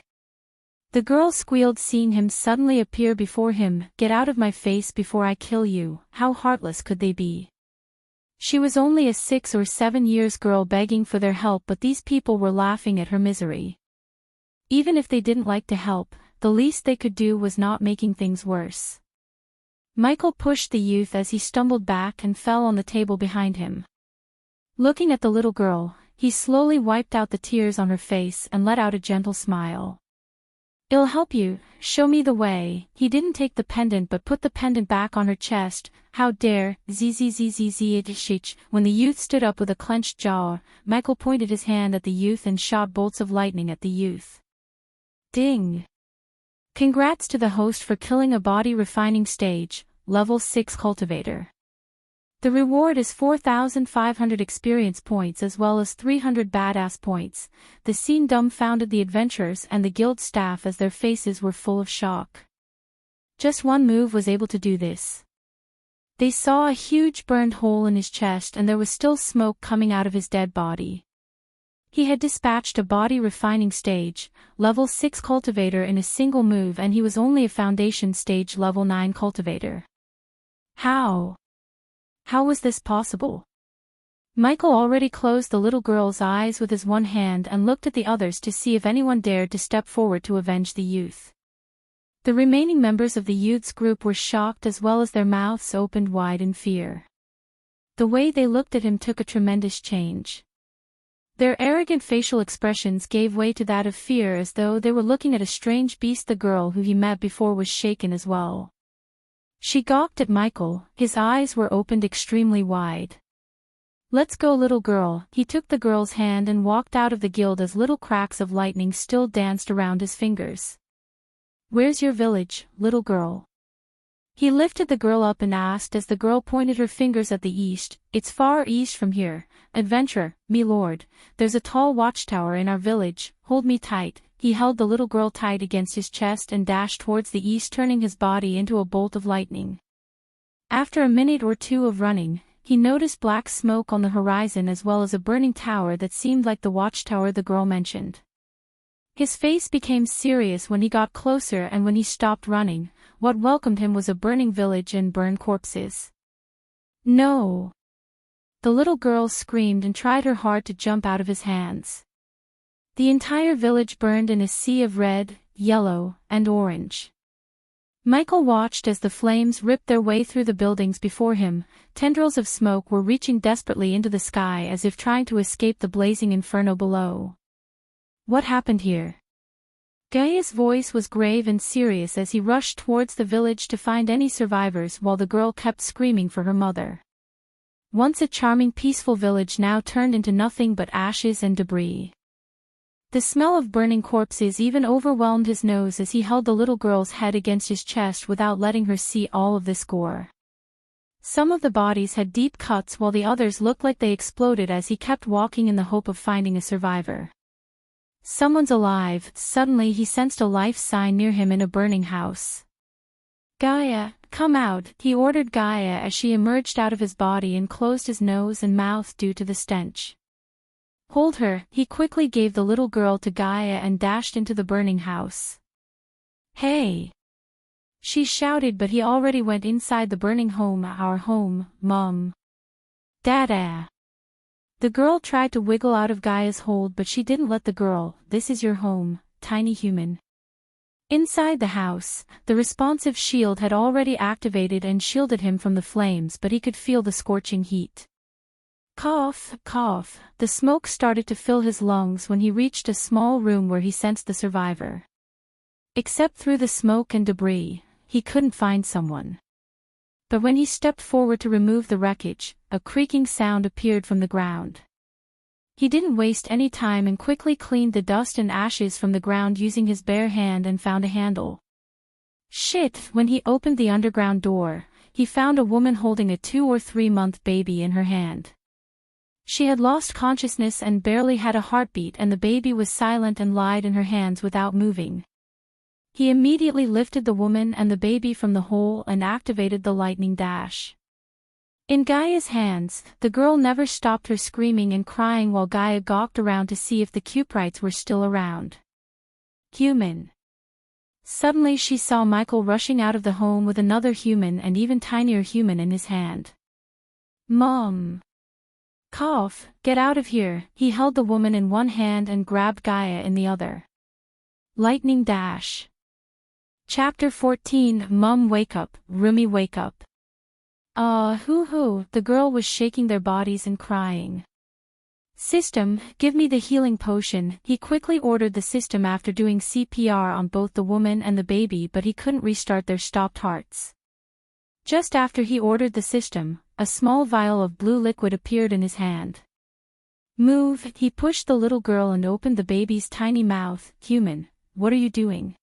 The girl squealed, seeing him suddenly appear before him. Get out of my face before I kill you. How heartless could they be? She was only a 6 or 7 years girl begging for their help, but these people were laughing at her misery. Even if they didn't like to help, the least they could do was not making things worse. Michael pushed the youth as he stumbled back and fell on the table behind him. Looking at the little girl, he slowly wiped out the tears on her face and let out a gentle smile. I'll help you, show me the way. He didn't take the pendant but put the pendant back on her chest. How dare, zzzzzzsh. When the youth stood up with a clenched jaw, Michael pointed his hand at the youth and shot bolts of lightning at the youth. Ding! Congrats to the host for killing a body refining stage, level 6 cultivator. The reward is 4,500 experience points as well as 300 badass points. The scene dumbfounded the adventurers and the guild staff as their faces were full of shock. Just one move was able to do this. They saw a huge burned hole in his chest and there was still smoke coming out of his dead body. He had dispatched a body refining stage, level 6 cultivator in a single move, and he was only a foundation stage level 9 cultivator. How? How was this possible? Michael already closed the little girl's eyes with his one hand and looked at the others to see if anyone dared to step forward to avenge the youth. The remaining members of the youth's group were shocked as well as their mouths opened wide in fear. The way they looked at him took a tremendous change. Their arrogant facial expressions gave way to that of fear, as though they were looking at a strange beast. The girl who he met before was shaken as well. She gawked at Michael, his eyes were opened extremely wide. Let's go, little girl. He took the girl's hand and walked out of the guild as little cracks of lightning still danced around his fingers. Where's your village, little girl? He lifted the girl up and asked as the girl pointed her fingers at the east. It's far east from here. Adventurer, me lord, there's a tall watchtower in our village. Hold me tight. He held the little girl tight against his chest and dashed towards the east, turning his body into a bolt of lightning. After a minute or two of running, he noticed black smoke on the horizon as well as a burning tower that seemed like the watchtower the girl mentioned. His face became serious when he got closer, and when he stopped running, what welcomed him was a burning village and burned corpses. No! The little girl screamed and tried her hard to jump out of his hands. The entire village burned in a sea of red, yellow, and orange. Michael watched as the flames ripped their way through the buildings before him. Tendrils of smoke were reaching desperately into the sky as if trying to escape the blazing inferno below. What happened here? Gaia's voice was grave and serious as he rushed towards the village to find any survivors while the girl kept screaming for her mother. Once a charming, peaceful village now turned into nothing but ashes and debris. The smell of burning corpses even overwhelmed his nose as he held the little girl's head against his chest without letting her see all of this gore. Some of the bodies had deep cuts while the others looked like they exploded as he kept walking in the hope of finding a survivor. Someone's alive. Suddenly he sensed a life sign near him in a burning house. Gaia, come out, he ordered Gaia as she emerged out of his body and closed his nose and mouth due to the stench. Hold her, he quickly gave the little girl to Gaia and dashed into the burning house. Hey! She shouted, but he already went inside the burning home. Our home, Mom. Dada. The girl tried to wiggle out of Gaia's hold, but she didn't let the girl. This is your home, tiny human. Inside the house, the responsive shield had already activated and shielded him from the flames, but he could feel the scorching heat. Cough, cough, the smoke started to fill his lungs when he reached a small room where he sensed the survivor. Except through the smoke and debris, he couldn't find someone. But when he stepped forward to remove the wreckage, a creaking sound appeared from the ground. He didn't waste any time and quickly cleaned the dust and ashes from the ground using his bare hand and found a handle. Shit! When he opened the underground door, he found a woman holding a 2 or 3 month baby in her hand. She had lost consciousness and barely had a heartbeat, and the baby was silent and lied in her hands without moving. He immediately lifted the woman and the baby from the hole and activated the lightning dash. In Gaia's hands, the girl never stopped her screaming and crying while Gaia gawked around to see if the Cuprites were still around. Human. Suddenly she saw Michael rushing out of the home with another human and even tinier human in his hand. Mom. Cough, get out of here. He held the woman in one hand and grabbed Gaia in the other. Lightning dash. Chapter 14. Mum, wake up. Rumi, wake up. Hoo-hoo, the girl was shaking their bodies and crying. System, give me the healing potion. He quickly ordered the system after doing CPR on both the woman and the baby, but he couldn't restart their stopped hearts. Just after he ordered the system, a small vial of blue liquid appeared in his hand. Move, he pushed the little girl and opened the baby's tiny mouth. Human, what are you doing?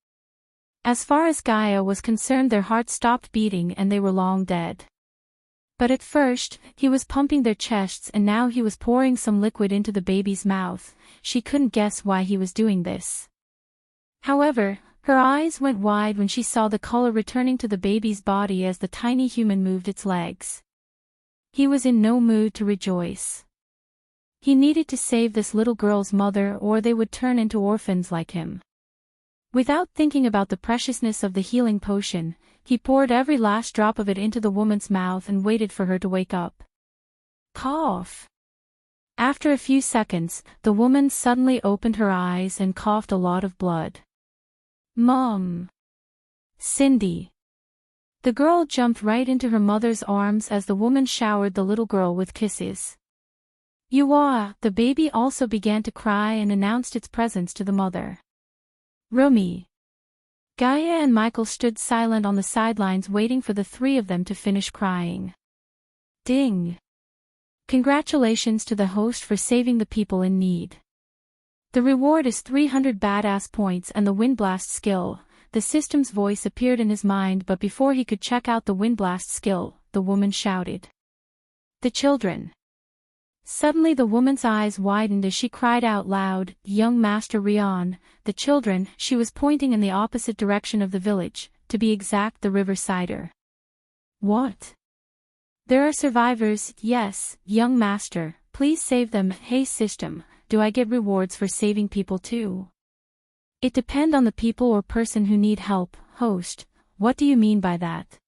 As far as Gaia was concerned, their hearts stopped beating and they were long dead. But at first, he was pumping their chests and now he was pouring some liquid into the baby's mouth. She couldn't guess why he was doing this. However, her eyes went wide when she saw the color returning to the baby's body as the tiny human moved its legs. He was in no mood to rejoice. He needed to save this little girl's mother or they would turn into orphans like him. Without thinking about the preciousness of the healing potion, he poured every last drop of it into the woman's mouth and waited for her to wake up. Cough. After a few seconds, the woman suddenly opened her eyes and coughed a lot of blood. Mom. Cindy. The girl jumped right into her mother's arms as the woman showered the little girl with kisses. The baby also began to cry and announced its presence to the mother. Rumi. Gaia and Michael stood silent on the sidelines waiting for the three of them to finish crying. Ding. Congratulations to the host for saving the people in need. The reward is 300 badass points and the windblast skill. The system's voice appeared in his mind, but before he could check out the windblast skill, the woman shouted. The children. Suddenly the woman's eyes widened as she cried out loud, Young Master Rion, the children. She was pointing in the opposite direction of the village, to be exact the River Cider. What? There are survivors, yes, young master, please save them. Hey system, do I get rewards for saving people too? It depends on the people or person who need help. Host, what do you mean by that?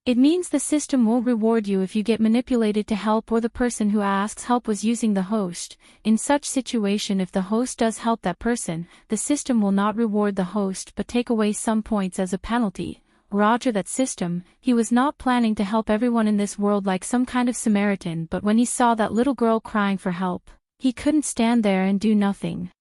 It means the system won't reward you if you get manipulated to help or the person who asks help was using the host. In such situation, if the host does help that person, the system will not reward the host but take away some points as a penalty. Roger that system. He was not planning to help everyone in this world like some kind of Samaritan, but when he saw that little girl crying for help, he couldn't stand there and do nothing.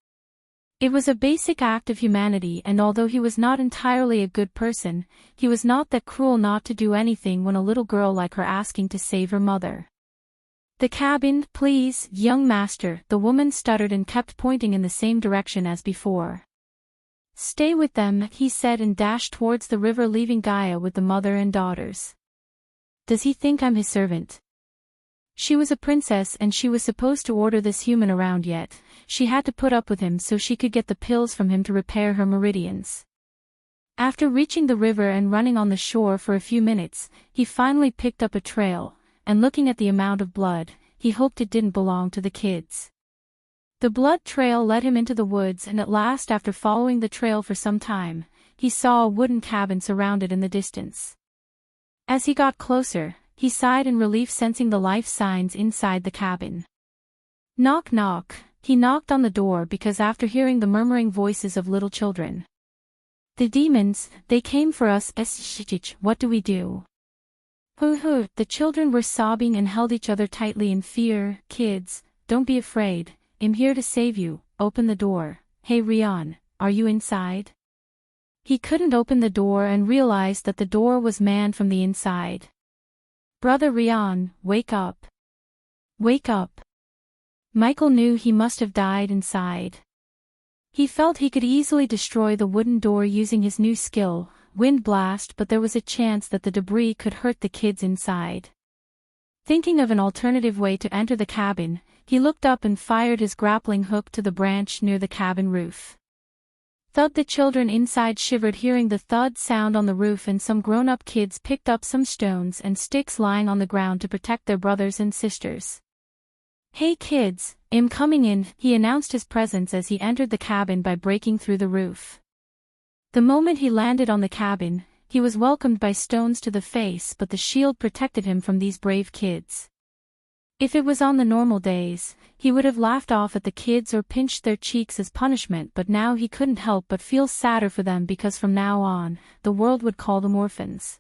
It was a basic act of humanity, and although he was not entirely a good person, he was not that cruel not to do anything when a little girl like her asking to save her mother. The cabin, please, young master, the woman stuttered and kept pointing in the same direction as before. Stay with them, he said and dashed towards the river, leaving Gaia with the mother and daughters. Does he think I'm his servant? She was a princess and she was supposed to order this human around, yet she had to put up with him so she could get the pills from him to repair her meridians. After reaching the river and running on the shore for a few minutes, he finally picked up a trail, and looking at the amount of blood, he hoped it didn't belong to the kids. The blood trail led him into the woods, and at last, after following the trail for some time, he saw a wooden cabin surrounded in the distance. As he got closer, he sighed in relief, sensing the life signs inside the cabin. Knock knock, he knocked on the door because after hearing the murmuring voices of little children. The demons, they came for us, what do we do? Hoo, the children were sobbing and held each other tightly in fear. Kids, don't be afraid, I'm here to save you, open the door. Hey Rian, are you inside? He couldn't open the door and realized that the door was manned from the inside. Brother Rian, wake up. Wake up. Michael knew he must have died inside. He felt he could easily destroy the wooden door using his new skill, Wind Blast, but there was a chance that the debris could hurt the kids inside. Thinking of an alternative way to enter the cabin, he looked up and fired his grappling hook to the branch near the cabin roof. Thud! The children inside shivered hearing the thud sound on the roof, and some grown-up kids picked up some stones and sticks lying on the ground to protect their brothers and sisters. Hey kids, I'm coming in, he announced his presence as he entered the cabin by breaking through the roof. The moment he landed on the cabin, he was welcomed by stones to the face, but the shield protected him from these brave kids. If it was on the normal days, he would have laughed off at the kids or pinched their cheeks as punishment, but now he couldn't help but feel sadder for them because from now on, the world would call them orphans.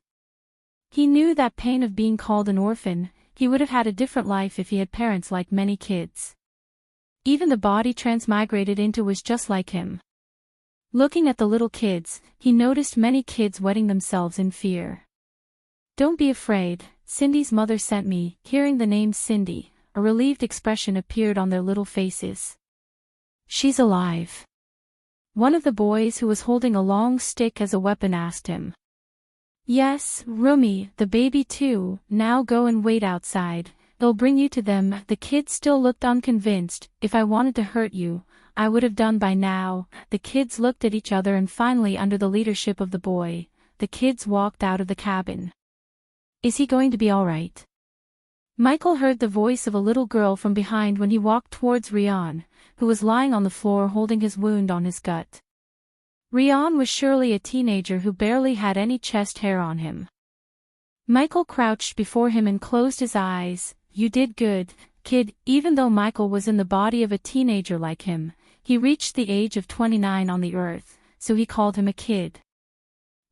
He knew that pain of being called an orphan. He would have had a different life if he had parents like many kids. Even the body transmigrated into was just like him. Looking at the little kids, he noticed many kids wetting themselves in fear. Don't be afraid, Cindy's mother sent me. Hearing the name Cindy, a relieved expression appeared on their little faces. She's alive. One of the boys who was holding a long stick as a weapon asked him. Yes, Rumi, the baby too. Now go and wait outside, they'll bring you to them. The kids still looked unconvinced. If I wanted to hurt you, I would have done by now. The kids looked at each other and finally, under the leadership of the boy, the kids walked out of the cabin. Is he going to be alright? Michael heard the voice of a little girl from behind when he walked towards Rian, who was lying on the floor holding his wound on his gut. Rian was surely a teenager who barely had any chest hair on him. Michael crouched before him and closed his eyes. You did good, kid. Even though Michael was in the body of a teenager like him, he reached the age of 29 on the earth, so he called him a kid.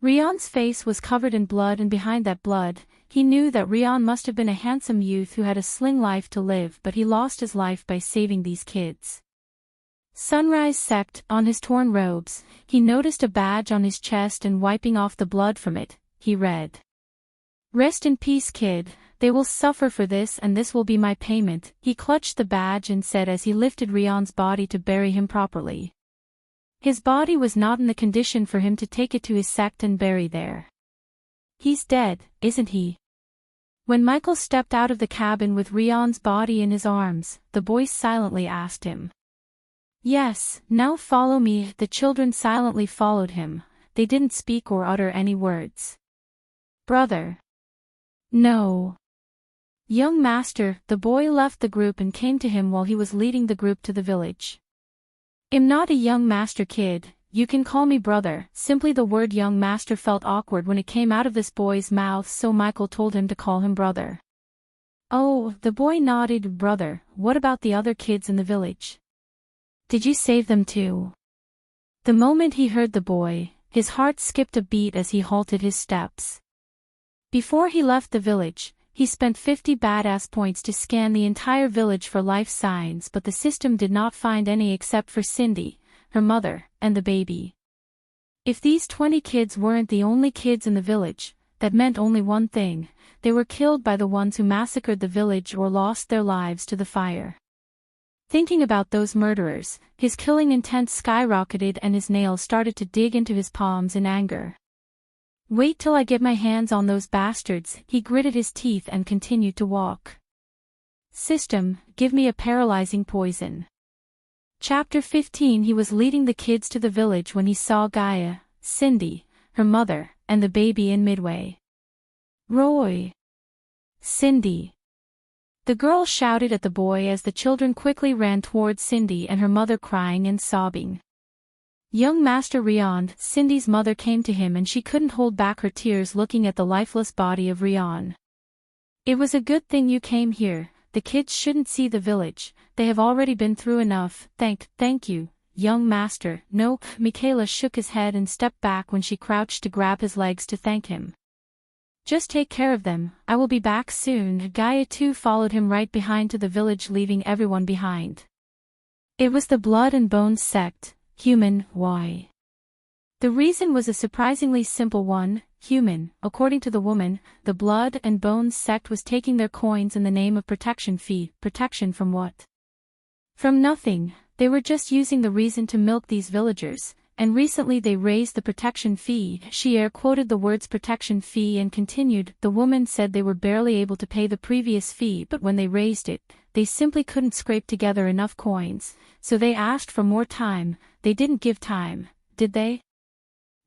Rian's face was covered in blood, and behind that blood, he knew that Rian must have been a handsome youth who had a sling life to live, but he lost his life by saving these kids. Sunrise Sect. On his torn robes, he noticed a badge on his chest, and wiping off the blood from it, he read. Rest in peace, kid. They will suffer for this, and this will be my payment. He clutched the badge and said as he lifted Rian's body to bury him properly. His body was not in the condition for him to take it to his sect and bury there. He's dead, isn't he? When Michael stepped out of the cabin with Rian's body in his arms, the boy silently asked him. Yes, now follow me. The children silently followed him. They didn't speak or utter any words. Brother. No. Young master. The boy left the group and came to him while he was leading the group to the village. I'm not a young master, kid. You can call me brother. Simply the word young master felt awkward when it came out of this boy's mouth, so Michael told him to call him brother. Oh, the boy nodded. Brother, what about the other kids in the village? Did you save them too? The moment he heard the boy, his heart skipped a beat as he halted his steps. Before he left the village, he spent 50 badass points to scan the entire village for life signs, but the system did not find any except for Cindy, her mother, and the baby. If these 20 kids weren't the only kids in the village, that meant only one thing: they were killed by the ones who massacred the village or lost their lives to the fire. Thinking about those murderers, his killing intent skyrocketed and his nails started to dig into his palms in anger. Wait till I get my hands on those bastards. He gritted his teeth and continued to walk. System, give me a paralyzing poison. Chapter 15. He was leading the kids to the village when he saw Gaia, Cindy, her mother, and the baby in midway. Roy! Cindy! The girl shouted at the boy as the children quickly ran towards Cindy and her mother crying and sobbing. Young Master Rion, Cindy's mother, came to him and she couldn't hold back her tears looking at the lifeless body of Rion. It was a good thing you came here. The kids shouldn't see the village. They have already been through enough. Thank you, young master. No, Michaela shook his head and stepped back when she crouched to grab his legs to thank him. Just take care of them. I will be back soon. Gaia too followed him right behind to the village, leaving everyone behind. It was the Blood and Bones sect. Human. Why? The reason was a surprisingly simple one. Human. According to the woman, the Blood and Bones sect was taking their coins in the name of protection fee. Protection from what? From nothing. They were just using the reason to milk these villagers, and recently they raised the protection fee. She air quoted the words protection fee and continued, the woman said they were barely able to pay the previous fee, but when they raised it, they simply couldn't scrape together enough coins, so they asked for more time. They didn't give time, did they?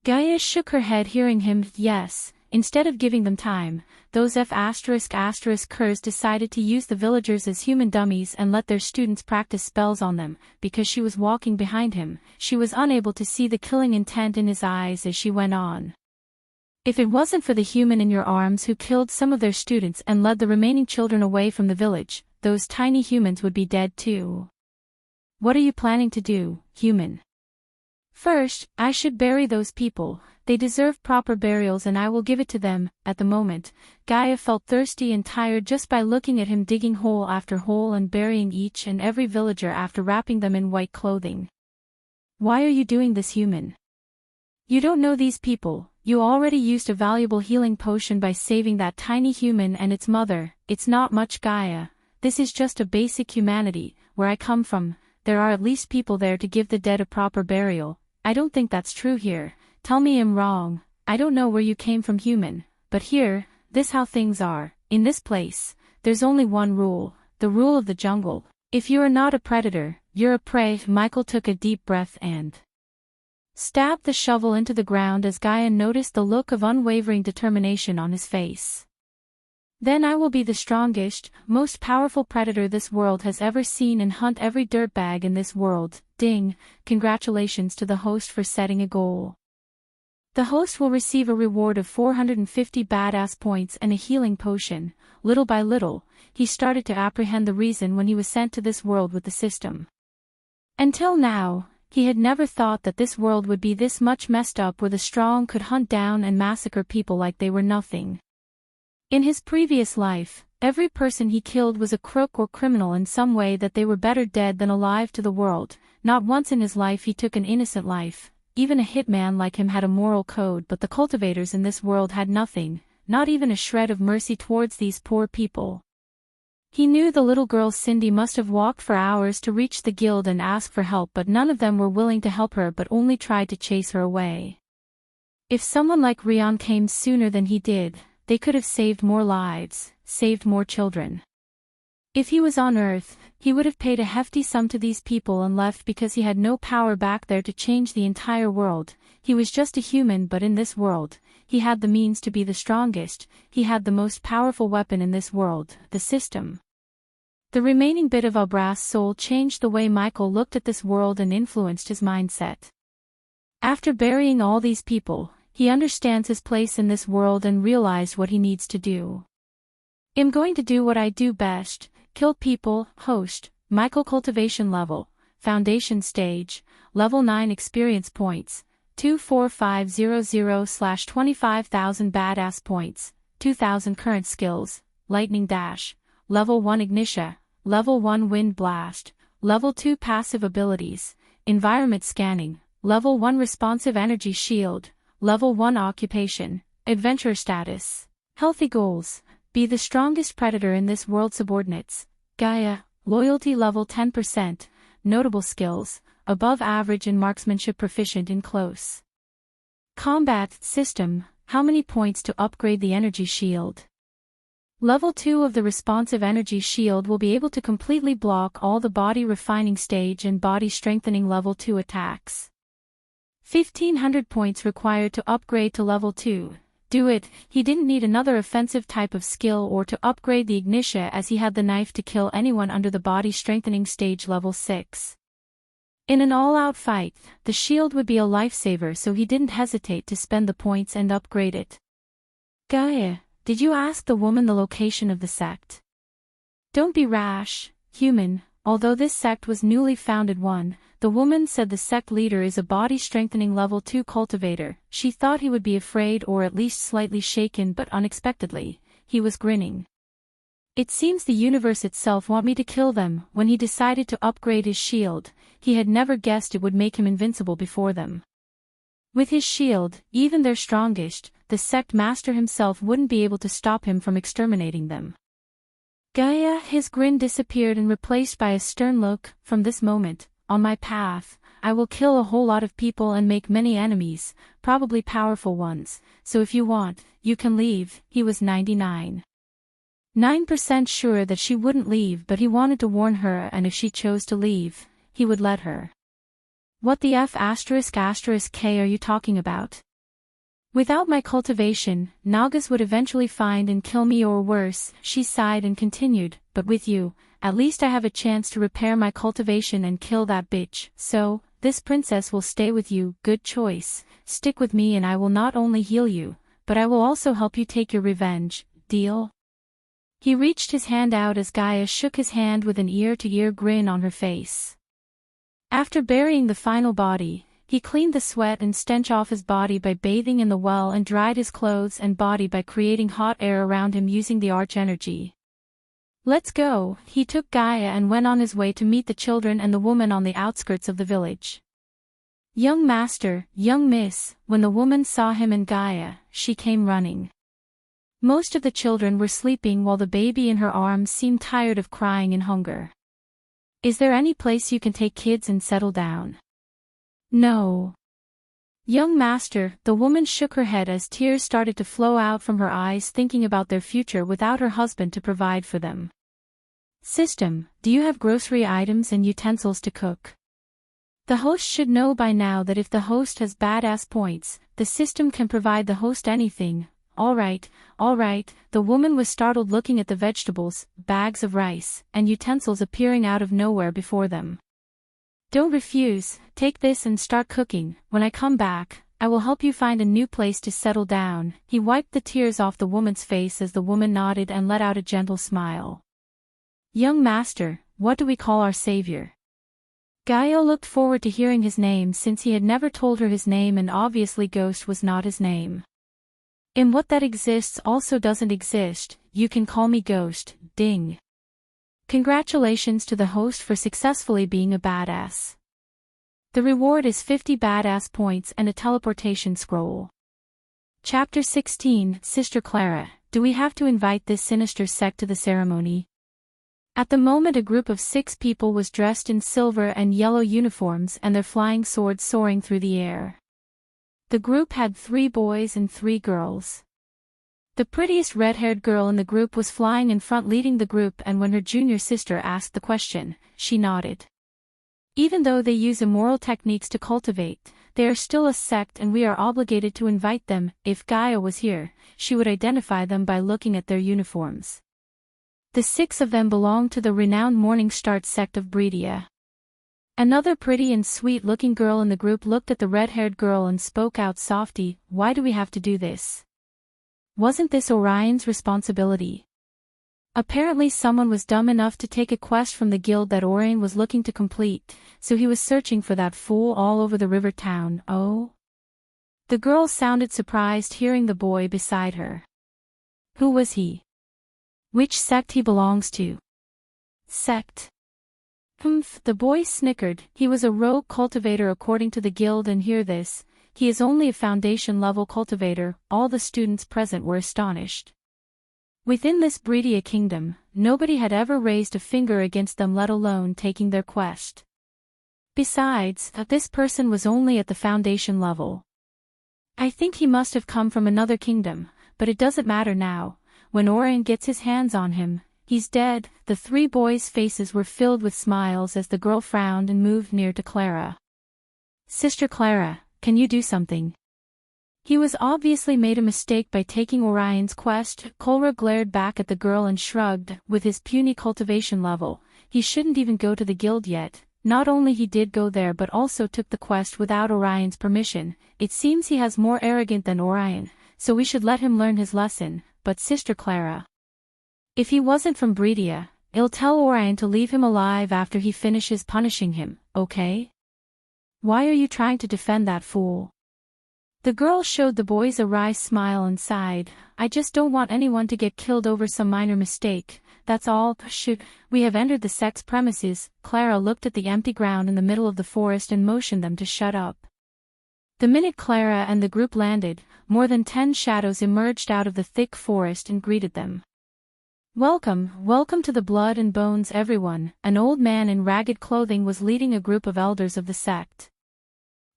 Gaia shook her head hearing him. Yes, instead of giving them time, those F*****curs decided to use the villagers as human dummies and let their students practice spells on them. Because she was walking behind him, she was unable to see the killing intent in his eyes as she went on. If it wasn't for the human in your arms who killed some of their students and led the remaining children away from the village, those tiny humans would be dead too. What are you planning to do, human? First, I should bury those people. They deserve proper burials and I will give it to them. At the moment, Gaia felt thirsty and tired just by looking at him digging hole after hole and burying each and every villager after wrapping them in white clothing. Why are you doing this, human? You don't know these people. You already used a valuable healing potion by saving that tiny human and its mother. It's not much, Gaia. This is just a basic humanity. Where I come from, there are at least people there to give the dead a proper burial. I don't think that's true here. Tell me I'm wrong. I don't know where you came from, human, but here, this how things are. In this place, there's only one rule, the rule of the jungle. If you are not a predator, you're a prey. Michael took a deep breath and stabbed the shovel into the ground as Gaia noticed the look of unwavering determination on his face. Then I will be the strongest, most powerful predator this world has ever seen and hunt every dirtbag in this world. Ding, congratulations to the host for setting a goal. The host will receive a reward of 450 badass points and a healing potion. Little by little, he started to apprehend the reason when he was sent to this world with the system. Until now, he had never thought that this world would be this much messed up where the strong could hunt down and massacre people like they were nothing. In his previous life, every person he killed was a crook or criminal in some way that they were better dead than alive to the world. Not once in his life he took an innocent life. Even a hitman like him had a moral code, but the cultivators in this world had nothing, not even a shred of mercy towards these poor people. He knew the little girl Cindy must have walked for hours to reach the guild and ask for help, but none of them were willing to help her but only tried to chase her away. If someone like Rion came sooner than he did, they could have saved more lives, saved more children. If he was on Earth, he would have paid a hefty sum to these people and left because he had no power back there to change the entire world. He was just a human, but in this world, he had the means to be the strongest. He had the most powerful weapon in this world, the system. The remaining bit of Abra's soul changed the way Michael looked at this world and influenced his mindset. After burying all these people, he understands his place in this world and realized what he needs to do. I'm going to do what I do best, kill people. Host, Michael. Cultivation level, Foundation stage, level 9 experience points, 24500/25,000 badass points, 2,000 current skills, lightning dash, level 1 ignition, level 1 wind blast, level 2 passive abilities, environment scanning, level 1 responsive energy shield, level 1 occupation, adventure status, healthy goals, be the strongest predator in this world. Subordinates, Gaia, loyalty level 10%, notable skills, above average in marksmanship, proficient in close combat. System, How many points to upgrade the energy shield? Level 2 of the responsive energy shield will be able to completely block all the body refining stage and body strengthening level 2 attacks. 1500 points required to upgrade to level 2. Do it. He didn't need another offensive type of skill or to upgrade the Ignitia, as he had the knife to kill anyone under the body strengthening stage level 6. In an all-out fight, the shield would be a lifesaver, so he didn't hesitate to spend the points and upgrade it. Gaia, did you ask the woman the location of the sect? Don't be rash, human. Although this sect was newly founded one, the woman said the sect leader is a body-strengthening level 2 cultivator. She thought he would be afraid or at least slightly shaken, but unexpectedly, he was grinning. It seems the universe itself want me to kill them. When he decided to upgrade his shield, he had never guessed it would make him invincible before them. With his shield, even their strongest, the sect master himself wouldn't be able to stop him from exterminating them. Gaia, his grin disappeared and replaced by a stern look. From this moment, on my path, I will kill a whole lot of people and make many enemies, probably powerful ones, so if you want, you can leave. He was 99.9% sure that she wouldn't leave, but he wanted to warn her, and if she chose to leave, he would let her. What the F*** K are you talking about? Without my cultivation, Nagas would eventually find and kill me, or worse. She sighed and continued, but with you, at least I have a chance to repair my cultivation and kill that bitch. So, this princess will stay with you. Good choice. Stick with me and I will not only heal you, but I will also help you take your revenge. Deal? He reached his hand out as Gaia shook his hand with an ear-to-ear grin on her face. After burying the final body, he cleaned the sweat and stench off his body by bathing in the well and dried his clothes and body by creating hot air around him using the arch energy. Let's go. He took Gaia and went on his way to meet the children and the woman on the outskirts of the village. Young master, young miss. When the woman saw him and Gaia, she came running. Most of the children were sleeping while the baby in her arms seemed tired of crying in hunger. Is there any place you can take kids and settle down? No. Young master, the woman shook her head as tears started to flow out from her eyes, thinking about their future without her husband to provide for them. System, do you have grocery items and utensils to cook? The host should know by now that if the host has badass points, the system can provide the host anything. All right, the woman was startled looking at the vegetables, bags of rice, and utensils appearing out of nowhere before them. Don't refuse, take this and start cooking. When I come back, I will help you find a new place to settle down. He wiped the tears off the woman's face as the woman nodded and let out a gentle smile. Young master, what do we call our savior? Gaia looked forward to hearing his name since he had never told her his name, and obviously Ghost was not his name. In what that exists also doesn't exist, you can call me Ghost, ding. Congratulations to the host for successfully being a badass. The reward is 50 badass points and a teleportation scroll. Chapter 16, Sister Clara, do we have to invite this sinister sect to the ceremony? At the moment a group of 6 people was dressed in silver and yellow uniforms and their flying swords soaring through the air. The group had 3 boys and 3 girls. The prettiest red-haired girl in the group was flying in front leading the group, and when her junior sister asked the question, she nodded. Even though they use immoral techniques to cultivate, they are still a sect and we are obligated to invite them. If Gaia was here, she would identify them by looking at their uniforms. The 6 of them belonged to the renowned Morning Start sect of Breedia. Another pretty and sweet-looking girl in the group looked at the red-haired girl and spoke out softly, why do we have to do this? Wasn't this Orion's responsibility? Apparently someone was dumb enough to take a quest from the guild that Orion was looking to complete, so he was searching for that fool all over the river town. Oh? The girl sounded surprised hearing the boy beside her. Who was he? Which sect he belongs to? Sect? The boy snickered. He was a rogue cultivator according to the guild, and hear this, he is only a foundation-level cultivator. All the students present were astonished. Within this Breedia kingdom, nobody had ever raised a finger against them, let alone taking their quest. Besides, this person was only at the foundation level. I think he must have come from another kingdom, but it doesn't matter now. When Orion gets his hands on him, he's dead." The three boys' faces were filled with smiles as the girl frowned and moved near to Clara. "Sister Clara, can you do something?" He was obviously made a mistake by taking Orion's quest. Clara glared back at the girl and shrugged. With his puny cultivation level, he shouldn't even go to the guild yet. Not only he did go there but also took the quest without Orion's permission. It seems he has more arrogant than Orion, so we should let him learn his lesson. But Sister Clara, if he wasn't from Bredia, I'll tell Orion to leave him alive after he finishes punishing him, okay? Why are you trying to defend that fool? The girl showed the boys a wry smile and sighed. "I just don't want anyone to get killed over some minor mistake, that's all." "Shoot, we have entered the sect's premises." Clara looked at the empty ground in the middle of the forest and motioned them to shut up. The minute Clara and the group landed, more than 10 shadows emerged out of the thick forest and greeted them. "Welcome, welcome to the Blood and Bones, everyone." An old man in ragged clothing was leading a group of elders of the sect.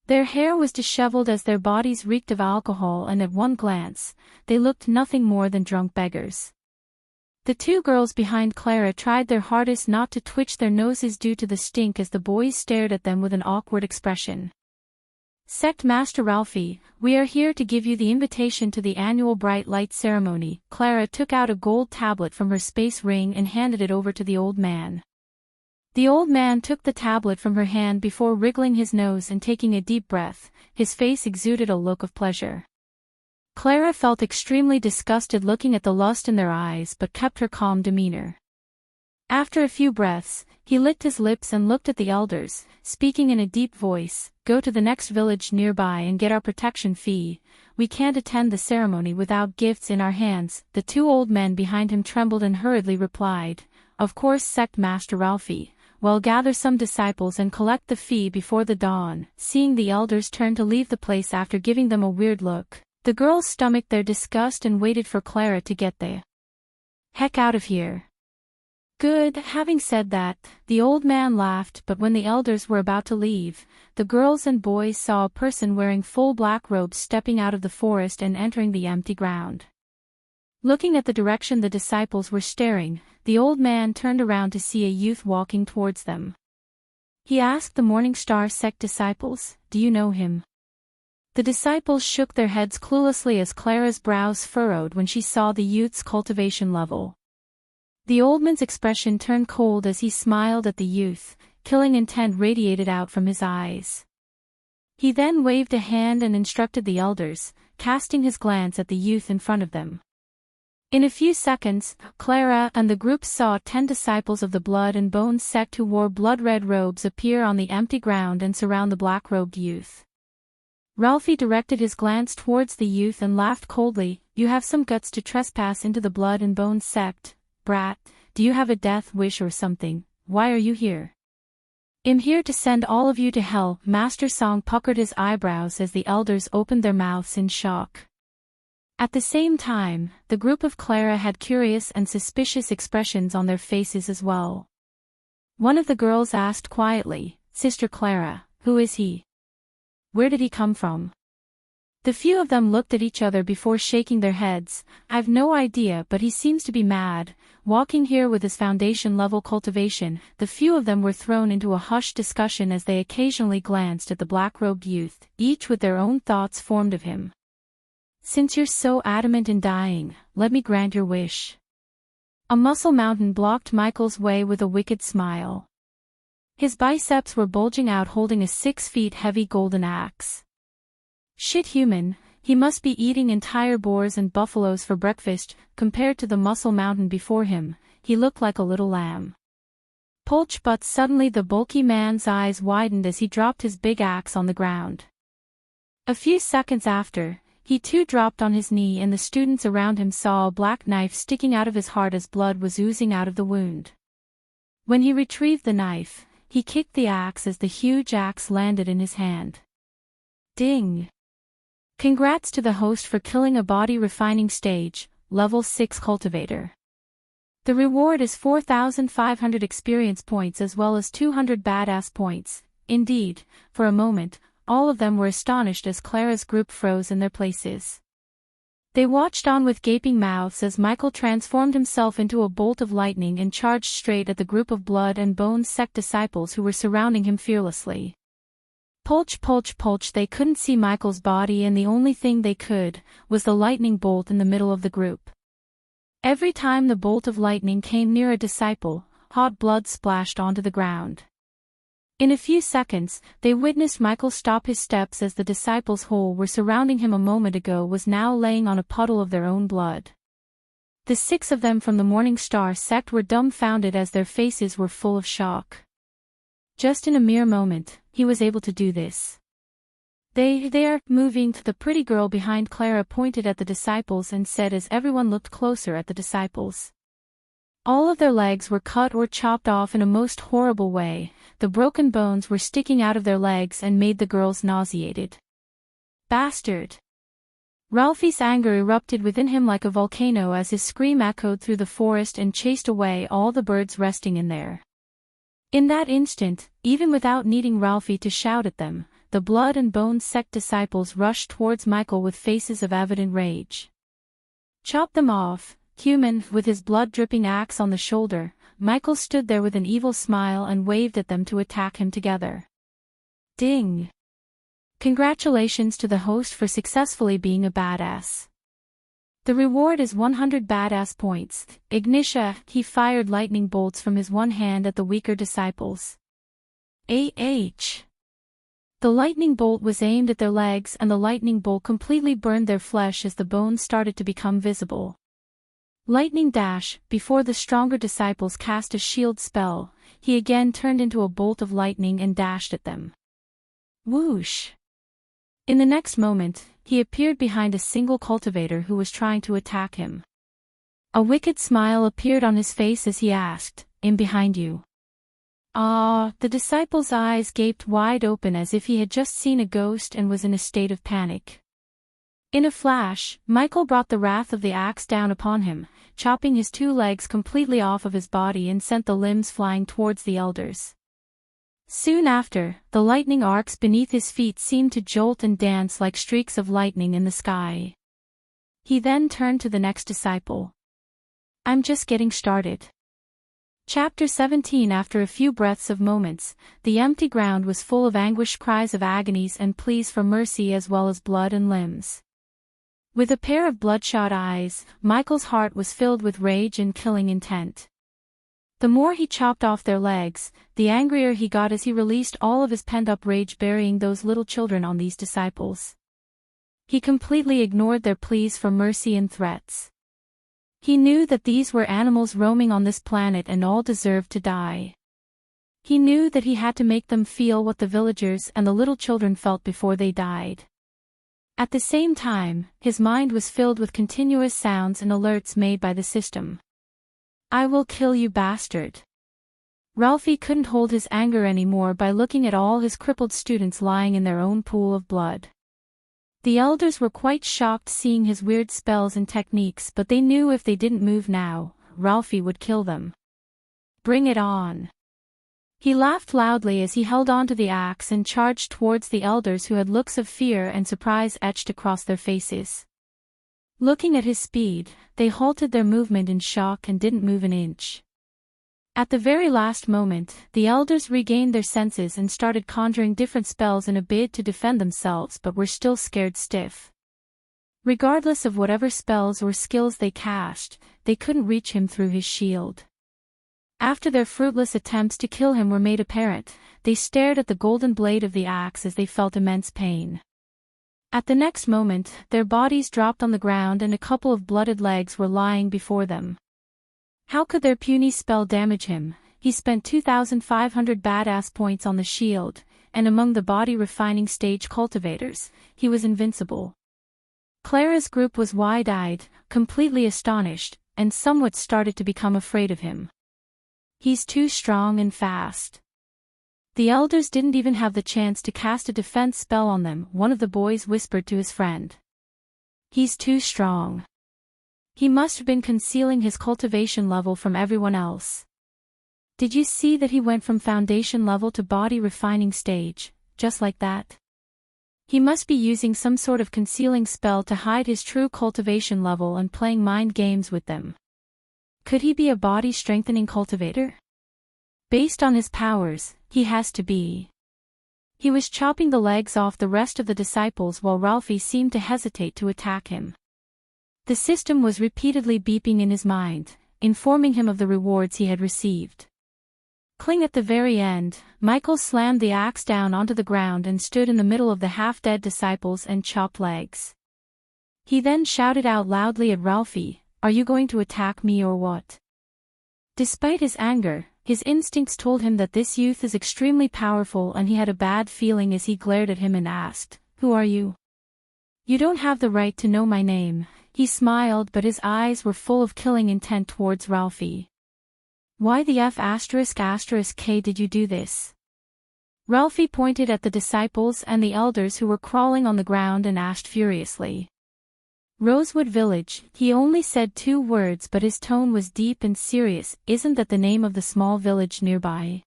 Their hair was disheveled as their bodies reeked of alcohol, and at one glance, they looked nothing more than drunk beggars. The two girls behind Clara tried their hardest not to twitch their noses due to the stink as the boys stared at them with an awkward expression. "Sect Master Ralphie, we are here to give you the invitation to the annual Bright Light Ceremony." Clara took out a gold tablet from her space ring and handed it over to the old man. The old man took the tablet from her hand before wriggling his nose and taking a deep breath. His face exuded a look of pleasure. Clara felt extremely disgusted looking at the lust in their eyes but kept her calm demeanor. After a few breaths, he licked his lips and looked at the elders, speaking in a deep voice. "Go to the next village nearby and get our protection fee. We can't attend the ceremony without gifts in our hands." The two old men behind him trembled and hurriedly replied, "Of course, Sect Master Ralphie. Well, gather some disciples and collect the fee before the dawn." Seeing the elders turn to leave the place after giving them a weird look, the girls stomached their disgust and waited for Clara to get the heck out of here. "Good." Having said that, the old man laughed, but when the elders were about to leave, the girls and boys saw a person wearing full black robes stepping out of the forest and entering the empty ground. Looking at the direction the disciples were staring, the old man turned around to see a youth walking towards them. He asked the Morning Star sect disciples, "Do you know him?" The disciples shook their heads cluelessly as Clara's brows furrowed when she saw the youth's cultivation level. The old man's expression turned cold as he smiled at the youth, killing intent radiated out from his eyes. He then waved a hand and instructed the elders, casting his glance at the youth in front of them. In a few seconds, Clara and the group saw 10 disciples of the Blood and Bones sect who wore blood-red robes appear on the empty ground and surround the black-robed youth. Ralphie directed his glance towards the youth and laughed coldly. "You have some guts to trespass into the Blood and Bones sect. Brat, do you have a death wish or something? Why are you here?" "I'm here to send all of you to hell." Master Song puckered his eyebrows as the elders opened their mouths in shock. At the same time, the group of Clara had curious and suspicious expressions on their faces as well. One of the girls asked quietly, "Sister Clara, who is he? Where did he come from?" The few of them looked at each other before shaking their heads. "I've no idea, but he seems to be mad, walking here with his foundation-level cultivation." The few of them were thrown into a hushed discussion as they occasionally glanced at the black-robed youth, each with their own thoughts formed of him. "Since you're so adamant in dying, let me grant your wish." A muscle mountain blocked Michael's way with a wicked smile. His biceps were bulging out holding a 6 feet heavy golden axe. Shit human, he must be eating entire boars and buffaloes for breakfast. Compared to the muscle mountain before him, he looked like a little lamb. Polch, but suddenly the bulky man's eyes widened as he dropped his big axe on the ground. A few seconds after, he too dropped on his knee and the students around him saw a black knife sticking out of his heart as blood was oozing out of the wound. When he retrieved the knife, he kicked the axe as the huge axe landed in his hand. Ding! Congrats to the host for killing a body refining stage, level 6 cultivator. The reward is 4,500 experience points as well as 200 badass points. Indeed, for a moment, all of them were astonished as Clara's group froze in their places. They watched on with gaping mouths as Michael transformed himself into a bolt of lightning and charged straight at the group of blood and bone sect disciples who were surrounding him fearlessly. Pulch, pulch, pulch. They couldn't see Michael's body, and the only thing they could was the lightning bolt in the middle of the group. Every time the bolt of lightning came near a disciple, hot blood splashed onto the ground. In a few seconds, they witnessed Michael stop his steps as the disciples who were surrounding him a moment ago was now laying on a puddle of their own blood. The 6 of them from the Morning Star sect were dumbfounded as their faces were full of shock. Just in a mere moment, he was able to do this. They're moving. The pretty girl behind Clara pointed at the disciples and said as everyone looked closer at the disciples. All of their legs were cut or chopped off in a most horrible way. The broken bones were sticking out of their legs and made the girls nauseated. Bastard! Ralphie's anger erupted within him like a volcano as his scream echoed through the forest and chased away all the birds resting in there. In that instant, even without needing Ralphie to shout at them, the blood and bone sect disciples rushed towards Michael with faces of evident rage. Chop them off, human. With his blood-dripping axe on the shoulder, Michael stood there with an evil smile and waved at them to attack him together. Ding! Congratulations to the host for successfully being a badass. The reward is 100 badass points. Ignitia. He fired lightning bolts from his one hand at the weaker disciples. The lightning bolt was aimed at their legs, and the lightning bolt completely burned their flesh as the bones started to become visible. Lightning dash. Before the stronger disciples cast a shield spell, he again turned into a bolt of lightning and dashed at them. Whoosh! In the next moment, he appeared behind a single cultivator who was trying to attack him. A wicked smile appeared on his face as he asked, "I'm behind you." The disciple's eyes gaped wide open as if he had just seen a ghost and was in a state of panic. In a flash, Michael brought the wrath of the axe down upon him, chopping his 2 legs completely off of his body and sent the limbs flying towards the elders. Soon after, the lightning arcs beneath his feet seemed to jolt and dance like streaks of lightning in the sky. He then turned to the next disciple. "I'm just getting started." Chapter 17. After a few breaths of moments, the empty ground was full of anguished cries of agonies and pleas for mercy as well as blood and limbs. With a pair of bloodshot eyes, Michael's heart was filled with rage and killing intent. The more he chopped off their legs, the angrier he got as he released all of his pent-up rage, burying those little children on these disciples. He completely ignored their pleas for mercy and threats. He knew that these were animals roaming on this planet and all deserved to die. He knew that he had to make them feel what the villagers and the little children felt before they died. At the same time, his mind was filled with continuous sounds and alerts made by the system. "I will kill you, bastard." Ralphie couldn't hold his anger anymore by looking at all his crippled students lying in their own pool of blood. The elders were quite shocked seeing his weird spells and techniques, but they knew if they didn't move now, Ralphie would kill them. "Bring it on." He laughed loudly as he held onto the axe and charged towards the elders who had looks of fear and surprise etched across their faces. Looking at his speed, they halted their movement in shock and didn't move an inch. At the very last moment, the elders regained their senses and started conjuring different spells in a bid to defend themselves, but were still scared stiff. Regardless of whatever spells or skills they cast, they couldn't reach him through his shield. After their fruitless attempts to kill him were made apparent, they stared at the golden blade of the axe as they felt immense pain. At the next moment, their bodies dropped on the ground and a couple of blooded legs were lying before them. How could their puny spell damage him? He spent 2,500 badass points on the shield, and among the body-refining stage cultivators, he was invincible. Clara's group was wide-eyed, completely astonished, and somewhat started to become afraid of him. "He's too strong and fast." The elders didn't even have the chance to cast a defense spell on them, one of the boys whispered to his friend. "He's too strong. He must have been concealing his cultivation level from everyone else. Did you see that he went from foundation level to body refining stage, just like that?" He must be using some sort of concealing spell to hide his true cultivation level and playing mind games with them. Could he be a body-strengthening cultivator? Based on his powers, he has to be. He was chopping the legs off the rest of the disciples while Ralphie seemed to hesitate to attack him. The system was repeatedly beeping in his mind, informing him of the rewards he had received. Cling at the very end, Michael slammed the axe down onto the ground and stood in the middle of the half-dead disciples and chopped legs. He then shouted out loudly at Ralphie, "Are you going to attack me or what?" Despite his anger, his instincts told him that this youth is extremely powerful, and he had a bad feeling as he glared at him and asked, "Who are you?" "You don't have the right to know my name." He smiled, but his eyes were full of killing intent towards Ralphie. "Why the F***K did you do this?" Ralphie pointed at the disciples and the elders who were crawling on the ground and asked furiously. "Rosewood Village." He only said 2 words, but his tone was deep and serious. "Isn't that the name of the small village nearby?"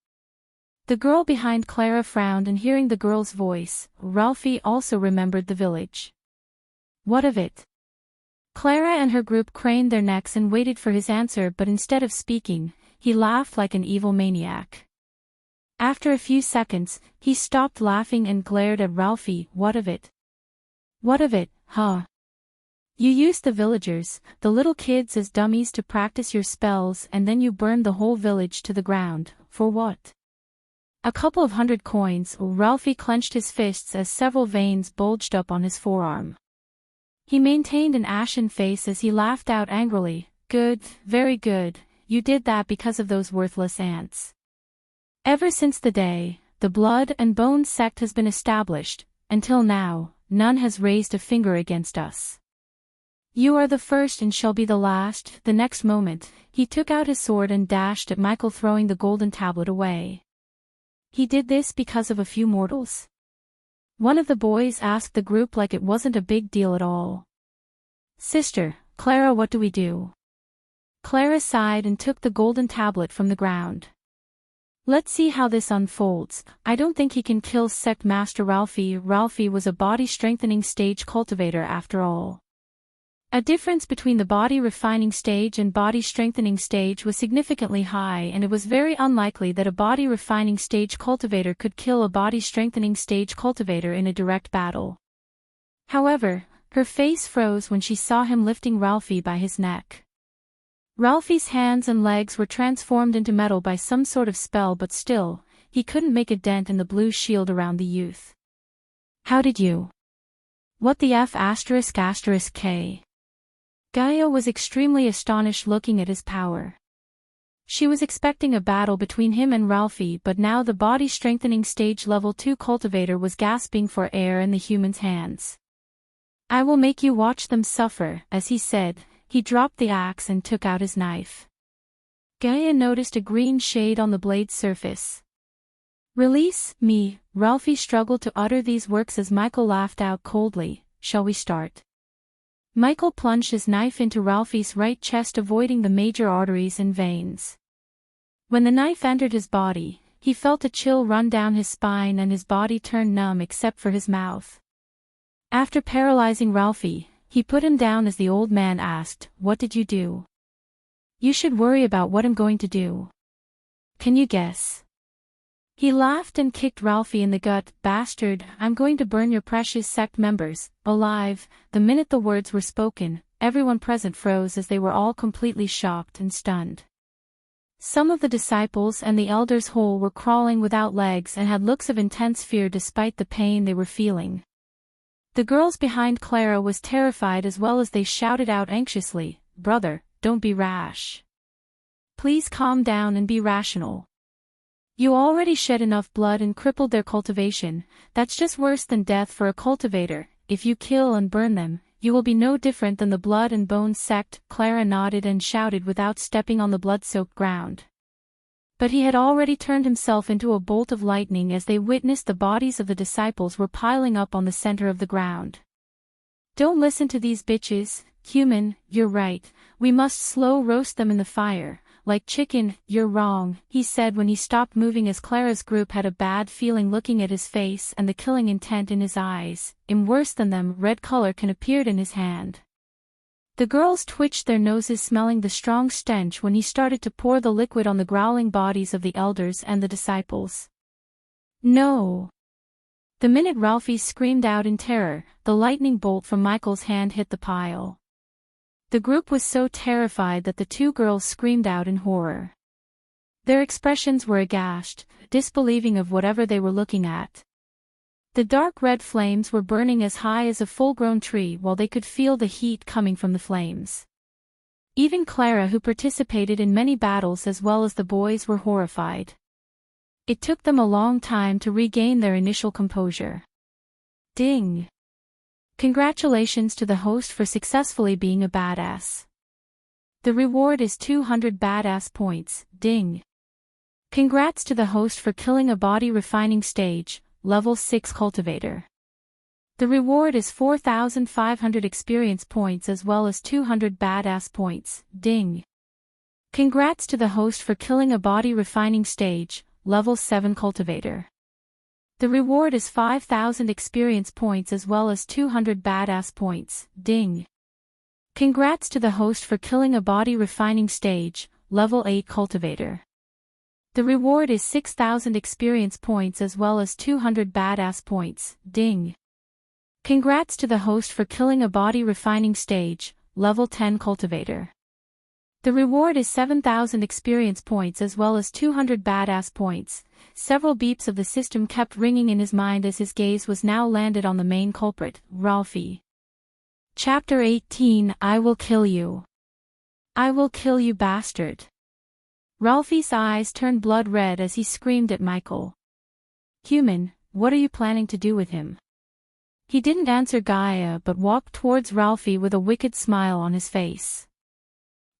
The girl behind Clara frowned, and hearing the girl's voice, Ralphie also remembered the village. "What of it?" Clara and her group craned their necks and waited for his answer, but instead of speaking, he laughed like an evil maniac. After a few seconds, he stopped laughing and glared at Ralphie. "What of it?" "What of it, huh? You used the villagers, the little kids, as dummies to practice your spells, and then you burned the whole village to the ground. For what?" "A couple of 100 coins." Ralphie clenched his fists as several veins bulged up on his forearm. He maintained an ashen face as he laughed out angrily. "Good, very good. You did that because of those worthless ants. Ever since the day the Blood and Bone sect has been established, until now, none has raised a finger against us. You are the first and shall be the last." The next moment, he took out his sword and dashed at Michael, throwing the golden tablet away. "He did this because of a few mortals?" One of the boys asked the group like it wasn't a big deal at all. "Sister, Clara, what do we do?" Clara sighed and took the golden tablet from the ground. "Let's see how this unfolds. I don't think he can kill Sect Master Ralphie." Ralphie was a body-strengthening stage cultivator after all. A difference between the body-refining stage and body-strengthening stage was significantly high, and it was very unlikely that a body-refining stage cultivator could kill a body-strengthening stage cultivator in a direct battle. However, her face froze when she saw him lifting Ralphie by his neck. Ralphie's hands and legs were transformed into metal by some sort of spell, but still, he couldn't make a dent in the blue shield around the youth. "How did you? What the F***K? Gaia was extremely astonished looking at his power. She was expecting a battle between him and Ralphie, but now the body-strengthening stage level 2 cultivator was gasping for air in the human's hands. "I will make you watch them suffer." As he said, he dropped the axe and took out his knife. Gaia noticed a green shade on the blade's surface. "Release me." Ralphie struggled to utter these words as Michael laughed out coldly. "Shall we start?" Michael plunged his knife into Ralphie's right chest, avoiding the major arteries and veins. When the knife entered his body, he felt a chill run down his spine and his body turned numb except for his mouth. After paralyzing Ralphie, he put him down as the old man asked, "What did you do?" "You should worry about what I'm going to do. Can you guess?" He laughed and kicked Ralphie in the gut. "Bastard, I'm going to burn your precious sect members alive." The minute the words were spoken, everyone present froze as they were all completely shocked and stunned. Some of the disciples and the elders whole were crawling without legs and had looks of intense fear despite the pain they were feeling. The girls behind Clara was terrified as well, as they shouted out anxiously, "Brother, don't be rash. Please calm down and be rational. You already shed enough blood and crippled their cultivation. That's just worse than death for a cultivator. If you kill and burn them, you will be no different than the Blood and Bone sect." Clara nodded and shouted without stepping on the blood-soaked ground. But he had already turned himself into a bolt of lightning as they witnessed the bodies of the disciples were piling up on the center of the ground. "Don't listen to these bitches, human, you're right, we must slow roast them in the fire." like chicken. You're wrong, he said when he stopped moving as Clara's group had a bad feeling looking at his face and the killing intent in his eyes. Worse than them, red color can appeared in his hand. The girls twitched their noses smelling the strong stench when he started to pour the liquid on the growling bodies of the elders and the disciples. No! The minute Ralphie screamed out in terror, the lightning bolt from Michael's hand hit the pile. The group was so terrified that the two girls screamed out in horror. Their expressions were aghast, disbelieving of whatever they were looking at. The dark red flames were burning as high as a full-grown tree while they could feel the heat coming from the flames. Even Clara, who participated in many battles as well as the boys, were horrified. It took them a long time to regain their initial composure. Ding! Congratulations to the host for successfully being a badass. The reward is 200 badass points, ding. Congrats to the host for killing a body refining stage, level 6 cultivator. The reward is 4,500 experience points as well as 200 badass points, ding. Congrats to the host for killing a body refining stage, level 7 cultivator. The reward is 5,000 experience points as well as 200 badass points, ding. Congrats to the host for killing a body refining stage, level 8 cultivator. The reward is 6,000 experience points as well as 200 badass points, ding. Congrats to the host for killing a body refining stage, level 10 cultivator. The reward is 7,000 experience points as well as 200 badass points. Several beeps of the system kept ringing in his mind as his gaze was now landed on the main culprit, Ralphie. Chapter 18, I will kill you. I will kill you, bastard. Ralphie's eyes turned blood red as he screamed at Michael. Human, what are you planning to do with him? He didn't answer Gaia but walked towards Ralphie with a wicked smile on his face.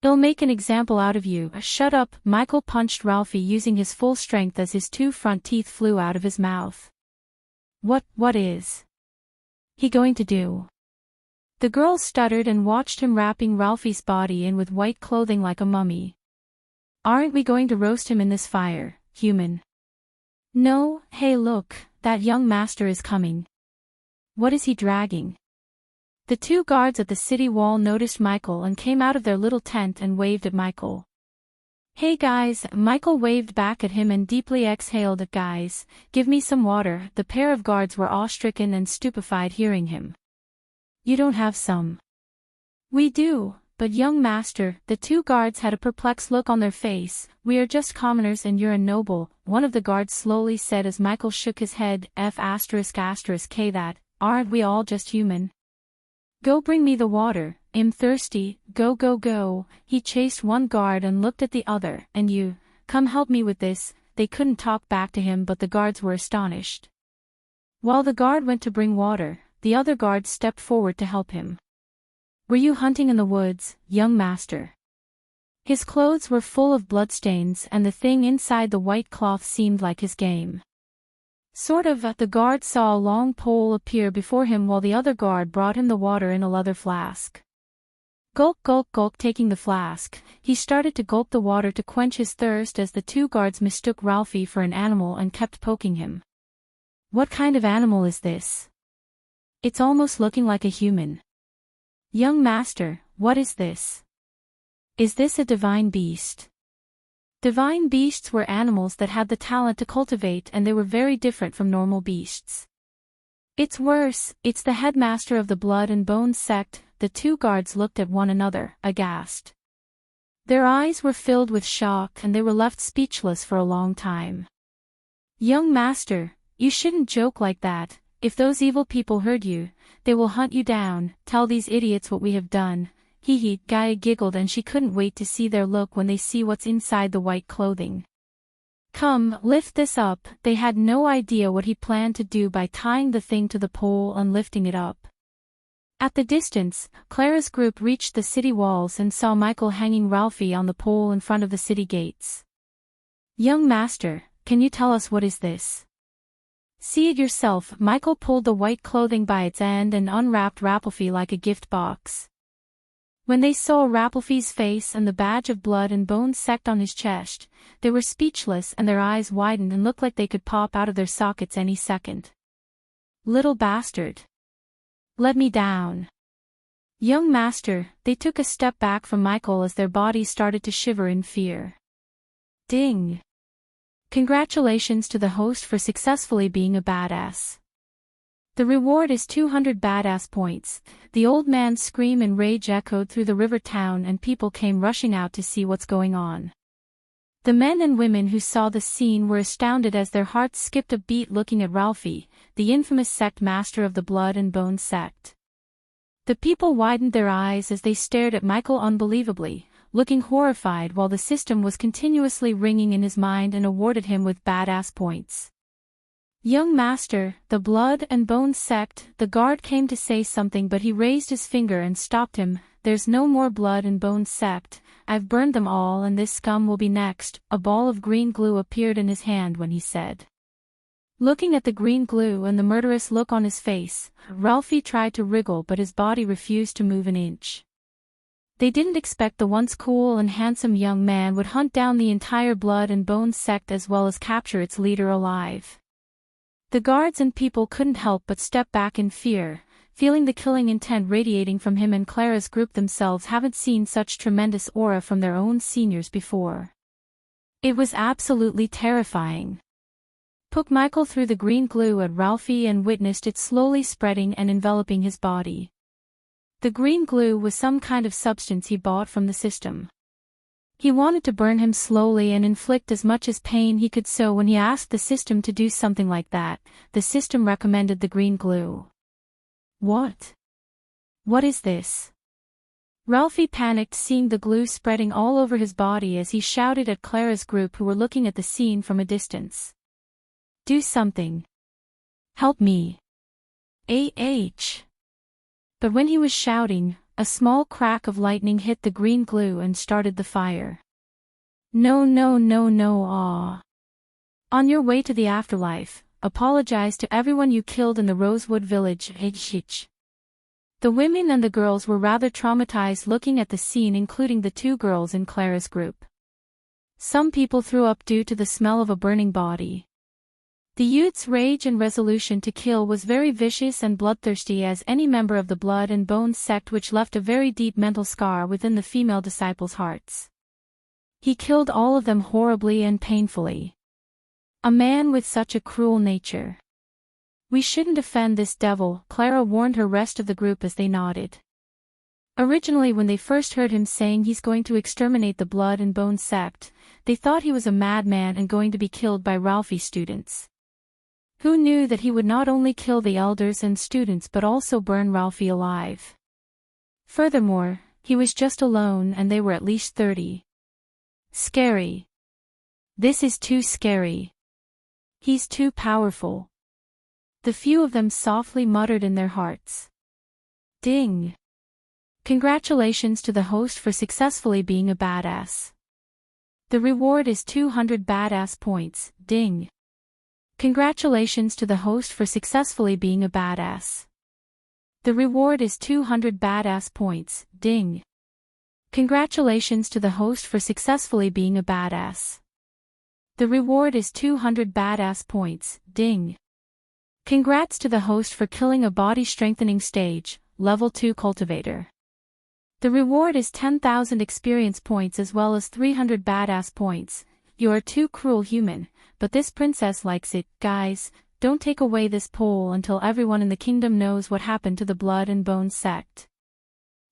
I'll make an example out of you. Shut up, Michael punched Ralphie using his full strength as his two front teeth flew out of his mouth. What is he going to do? The girl stuttered and watched him wrapping Ralphie's body in with white clothing like a mummy. Aren't we going to roast him in this fire, human? No, hey look, that young master is coming. What is he dragging? The two guards at the city wall noticed Michael and came out of their little tent and waved at Michael. Hey guys, Michael waved back at him and deeply exhaled. Guys, give me some water. The pair of guards were awe-stricken and stupefied hearing him. You don't have some? We do. But young master, the two guards had a perplexed look on their face. We are just commoners and you're a noble, one of the guards slowly said as Michael shook his head. K that, aren't we all just human? Go bring me the water, I'm thirsty, go go go. He chased one guard and looked at the other. And you, come help me with this. They couldn't talk back to him but the guards were astonished. While the guard went to bring water, the other guards stepped forward to help him. Were you hunting in the woods, young master? His clothes were full of bloodstains and the thing inside the white cloth seemed like his game. Sort of. The guard saw a long pole appear before him while the other guard brought him the water in a leather flask. Gulp gulp gulp. Taking the flask, he started to gulp the water to quench his thirst as the two guards mistook Ralphie for an animal and kept poking him. What kind of animal is this? It's almost looking like a human. Young master, what is this? Is this a divine beast? Divine beasts were animals that had the talent to cultivate and they were very different from normal beasts. It's worse, it's the headmaster of the Blood and Bones sect. The two guards looked at one another, aghast. Their eyes were filled with shock and they were left speechless for a long time. Young master, you shouldn't joke like that. If those evil people heard you, they will hunt you down. Tell these idiots what we have done. Hee hee. Gaia giggled and she couldn't wait to see their look when they see what's inside the white clothing. Come, lift this up. They had no idea what he planned to do by tying the thing to the pole and lifting it up. At the distance, Clara's group reached the city walls and saw Michael hanging Ralphie on the pole in front of the city gates. Young master, can you tell us what is this? See it yourself. Michael pulled the white clothing by its end and unwrapped Ralphie like a gift box. When they saw Rapalfi's face and the badge of blood and bone sect on his chest, they were speechless and their eyes widened and looked like they could pop out of their sockets any second. Little bastard. Let me down. Young master, they took a step back from Michael as their bodies started to shiver in fear. Ding. Congratulations to the host for successfully being a badass. The reward is 200 badass points. The old man's scream and rage echoed through the river town and people came rushing out to see what's going on. The men and women who saw the scene were astounded as their hearts skipped a beat looking at Ralphie, the infamous sect master of the Blood and Bone sect. The people widened their eyes as they stared at Michael unbelievably, looking horrified while the system was continuously ringing in his mind and awarded him with badass points. Young master, the Blood and Bone sect, the guard came to say something but he raised his finger and stopped him. There's no more Blood and Bone sect, I've burned them all and this scum will be next. A ball of green glue appeared in his hand when he said. Looking at the green glue and the murderous look on his face, Ralphie tried to wriggle but his body refused to move an inch. They didn't expect the once cool and handsome young man would hunt down the entire Blood and Bone sect as well as capture its leader alive. The guards and people couldn't help but step back in fear, feeling the killing intent radiating from him, and Clara's group themselves haven't seen such tremendous aura from their own seniors before. It was absolutely terrifying. Michael threw the green glue at Ralphie and witnessed it slowly spreading and enveloping his body. The green glue was some kind of substance he bought from the system. He wanted to burn him slowly and inflict as much as pain he could, so when he asked the system to do something like that, the system recommended the green glue. What? What is this? Ralphie panicked seeing the glue spreading all over his body as he shouted at Clara's group who were looking at the scene from a distance. Do something. Help me. Ah. But when he was shouting, a small crack of lightning hit the green glue and started the fire. No, ah. On your way to the afterlife, apologize to everyone you killed in the Rosewood village. The women and the girls were rather traumatized looking at the scene, including the two girls in Clara's group. Some people threw up due to the smell of a burning body. The youth's rage and resolution to kill was very vicious and bloodthirsty as any member of the Blood and Bone sect, which left a very deep mental scar within the female disciples' hearts. He killed all of them horribly and painfully. A man with such a cruel nature. We shouldn't offend this devil, Clara warned her rest of the group as they nodded. Originally, when they first heard him saying he's going to exterminate the Blood and Bone sect, they thought he was a madman and going to be killed by Ralphie's students. Who knew that he would not only kill the elders and students but also burn Ralphie alive? Furthermore, he was just alone and they were at least 30. Scary. This is too scary. He's too powerful. The few of them softly muttered in their hearts. Ding. Congratulations to the host for successfully being a badass. The reward is 200 badass points. Ding. Congratulations to the host for successfully being a badass. The reward is 200 badass points. Ding. Congratulations to the host for successfully being a badass. The reward is 200 badass points. Ding. Congrats to the host for killing a body-strengthening stage, level 2 cultivator. The reward is 10,000 experience points as well as 300 badass points. You are too cruel, human, but this princess likes it. Guys, don't take away this pole until everyone in the kingdom knows what happened to the Blood and Bone sect.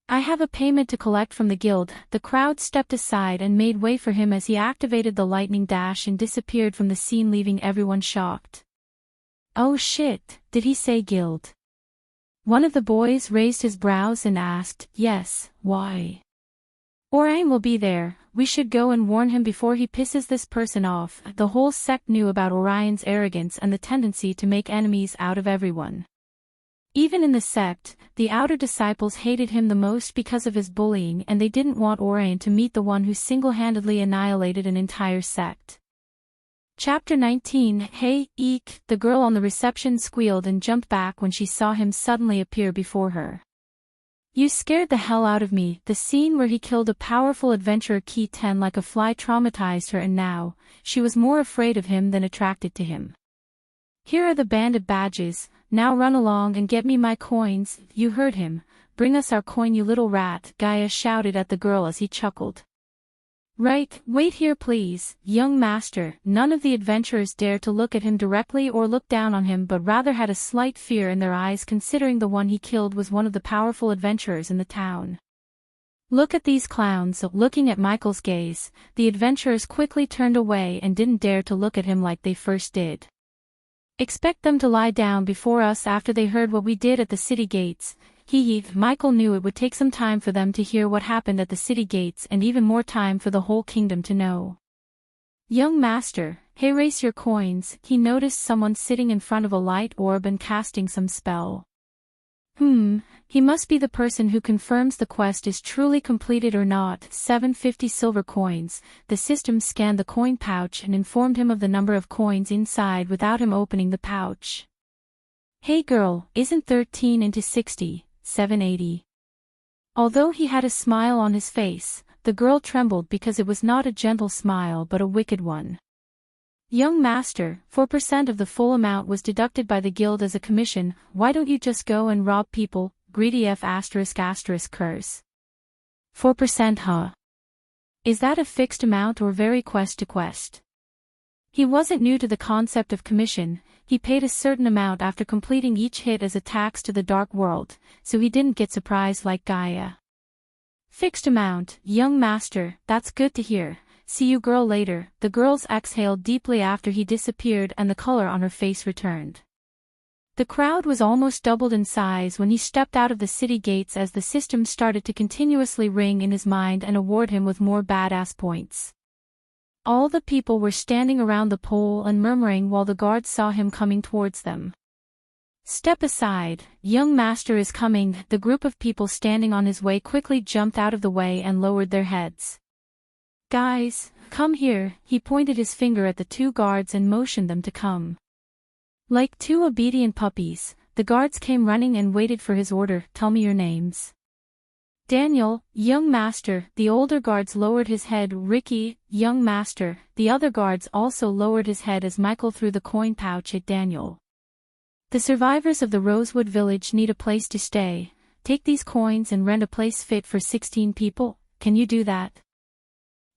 I have a payment to collect from the guild. The crowd stepped aside and made way for him as he activated the lightning dash and disappeared from the scene, leaving everyone shocked. Oh shit, did he say guild? One of the boys raised his brows and asked, yes, why? Orion will be there, we should go and warn him before he pisses this person off. The whole sect knew about Orion's arrogance and the tendency to make enemies out of everyone. Even in the sect, the outer disciples hated him the most because of his bullying, and they didn't want Orion to meet the one who single-handedly annihilated an entire sect. Chapter 19. Hey, eek, the girl on the reception squealed and jumped back when she saw him suddenly appear before her. You scared the hell out of me. The scene where he killed a powerful adventurer Key 10 like a fly traumatized her, and now, she was more afraid of him than attracted to him. Here are the bandit badges, now run along and get me my coins. You heard him. Bring us our coin, you little rat, Gaia shouted at the girl as he chuckled. Right, wait here please, young master. None of the adventurers dared to look at him directly or look down on him, but rather had a slight fear in their eyes, considering the one he killed was one of the powerful adventurers in the town. Look at these clowns. Looking at Michael's gaze, the adventurers quickly turned away and didn't dare to look at him like they first did. Expect them to lie down before us after they heard what we did at the city gates. Michael knew it would take some time for them to hear what happened at the city gates, and even more time for the whole kingdom to know. Young master, hey, raise your coins. He noticed someone sitting in front of a light orb and casting some spell. He must be the person who confirms the quest is truly completed or not. 750 silver coins. The system scanned the coin pouch and informed him of the number of coins inside without him opening the pouch. Hey girl, isn't 13 into 60, 780? Although he had a smile on his face, the girl trembled because it was not a gentle smile but a wicked one. Young master, 4% of the full amount was deducted by the guild as a commission. Why don't you just go and rob people? Greedy F*** curse. 4%, huh? Is that a fixed amount or vary quest to quest? He wasn't new to the concept of commission. He paid a certain amount after completing each hit as a tax to the dark world, so he didn't get surprised like Gaia. Fixed amount, young master, that's good to hear. See you girl later. The girls exhaled deeply after he disappeared and the color on her face returned. The crowd was almost doubled in size when he stepped out of the city gates as the system started to continuously ring in his mind and award him with more badass points. All the people were standing around the pole and murmuring while the guards saw him coming towards them. Step aside, young master is coming. The group of people standing on his way quickly jumped out of the way and lowered their heads. Guys, come here. He pointed his finger at the two guards and motioned them to come. Like two obedient puppies, the guards came running and waited for his order. Tell me your names. Daniel, young master. The older guards lowered his head. Ricky, young master. The other guards also lowered his head as Michael threw the coin pouch at Daniel. The survivors of the Rosewood village need a place to stay. Take these coins and rent a place fit for 16 people. Can you do that?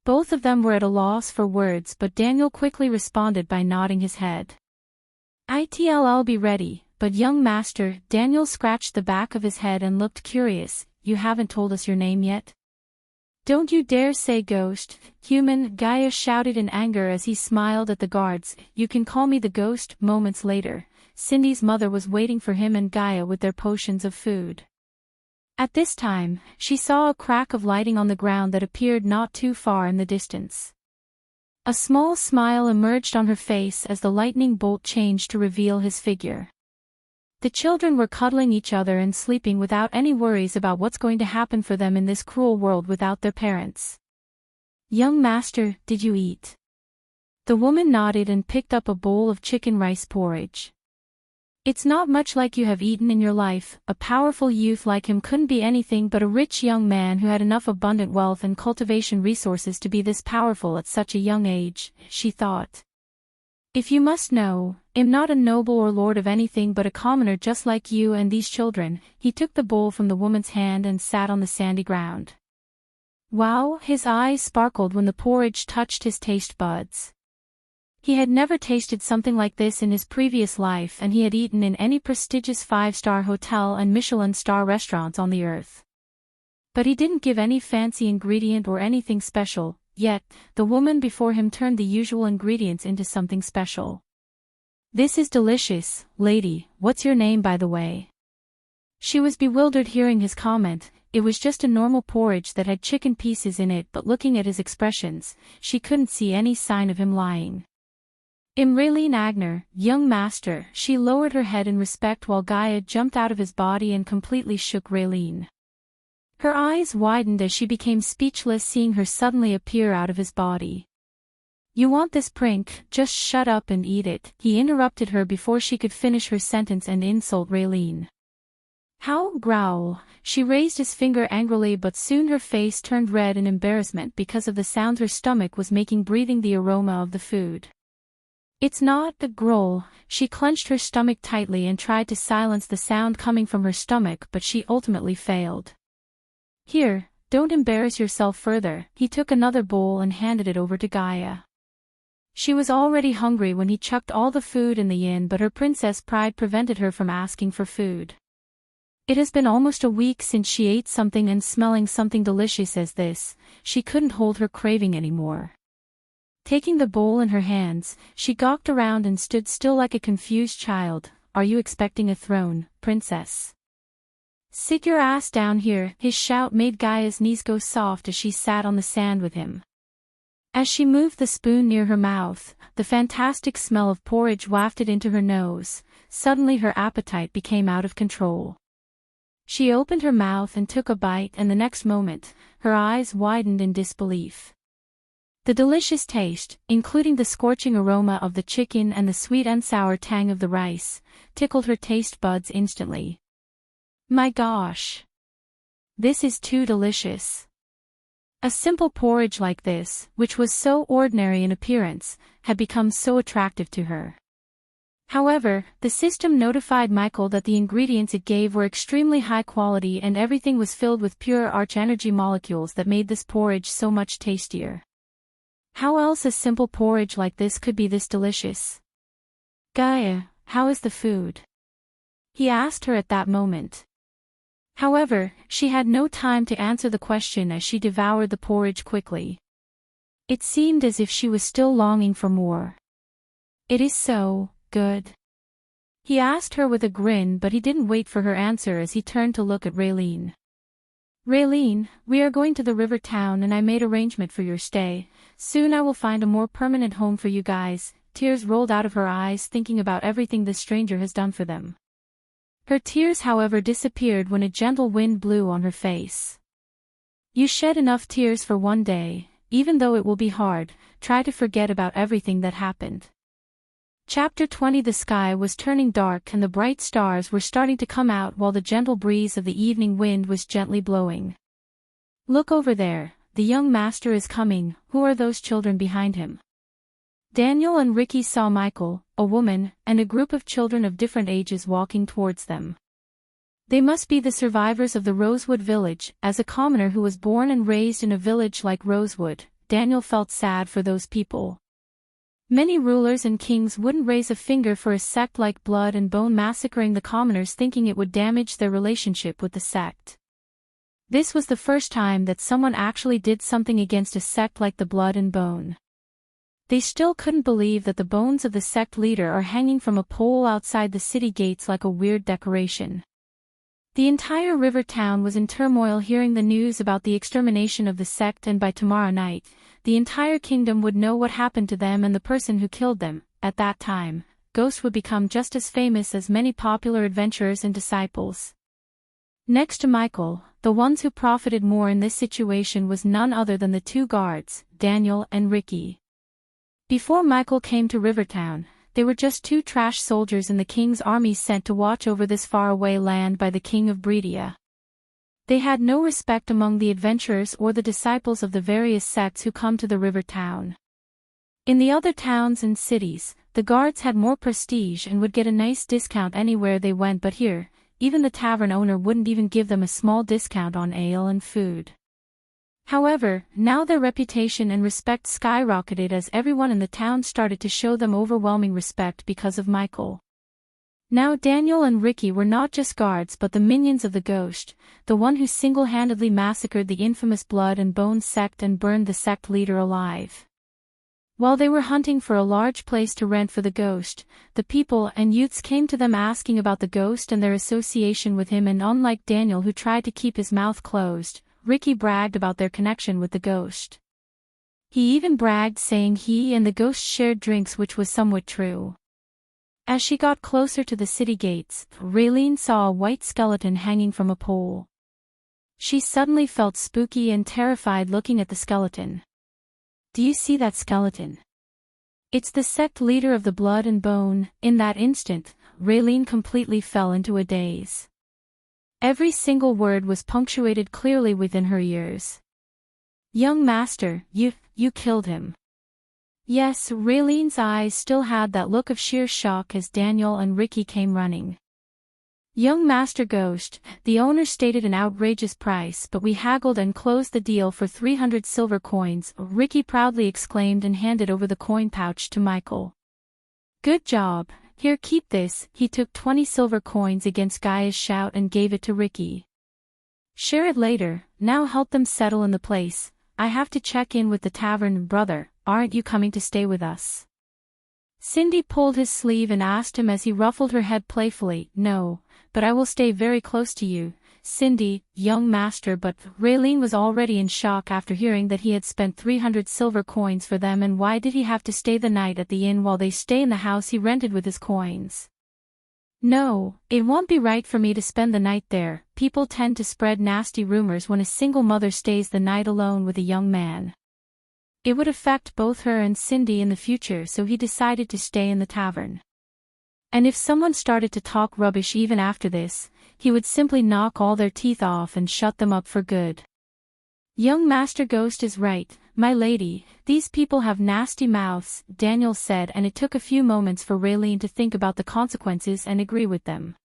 Both of them were at a loss for words, but Daniel quickly responded by nodding his head. I'll be ready, but young master. Daniel scratched the back of his head and looked curious. You haven't told us your name yet? Don't you dare say ghost, human, Gaia shouted in anger as he smiled at the guards. You can call me the ghost. Moments later, Cindy's mother was waiting for him and Gaia with their potions of food. At this time, she saw a crack of lighting on the ground that appeared not too far in the distance. A small smile emerged on her face as the lightning bolt changed to reveal his figure. The children were cuddling each other and sleeping without any worries about what's going to happen for them in this cruel world without their parents. Young master, did you eat? The woman nodded and picked up a bowl of chicken rice porridge. It's not much like you have eaten in your life. A powerful youth like him couldn't be anything but a rich young man who had enough abundant wealth and cultivation resources to be this powerful at such a young age, she thought. If you must know, I'm not a noble or lord of anything but a commoner just like you and these children. He took the bowl from the woman's hand and sat on the sandy ground. Wow, his eyes sparkled when the porridge touched his taste buds. He had never tasted something like this in his previous life, and he had eaten in any prestigious 5-star hotel and Michelin star restaurants on the earth. But he didn't give any fancy ingredient or anything special, yet, the woman before him turned the usual ingredients into something special. This is delicious, lady. What's your name, by the way? She was bewildered hearing his comment. It was just a normal porridge that had chicken pieces in it, but looking at his expressions, she couldn't see any sign of him lying. Raylene Agner, young master. She lowered her head in respect while Gaia jumped out of his body and completely shook Raylene. Her eyes widened as she became speechless seeing her suddenly appear out of his body. You want this prink? Just shut up and eat it. He interrupted her before she could finish her sentence and insult Raylene. How? Growl. She raised his finger angrily, but soon her face turned red in embarrassment because of the sound her stomach was making, breathing the aroma of the food. It's not the growl. She clenched her stomach tightly and tried to silence the sound coming from her stomach, but she ultimately failed. Here, don't embarrass yourself further. He took another bowl and handed it over to Gaia. She was already hungry when he chucked all the food in the inn, but her princess pride prevented her from asking for food. It has been almost a week since she ate something, and smelling something delicious as this, she couldn't hold her craving anymore. Taking the bowl in her hands, she gawked around and stood still like a confused child. Are you expecting a throne, princess? Sit your ass down here. His shout made Gaia's knees go soft as she sat on the sand with him. As she moved the spoon near her mouth, the fantastic smell of porridge wafted into her nose. Suddenly her appetite became out of control. She opened her mouth and took a bite, and the next moment, her eyes widened in disbelief. The delicious taste, including the scorching aroma of the chicken and the sweet and sour tang of the rice, tickled her taste buds instantly. My gosh! This is too delicious. A simple porridge like this, which was so ordinary in appearance, had become so attractive to her. However, the system notified Michael that the ingredients it gave were extremely high quality, and everything was filled with pure arch-energy molecules that made this porridge so much tastier. How else a simple porridge like this could be this delicious? Gaia, how is the food? He asked her at that moment. However, she had no time to answer the question as she devoured the porridge quickly. It seemed as if she was still longing for more. It is so good? He asked her with a grin, but he didn't wait for her answer as he turned to look at Raylene. Raylene, we are going to the river town and I made arrangement for your stay. Soon I will find a more permanent home for you guys. Tears rolled out of her eyes thinking about everything this stranger has done for them. Her tears, however, disappeared when a gentle wind blew on her face. You shed enough tears for one day, even though it will be hard. Try to forget about everything that happened. Chapter 20. The sky was turning dark and the bright stars were starting to come out while the gentle breeze of the evening wind was gently blowing. Look over there, the young master is coming. Who are those children behind him? Daniel and Ricky saw Michael, a woman, and a group of children of different ages walking towards them. They must be the survivors of the Rosewood village. As a commoner who was born and raised in a village like Rosewood, Daniel felt sad for those people. Many rulers and kings wouldn't raise a finger for a sect like Blood and Bone massacring the commoners, thinking it would damage their relationship with the sect. This was the first time that someone actually did something against a sect like the Blood and Bone. They still couldn't believe that the bones of the sect leader are hanging from a pole outside the city gates like a weird decoration. The entire river town was in turmoil hearing the news about the extermination of the sect, and by tomorrow night, the entire kingdom would know what happened to them and the person who killed them. At that time, Ghost would become just as famous as many popular adventurers and disciples. Next to Michael, the ones who profited more in this situation was none other than the two guards, Daniel and Ricky. Before Michael came to Rivertown, they were just two trash soldiers in the king's army sent to watch over this faraway land by the king of Bredia. They had no respect among the adventurers or the disciples of the various sects who come to the river town. In the other towns and cities, the guards had more prestige and would get a nice discount anywhere they went, but here, even the tavern owner wouldn't even give them a small discount on ale and food. However, now their reputation and respect skyrocketed as everyone in the town started to show them overwhelming respect because of Michael. Now Daniel and Ricky were not just guards but the minions of the Ghost, the one who single-handedly massacred the infamous Blood and Bone sect and burned the sect leader alive. While they were hunting for a large place to rent for the Ghost, the people and youths came to them asking about the Ghost and their association with him, and unlike Daniel, who tried to keep his mouth closed, Ricky bragged about their connection with the Ghost. He even bragged saying he and the Ghost shared drinks, which was somewhat true. As she got closer to the city gates, Raylene saw a white skeleton hanging from a pole. She suddenly felt spooky and terrified looking at the skeleton. Do you see that skeleton? It's the sect leader of the Blood and Bone. In that instant, Raylene completely fell into a daze. Every single word was punctuated clearly within her ears. Young master, you killed him. Yes, Raylene's eyes still had that look of sheer shock as Daniel and Ricky came running. Young Master Ghost, the owner stated an outrageous price, but we haggled and closed the deal for 300 silver coins, Ricky proudly exclaimed and handed over the coin pouch to Michael. Good job, here keep this. He took 20 silver coins against Gaia's shout and gave it to Ricky. Share it later, now help them settle in the place. I have to check in with the tavern. Brother, aren't you coming to stay with us? Cindy pulled his sleeve and asked him as he ruffled her head playfully. No, but I will stay very close to you, Cindy, young master. But Raylene was already in shock after hearing that he had spent 300 silver coins for them, and why did he have to stay the night at the inn while they stay in the house he rented with his coins? No, it won't be right for me to spend the night there. People tend to spread nasty rumors when a single mother stays the night alone with a young man. It would affect both her and Cindy in the future, so he decided to stay in the tavern. And if someone started to talk rubbish even after this, he would simply knock all their teeth off and shut them up for good. Young Master Ghost is right, my lady, these people have nasty mouths, Daniel said, and it took a few moments for Raylene to think about the consequences and agree with them.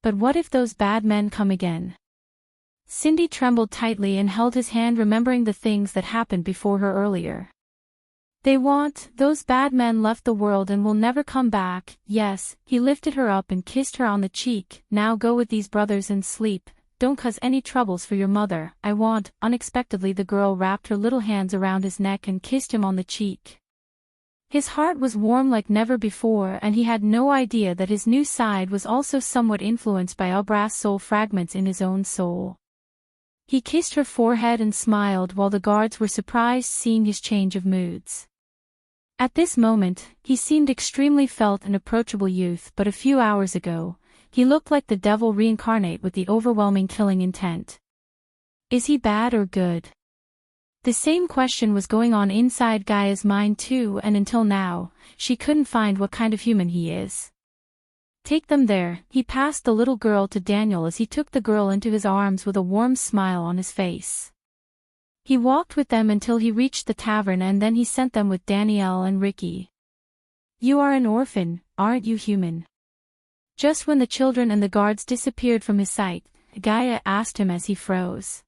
But what if those bad men come again? Cindy trembled tightly and held his hand, remembering the things that happened before her earlier. Those bad men left the world and will never come back. Yes, he lifted her up and kissed her on the cheek. Now go with these brothers and sleep. Don't cause any troubles for your mother. Unexpectedly the girl wrapped her little hands around his neck and kissed him on the cheek. His heart was warm like never before, and he had no idea that his new side was also somewhat influenced by Ubra's soul fragments in his own soul. He kissed her forehead and smiled while the guards were surprised seeing his change of moods. At this moment, he seemed extremely felt and approachable youth, but a few hours ago, he looked like the devil reincarnate with the overwhelming killing intent. Is he bad or good? The same question was going on inside Gaia's mind too, and until now, she couldn't find what kind of human he is. Take them there. He passed the little girl to Daniel as he took the girl into his arms with a warm smile on his face. He walked with them until he reached the tavern, and then he sent them with Danielle and Ricky. You are an orphan, aren't you human? Just when the children and the guards disappeared from his sight, Gaia asked him as he froze.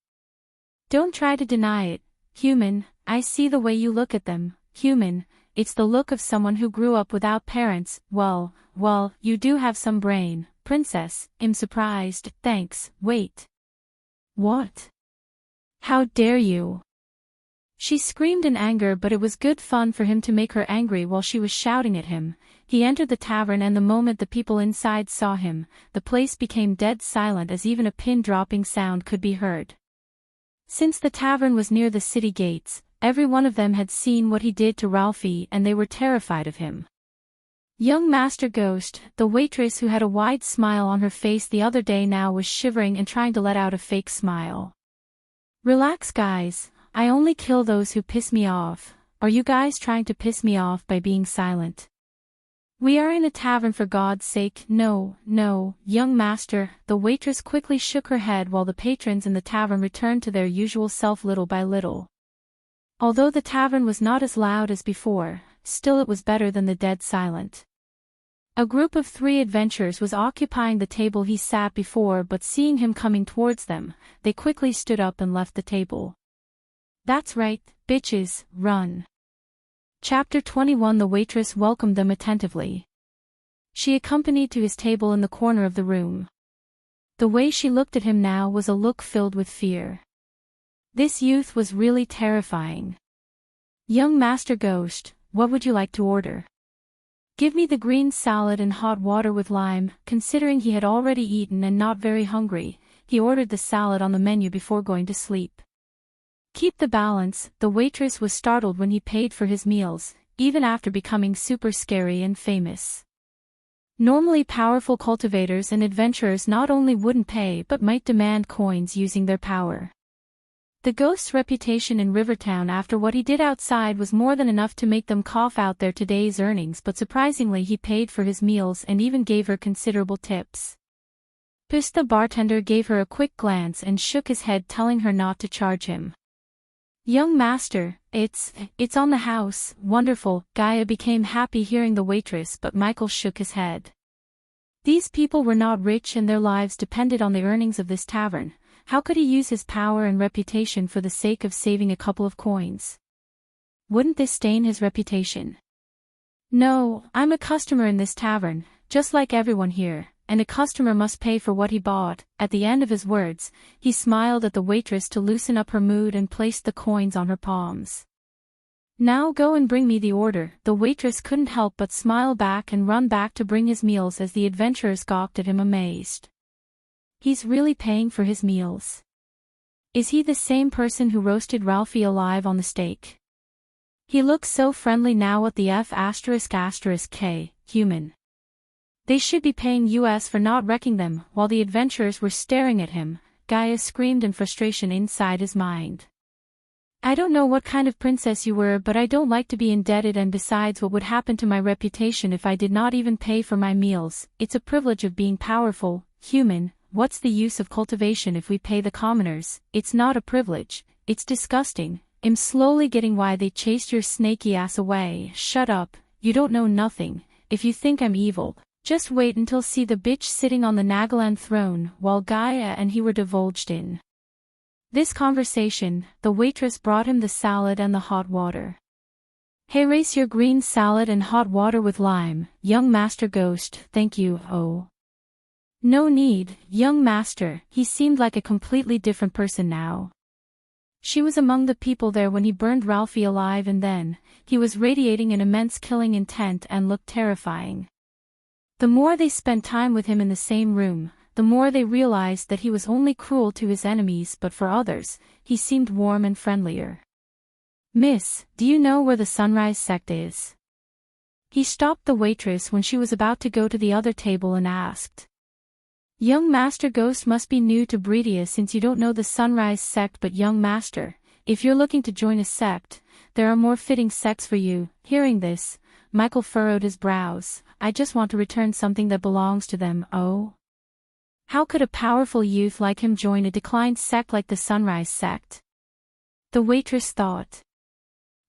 Don't try to deny it, human, I see the way you look at them, human, it's the look of someone who grew up without parents. Well, you do have some brain, princess. I'm surprised, thanks. Wait. What? How dare you? She screamed in anger, but it was good fun for him to make her angry while she was shouting at him. He entered the tavern, and the moment the people inside saw him, the place became dead silent as even a pin-dropping sound could be heard. Since the tavern was near the city gates, every one of them had seen what he did to Ralphie, and they were terrified of him. Young Master Ghost, the waitress who had a wide smile on her face the other day, now was shivering and trying to let out a fake smile. Relax guys, I only kill those who piss me off. Are you guys trying to piss me off by being silent? We are in a tavern, for God's sake. No, young master. The waitress quickly shook her head while the patrons in the tavern returned to their usual self little by little. Although the tavern was not as loud as before, still it was better than the dead silent. A group of 3 adventurers was occupying the table he sat before, but seeing him coming towards them, they quickly stood up and left the table. That's right, bitches, run. Chapter 21. The waitress welcomed them attentively. She accompanied to his table in the corner of the room. The way she looked at him now was a look filled with fear. This youth was really terrifying. Young Master Ghost, what would you like to order? Give me the green salad and hot water with lime. Considering he had already eaten and not very hungry, he ordered the salad on the menu before going to sleep. Keep the balance. The waitress was startled when he paid for his meals, even after becoming super scary and famous. Normally powerful cultivators and adventurers not only wouldn't pay but might demand coins using their power. The ghost's reputation in Rivertown after what he did outside was more than enough to make them cough out their today's earnings, but surprisingly he paid for his meals and even gave her considerable tips. The bartender gave her a quick glance and shook his head, telling her not to charge him. Young master, it's on the house. Wonderful. Gaia became happy hearing the waitress, but Michael shook his head. These people were not rich and their lives depended on the earnings of this tavern. How could he use his power and reputation for the sake of saving a couple of coins? Wouldn't this stain his reputation? No, I'm a customer in this tavern, just like everyone here, and a customer must pay for what he bought. At the end of his words, he smiled at the waitress to loosen up her mood and placed the coins on her palms. Now go and bring me the order. The waitress couldn't help but smile back and run back to bring his meals as the adventurers gawked at him amazed. He's really paying for his meals. Is he the same person who roasted Ralphie alive on the stake? He looks so friendly now. What the F***K, human. They should be paying US for not wrecking them. While the adventurers were staring at him, Gaia screamed in frustration inside his mind. I don't know what kind of princess you were, but I don't like to be indebted, and besides, what would happen to my reputation if I did not even pay for my meals? It's a privilege of being powerful, human. What's the use of cultivation if we pay the commoners? It's not a privilege, it's disgusting. I'm slowly getting why they chased your snaky ass away. Shut up, you don't know nothing. If you think I'm evil, just wait until see the bitch sitting on the Nagaland throne. While Gaia and he were divulged in this conversation, the waitress brought him the salad and the hot water. Hey, race your green salad and hot water with lime, young master ghost. Thank you. Oh. No need, young master. He seemed like a completely different person now. She was among the people there when he burned Ralphie alive, and then, he was radiating an immense killing intent and looked terrifying. The more they spent time with him in the same room, the more they realized that he was only cruel to his enemies, but for others, he seemed warm and friendlier. Miss, do you know where the Sunrise sect is? He stopped the waitress when she was about to go to the other table and asked. Young Master Ghost must be new to Breedia since you don't know the Sunrise sect, but young master, if you're looking to join a sect, there are more fitting sects for you. Hearing this, Michael furrowed his brows. I just want to return something that belongs to them. Oh? How could a powerful youth like him join a declined sect like the Sunrise sect? The waitress thought.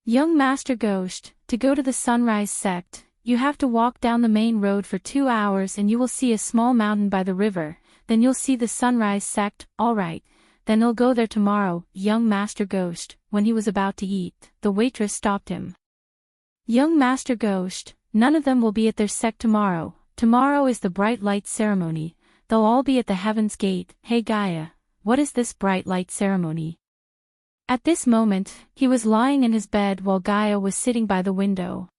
Young Master Ghost, to go to the Sunrise sect, you have to walk down the main road for 2 hours and you will see a small mountain by the river, then you'll see the Sunrise sect. Alright, then I'll go there tomorrow. Young Master Ghost, when he was about to eat, the waitress stopped him. Young Master Ghost, none of them will be at their sect tomorrow. Tomorrow is the bright light ceremony. They'll all be at the Heaven's Gate. Hey Gaia, what is this bright light ceremony? At this moment, he was lying in his bed while Gaia was sitting by the window.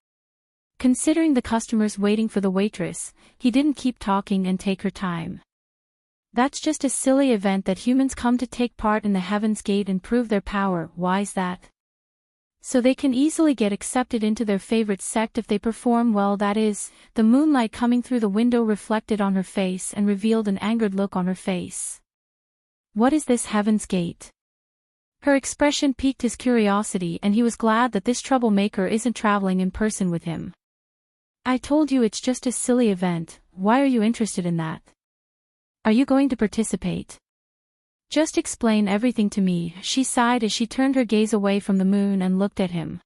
Considering the customers waiting for the waitress, he didn't keep talking and take her time. That's just a silly event that humans come to take part in the Heaven's Gate and prove their power. Why's that? So they can easily get accepted into their favorite sect if they perform well, that is. The moonlight coming through the window reflected on her face and revealed an angered look on her face. What is this Heaven's Gate? Her expression piqued his curiosity, and he was glad that this troublemaker isn't traveling in person with him. I told you it's just a silly event. Why are you interested in that? Are you going to participate? Just explain everything to me, she sighed as she turned her gaze away from the moon and looked at him.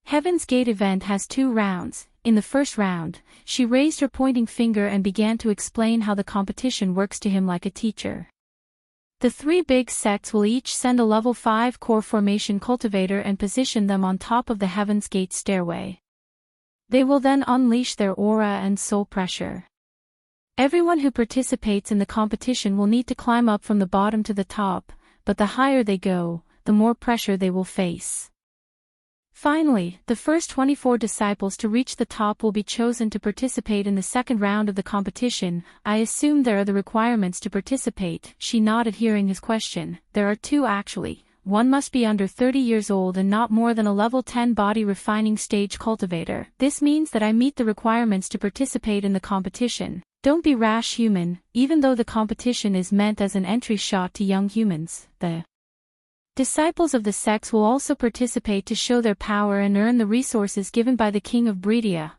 Heaven's Gate event has 2 rounds. In the first round, she raised her pointing finger and began to explain how the competition works to him like a teacher. The 3 big sects will each send a level 5 core formation cultivator and position them on top of the Heaven's Gate stairway. They will then unleash their aura and soul pressure. Everyone who participates in the competition will need to climb up from the bottom to the top, but the higher they go, the more pressure they will face. Finally, the first 24 disciples to reach the top will be chosen to participate in the second round of the competition. I assume there are the requirements to participate, she nodded hearing his question. There are 2 actually. One must be under 30 years old and not more than a level 10 body refining stage cultivator. This means that I meet the requirements to participate in the competition. Don't be rash, human. Even though the competition is meant as an entry shot to young humans, the disciples of the sects will also participate to show their power and earn the resources given by the king of Breedia.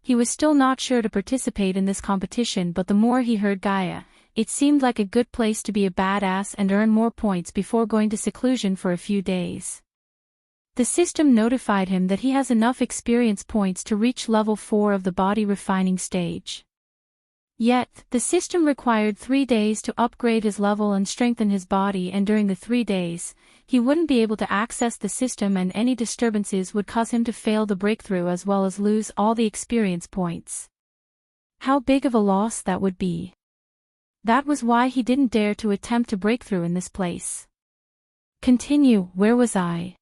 He was still not sure to participate in this competition, but the more he heard Gaia, it seemed like a good place to be a badass and earn more points before going to seclusion for a few days. The system notified him that he has enough experience points to reach level 4 of the body refining stage. Yet, the system required 3 days to upgrade his level and strengthen his body, and during the 3 days, he wouldn't be able to access the system, and any disturbances would cause him to fail the breakthrough as well as lose all the experience points. How big of a loss that would be. That was why he didn't dare to attempt to break through in this place. Continue, where was I?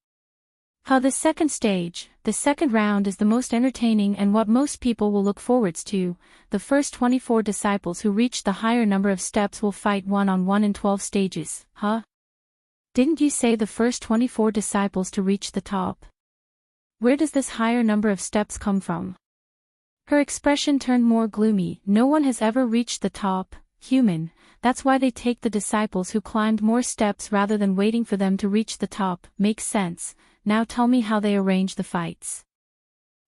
How the second stage, the second round, is the most entertaining and what most people will look forwards to. The first 24 disciples who reach the higher number of steps will fight one-on-one in 12 stages, huh? Didn't you say the first 24 disciples to reach the top? Where does this higher number of steps come from? Her expression turned more gloomy. No one has ever reached the top, human. That's why they take the disciples who climbed more steps rather than waiting for them to reach the top. Makes sense. Now tell me how they arrange the fights.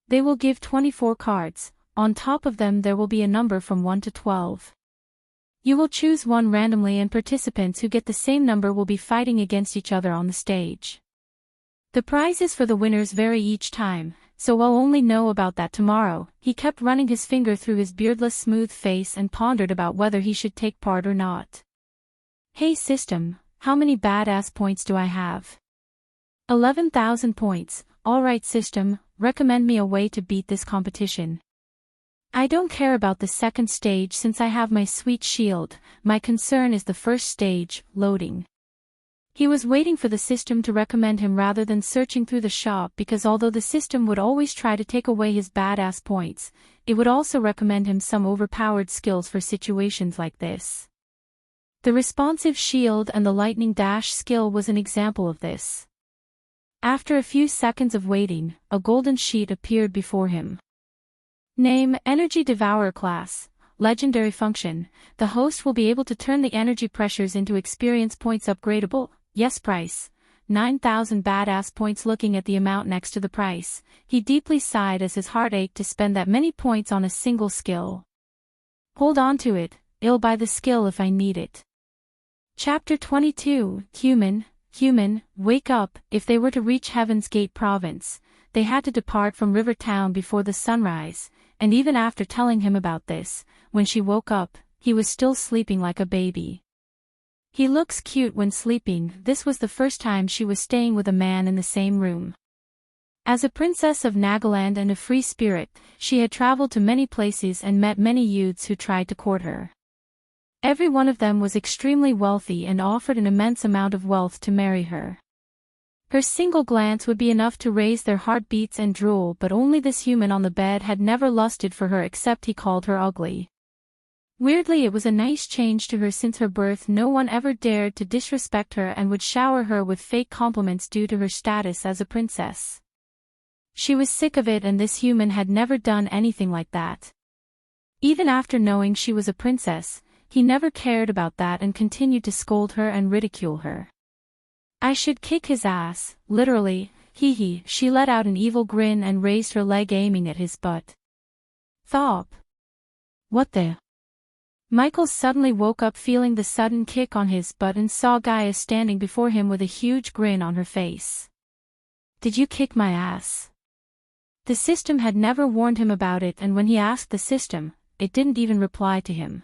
They will give 24 cards. On top of them there will be a number from 1 to 12. You will choose one randomly, and participants who get the same number will be fighting against each other on the stage. The prizes for the winners vary each time, so I'll only know about that tomorrow. He kept running his finger through his beardless smooth face and pondered about whether he should take part or not. Hey system, how many badass points do I have? 11,000 points. Alright system, recommend me a way to beat this competition. I don't care about the second stage since I have my sweet shield. My concern is the first stage, loading. He was waiting for the system to recommend him rather than searching through the shop, because although the system would always try to take away his badass points, it would also recommend him some overpowered skills for situations like this. The responsive shield and the lightning dash skill was an example of this. After a few seconds of waiting, a golden sheet appeared before him. Name: Energy Devourer class. Legendary function: the host will be able to turn the energy pressures into experience points. Upgradable. Yes. Price: 9,000 badass points. Looking at the amount next to the price, he deeply sighed as his heart ached to spend that many points on a single skill. Hold on to it, I'll buy the skill if I need it. Chapter 22. Human, wake up. If they were to reach Heaven's Gate province, they had to depart from River Town before the sunrise, and even after telling him about this, when she woke up, he was still sleeping like a baby. He looks cute when sleeping. This was the first time she was staying with a man in the same room. As a princess of Nagaland and a free spirit, she had traveled to many places and met many youths who tried to court her. Every one of them was extremely wealthy and offered an immense amount of wealth to marry her. Her single glance would be enough to raise their heartbeats and drool, but only this human on the bed had never lusted for her, except he called her ugly. Weirdly, it was a nice change to her. Since her birth no one ever dared to disrespect her and would shower her with fake compliments due to her status as a princess. She was sick of it, and this human had never done anything like that. Even after knowing she was a princess, he never cared about that and continued to scold her and ridicule her. I should kick his ass, literally, hee. She let out an evil grin and raised her leg, aiming at his butt. Thop. What the? Michael suddenly woke up, feeling the sudden kick on his butt, and saw Gaia standing before him with a huge grin on her face. Did you kick my ass? The system had never warned him about it, and when he asked the system, it didn't even reply to him.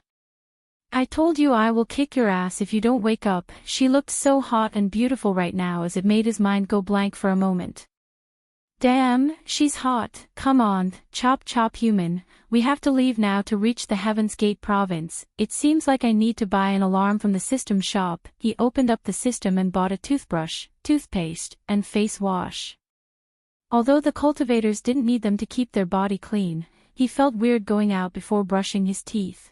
I told you I will kick your ass if you don't wake up. She looked so hot and beautiful right now as it made his mind go blank for a moment. Damn, she's hot. Come on, chop human. We have to leave now to reach the Heaven's Gate province. It seems like I need to buy an alarm from the system shop. He opened up the system and bought a toothbrush, toothpaste, and face wash. Although the cultivators didn't need them to keep their body clean, he felt weird going out before brushing his teeth.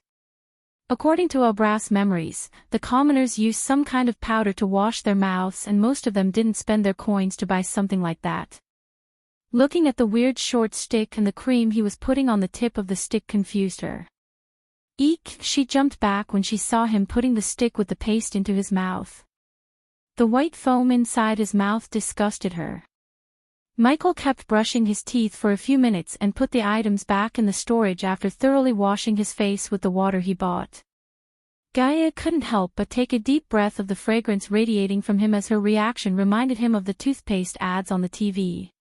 According to Albrass memories, the commoners used some kind of powder to wash their mouths, and most of them didn't spend their coins to buy something like that. Looking at the weird short stick and the cream he was putting on the tip of the stick confused her. Eek! She jumped back when she saw him putting the stick with the paste into his mouth. The white foam inside his mouth disgusted her. Michael kept brushing his teeth for a few minutes and put the items back in the storage after thoroughly washing his face with the water he bought. Gaia couldn't help but take a deep breath of the fragrance radiating from him as her reaction reminded him of the toothpaste ads on the TV.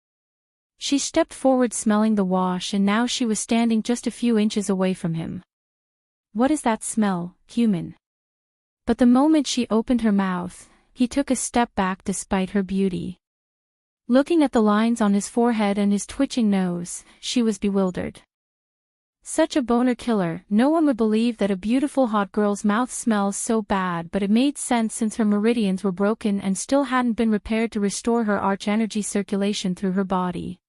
She stepped forward smelling the wash, and now she was standing just a few inches away from him. What is that smell, human? But the moment she opened her mouth, he took a step back despite her beauty. Looking at the lines on his forehead and his twitching nose, she was bewildered. Such a boner killer, no one would believe that a beautiful hot girl's mouth smells so bad, but it made sense since her meridians were broken and still hadn't been repaired to restore her arch energy circulation through her body.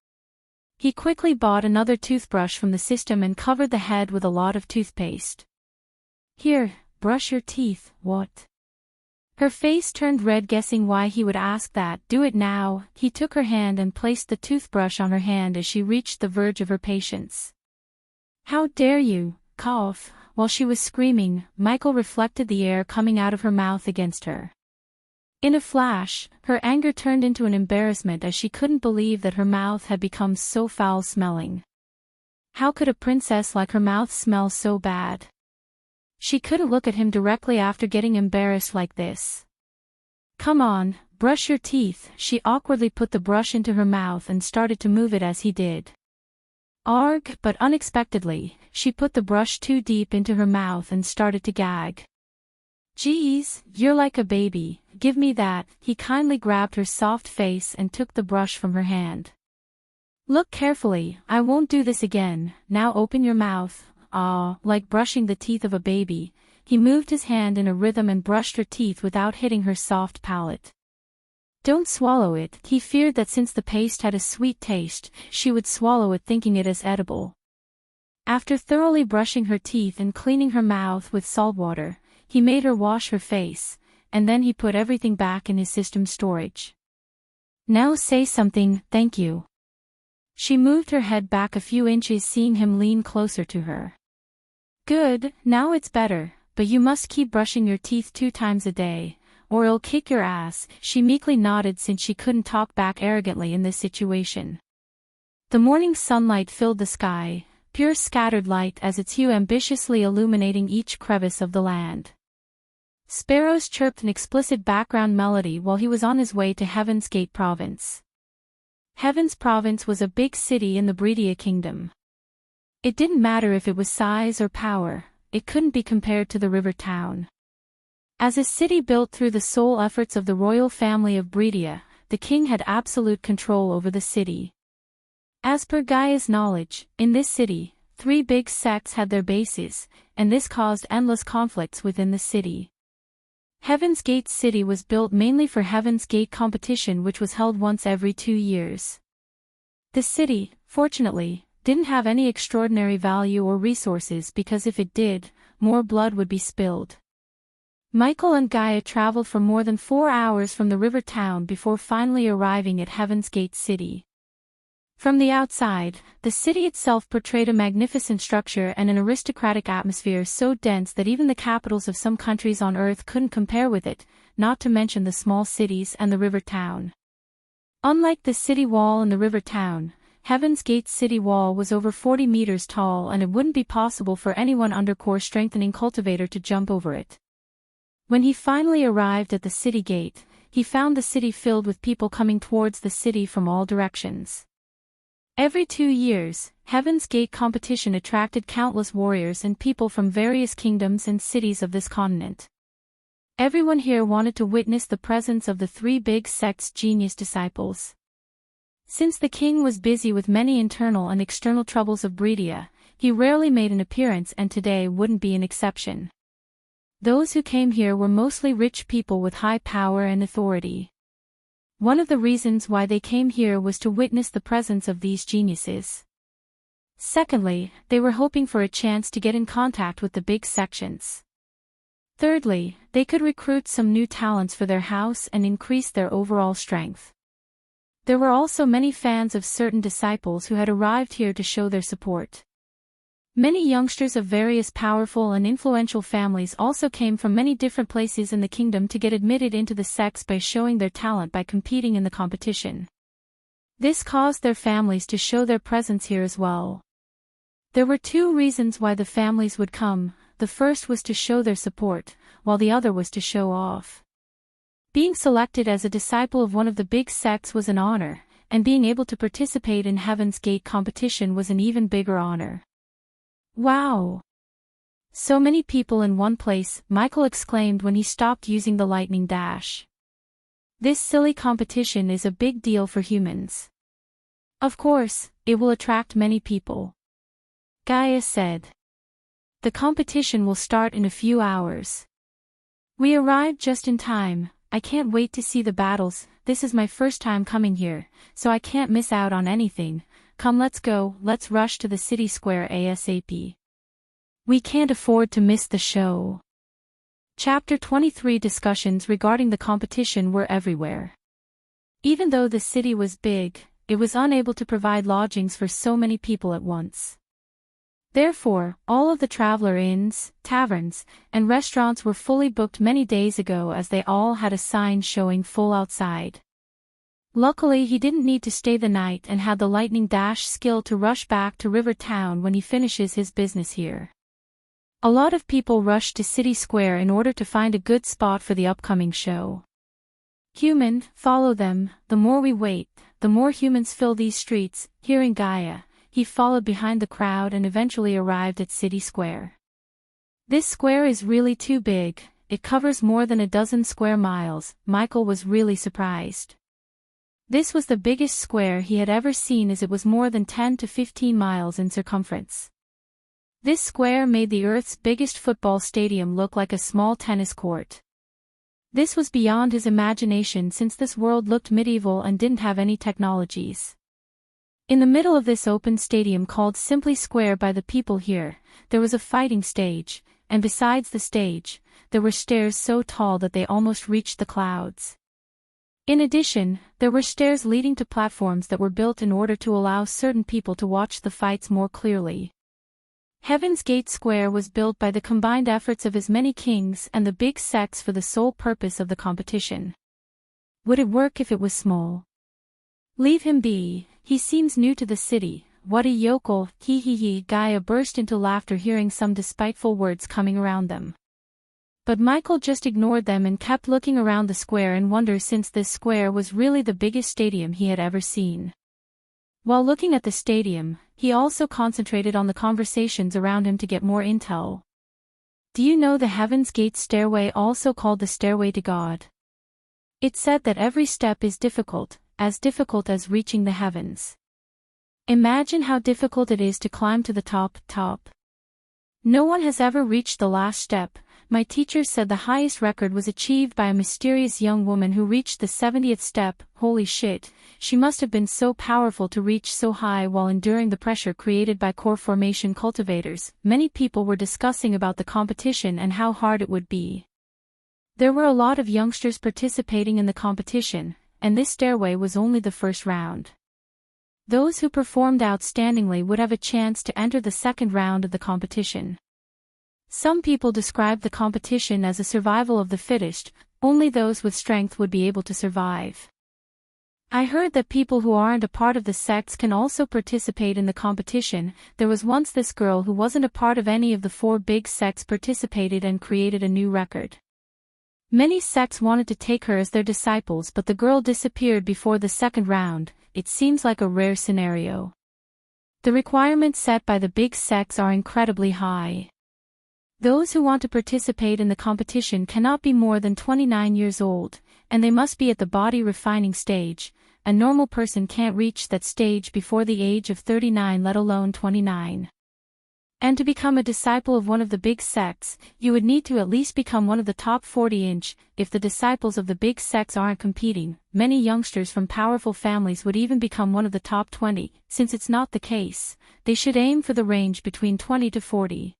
He quickly bought another toothbrush from the system and covered the head with a lot of toothpaste. Here, brush your teeth, what? Her face turned red, guessing why he would ask that. Do it now. He took her hand and placed the toothbrush on her hand as she reached the verge of her patience. How dare you, cough. While she was screaming, Michael reflected the air coming out of her mouth against her. In a flash, her anger turned into an embarrassment as she couldn't believe that her mouth had become so foul-smelling. How could a princess like her mouth smell so bad? She couldn't look at him directly after getting embarrassed like this. Come on, brush your teeth. She awkwardly put the brush into her mouth and started to move it as he did. Arg, but unexpectedly, she put the brush too deep into her mouth and started to gag. Geez, you're like a baby, give me that. He kindly grabbed her soft face and took the brush from her hand. Look carefully, I won't do this again. Now open your mouth. Ah, like brushing the teeth of a baby. He moved his hand in a rhythm and brushed her teeth without hitting her soft palate. Don't swallow it. He feared that since the paste had a sweet taste, she would swallow it thinking it as edible. After thoroughly brushing her teeth and cleaning her mouth with salt water, he made her wash her face, and then he put everything back in his system storage. Now say something, thank you. She moved her head back a few inches, seeing him lean closer to her. Good, now it's better, but you must keep brushing your teeth 2 times a day, or I'll kick your ass. She meekly nodded since she couldn't talk back arrogantly in this situation. The morning sunlight filled the sky, pure scattered light as its hue ambitiously illuminating each crevice of the land. Sparrows chirped an explicit background melody while he was on his way to Heaven's Gate Province. Heaven's Province was a big city in the Breedia Kingdom. It didn't matter if it was size or power, it couldn't be compared to the river town. As a city built through the sole efforts of the royal family of Breedia, the king had absolute control over the city. As per Gaia's knowledge, in this city, 3 big sects had their bases, and this caused endless conflicts within the city. Heaven's Gate City was built mainly for Heaven's Gate competition, which was held once every 2 years. The city, fortunately, didn't have any extraordinary value or resources because if it did, more blood would be spilled. Michael and Gaia traveled for more than 4 hours from the river town before finally arriving at Heaven's Gate City. From the outside, the city itself portrayed a magnificent structure and an aristocratic atmosphere so dense that even the capitals of some countries on Earth couldn't compare with it, not to mention the small cities and the river town. Unlike the city wall and the river town, Heaven's Gate city wall was over 40 meters tall, and it wouldn't be possible for anyone under core strengthening cultivator to jump over it. When he finally arrived at the city gate, he found the city filled with people coming towards the city from all directions. Every 2 years, Heaven's Gate competition attracted countless warriors and people from various kingdoms and cities of this continent. Everyone here wanted to witness the presence of the 3 big sects' genius disciples. Since the king was busy with many internal and external troubles of Breedia, he rarely made an appearance, and today wouldn't be an exception. Those who came here were mostly rich people with high power and authority. One of the reasons why they came here was to witness the presence of these geniuses. Secondly, they were hoping for a chance to get in contact with the big sections. Thirdly, they could recruit some new talents for their house and increase their overall strength. There were also many fans of certain disciples who had arrived here to show their support. Many youngsters of various powerful and influential families also came from many different places in the kingdom to get admitted into the sects by showing their talent by competing in the competition. This caused their families to show their presence here as well. There were 2 reasons why the families would come. the first was to show their support, while the other was to show off. Being selected as a disciple of one of the big sects was an honor, and being able to participate in Heaven's Gate competition was an even bigger honor. Wow! So many people in one place, Michael exclaimed when he stopped using the lightning dash. This silly competition is a big deal for humans. Of course, it will attract many people. Gaia said. The competition will start in a few hours. We arrived just in time. I can't wait to see the battles. This is my first time coming here, so I can't miss out on anything. Come, let's go, let's rush to the city square ASAP. We can't afford to miss the show. Chapter 23. Discussions regarding the competition were everywhere. Even though the city was big, it was unable to provide lodgings for so many people at once. Therefore, all of the traveler inns, taverns, and restaurants were fully booked many days ago, as they all had a sign showing full outside. Luckily, he didn't need to stay the night and had the lightning dash skill to rush back to River Town when he finishes his business here. A lot of people rushed to City Square in order to find a good spot for the upcoming show. Human, follow them. The more we wait, the more humans fill these streets. Hearing Gaia, he followed behind the crowd and eventually arrived at City Square. This square is really too big. It covers more than a dozen square miles. Michael was really surprised. This was the biggest square he had ever seen, as it was more than 10 to 15 miles in circumference. This square made the Earth's biggest football stadium look like a small tennis court. This was beyond his imagination, since this world looked medieval and didn't have any technologies. In the middle of this open stadium, called simply Square by the people here, there was a fighting stage, and besides the stage, there were stairs so tall that they almost reached the clouds. In addition, there were stairs leading to platforms that were built in order to allow certain people to watch the fights more clearly. Heaven's Gate Square was built by the combined efforts of as many kings and the big sects for the sole purpose of the competition. Would it work if it was small? Leave him be, he seems new to the city. What a yokel, hee hee hee. Gaia burst into laughter hearing some despiteful words coming around them. But Michael just ignored them and kept looking around the square in wonder, since this square was really the biggest stadium he had ever seen. While looking at the stadium, he also concentrated on the conversations around him to get more intel. Do you know the Heaven's Gate stairway, also called the Stairway to God? It's said that every step is difficult as reaching the heavens. Imagine how difficult it is to climb to the top. No one has ever reached the last step. My teacher said the highest record was achieved by a mysterious young woman who reached the 70th step. Holy shit, she must have been so powerful to reach so high while enduring the pressure created by core formation cultivators. Many people were discussing about the competition and how hard it would be. There were a lot of youngsters participating in the competition, and this stairway was only the first round. Those who performed outstandingly would have a chance to enter the second round of the competition. Some people described the competition as a survival of the fittest. Only those with strength would be able to survive. I heard that people who aren't a part of the sects can also participate in the competition. There was once this girl who wasn't a part of any of the 4 big sects participated and created a new record. Many sects wanted to take her as their disciples, but the girl disappeared before the second round. It seems like a rare scenario. The requirements set by the big sects are incredibly high. Those who want to participate in the competition cannot be more than 29 years old, and they must be at the body refining stage. A normal person can't reach that stage before the age of 39, let alone 29. And to become a disciple of one of the big sects, you would need to at least become one of the top 40. If the disciples of the big sects aren't competing, many youngsters from powerful families would even become one of the top 20. Since it's not the case, they should aim for the range between 20 to 40.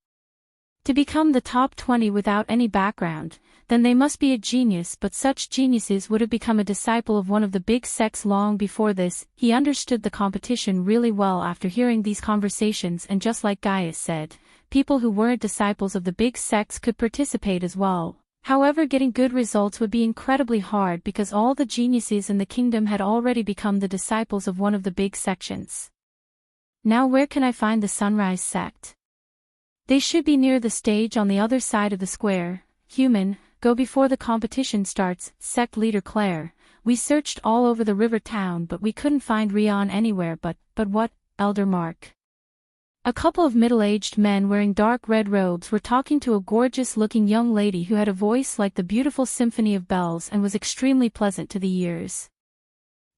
To become the top 20 without any background, then they must be a genius, but such geniuses would have become a disciple of one of the big sects long before this. He understood the competition really well after hearing these conversations, and just like Gaius said, people who weren't disciples of the big sects could participate as well. However, getting good results would be incredibly hard because all the geniuses in the kingdom had already become the disciples of one of the big sections. Now where can I find the Sunrise sect? They should be near the stage on the other side of the square. Human, go before the competition starts. Sect leader Claire, we searched all over the river town but we couldn't find Rion anywhere but what? Elder Mark. A couple of middle-aged men wearing dark red robes were talking to a gorgeous-looking young lady who had a voice like the beautiful symphony of bells and was extremely pleasant to the ears.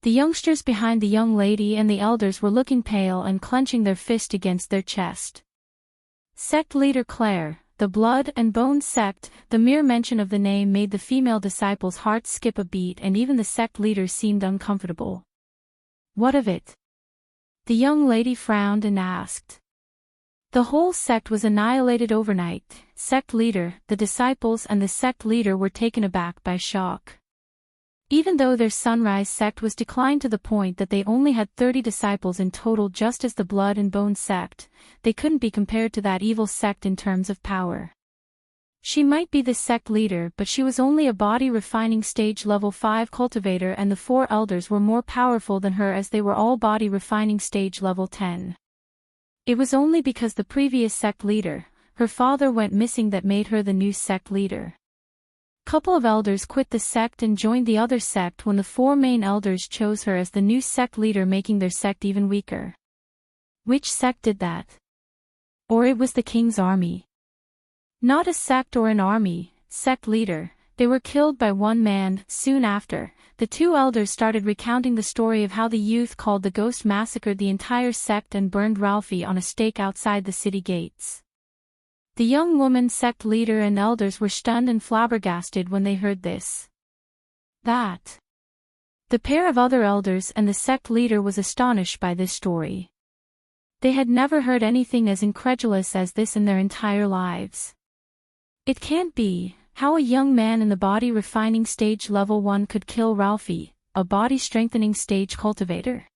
The youngsters behind the young lady and the elders were looking pale and clenching their fist against their chest. Sect leader Claire, the blood and bone sect. The mere mention of the name made the female disciples' hearts skip a beat and even the sect leader seemed uncomfortable. What of it? The young lady frowned and asked. The whole sect was annihilated overnight. Sect leader, the disciples and the sect leader were taken aback by shock. Even though their sunrise sect was declined to the point that they only had 30 disciples in total just as the blood and bone sect, they couldn't be compared to that evil sect in terms of power. She might be the sect leader but she was only a body refining stage level 5 cultivator and the 4 elders were more powerful than her as they were all body refining stage level 10. It was only because the previous sect leader, her father, went missing that made her the new sect leader. Couple of elders quit the sect and joined the other sect when the 4 main elders chose her as the new sect leader, making their sect even weaker. Which sect did that? Or it was the king's army? Not a sect or an army, sect leader. They were killed by one man. Soon after, the 2 elders started recounting the story of how the youth called the Ghost massacred the entire sect and burned Ralphie on a stake outside the city gates. The young woman sect leader and elders were stunned and flabbergasted when they heard this. That. The pair of other elders and the sect leader was astonished by this story. They had never heard anything as incredulous as this in their entire lives. It can't be. How a young man in the body refining stage level 1 could kill Ralphie, a body strengthening stage cultivator?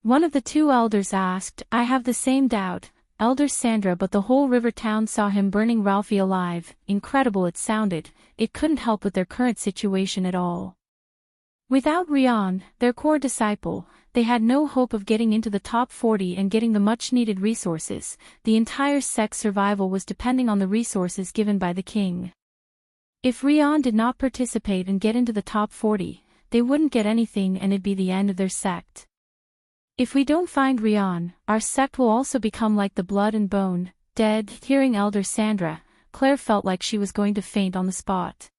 One of the 2 elders asked. I have the same doubt, Elder Sandra, but the whole river town saw him burning Ralphie alive. Incredible it sounded. It couldn't help with their current situation at all. Without Rion, their core disciple, they had no hope of getting into the top 40 and getting the much-needed resources. The entire sect's survival was depending on the resources given by the king. If Rion did not participate and get into the top 40, they wouldn't get anything and it'd be the end of their sect. If we don't find Rion, our sect will also become like the blood and bone, dead. Hearing Elder Sandra, Claire felt like she was going to faint on the spot.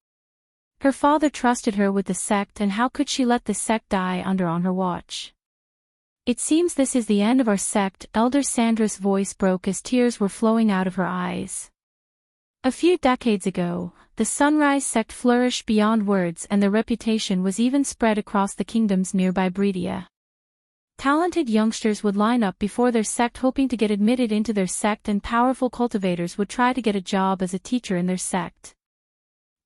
Her father trusted her with the sect and how could she let the sect die on her watch? It seems this is the end of our sect. Elder Sandra's voice broke as tears were flowing out of her eyes. A few decades ago, the Sunrise sect flourished beyond words and their reputation was even spread across the kingdoms nearby Bredia. Talented youngsters would line up before their sect hoping to get admitted into their sect and powerful cultivators would try to get a job as a teacher in their sect.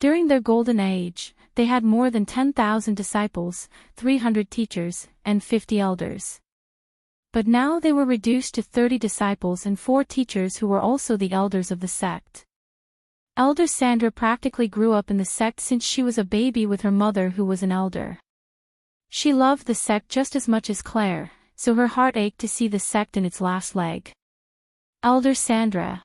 During their golden age, they had more than 10,000 disciples, 300 teachers, and 50 elders. But now they were reduced to 30 disciples and 4 teachers who were also the elders of the sect. Elder Sandra practically grew up in the sect since she was a baby with her mother who was an elder. She loved the sect just as much as Claire, so her heart ached to see the sect in its last leg. Elder Sandra.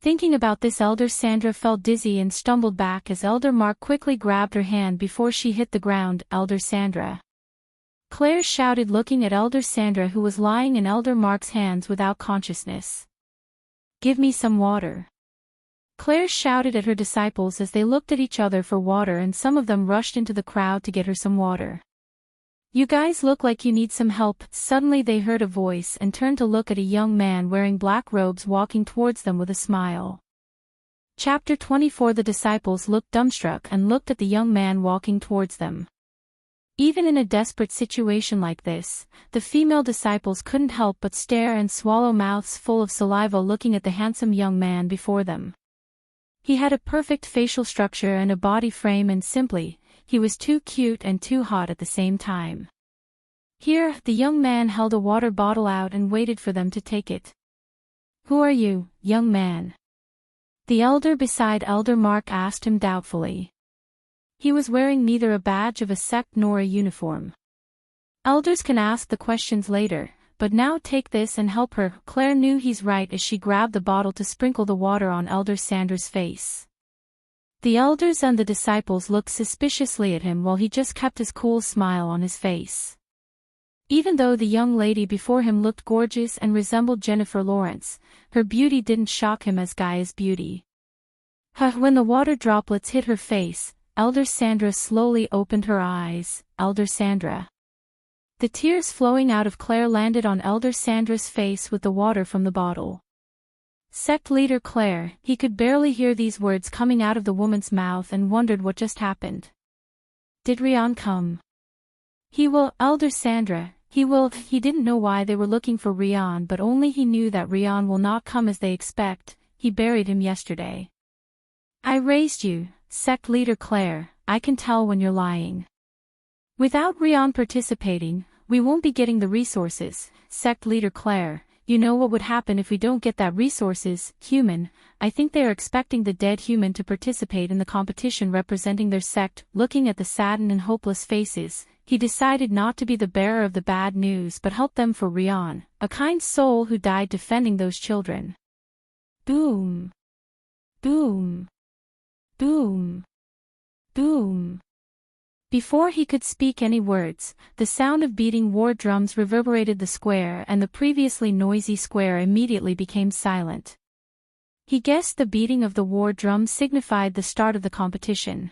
Thinking about this, Elder Sandra felt dizzy and stumbled back as Elder Mark quickly grabbed her hand before she hit the ground. Elder Sandra. Claire shouted, looking at Elder Sandra who was lying in Elder Mark's hands without consciousness. Give me some water. Claire shouted at her disciples as they looked at each other for water and some of them rushed into the crowd to get her some water. You guys look like you need some help. Suddenly they heard a voice and turned to look at a young man wearing black robes walking towards them with a smile. Chapter 24. The disciples looked dumbstruck and looked at the young man walking towards them. Even in a desperate situation like this, the female disciples couldn't help but stare and swallow mouths full of saliva looking at the handsome young man before them. He had a perfect facial structure and a body frame and simply, he was too cute and too hot at the same time. Here, the young man held a water bottle out and waited for them to take it. Who are you, young man? The elder beside Elder Mark asked him doubtfully. He was wearing neither a badge of a sect nor a uniform. Elders can ask the questions later, but now take this and help her. Claire knew he's right as she grabbed the bottle to sprinkle the water on Elder Sandra's face. The elders and the disciples looked suspiciously at him while he just kept his cool smile on his face. Even though the young lady before him looked gorgeous and resembled Jennifer Lawrence, her beauty didn't shock him as Gaia's beauty. When the water droplets hit her face, Elder Sandra slowly opened her eyes. Elder Sandra. The tears flowing out of Claire landed on Elder Sandra's face with the water from the bottle. Sect leader Claire, he could barely hear these words coming out of the woman's mouth and wondered what just happened. Did Rian come? He will, Elder Sandra, he will. He didn't know why they were looking for Rian, but only he knew that Rian will not come as they expect. He buried him yesterday. I raised you, sect leader Claire, I can tell when you're lying. Without Rian participating, we won't be getting the resources, sect leader Claire. You know what would happen if we don't get that resources, human. I think they are expecting the dead human to participate in the competition representing their sect. Looking at the saddened and hopeless faces, he decided not to be the bearer of the bad news but help them for Rian, a kind soul who died defending those children. Boom. Boom. Boom. Boom. Before he could speak any words, the sound of beating war drums reverberated the square and the previously noisy square immediately became silent. He guessed the beating of the war drum signified the start of the competition.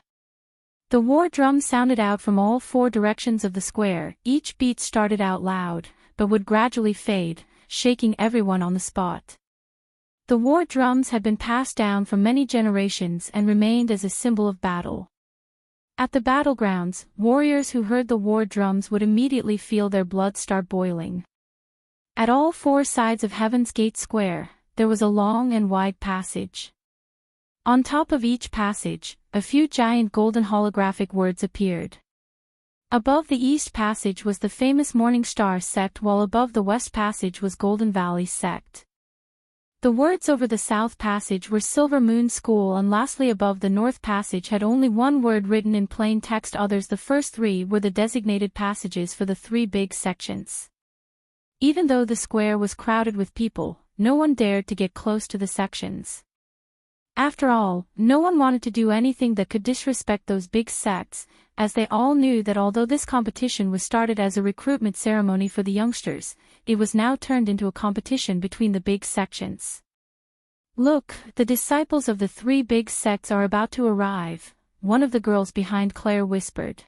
The war drum sounded out from all four directions of the square. Each beat started out loud, but would gradually fade, shaking everyone on the spot. The war drums had been passed down from many generations and remained as a symbol of battle. At the battlegrounds, warriors who heard the war drums would immediately feel their blood start boiling. At all four sides of Heaven's Gate Square, there was a long and wide passage. On top of each passage, a few giant golden holographic words appeared. Above the East Passage was the famous Morning Star sect, while above the West Passage was Golden Valley sect. The words over the South Passage were Silver Moon School, and lastly above the North Passage had only one word written in plain text. Others, the first three, were the designated passages for the three big sections. Even though the square was crowded with people, no one dared to get close to the sections. After all, no one wanted to do anything that could disrespect those big sects, as they all knew that although this competition was started as a recruitment ceremony for the youngsters, it was now turned into a competition between the big sections. Look, the disciples of the three big sects are about to arrive, one of the girls behind Claire whispered.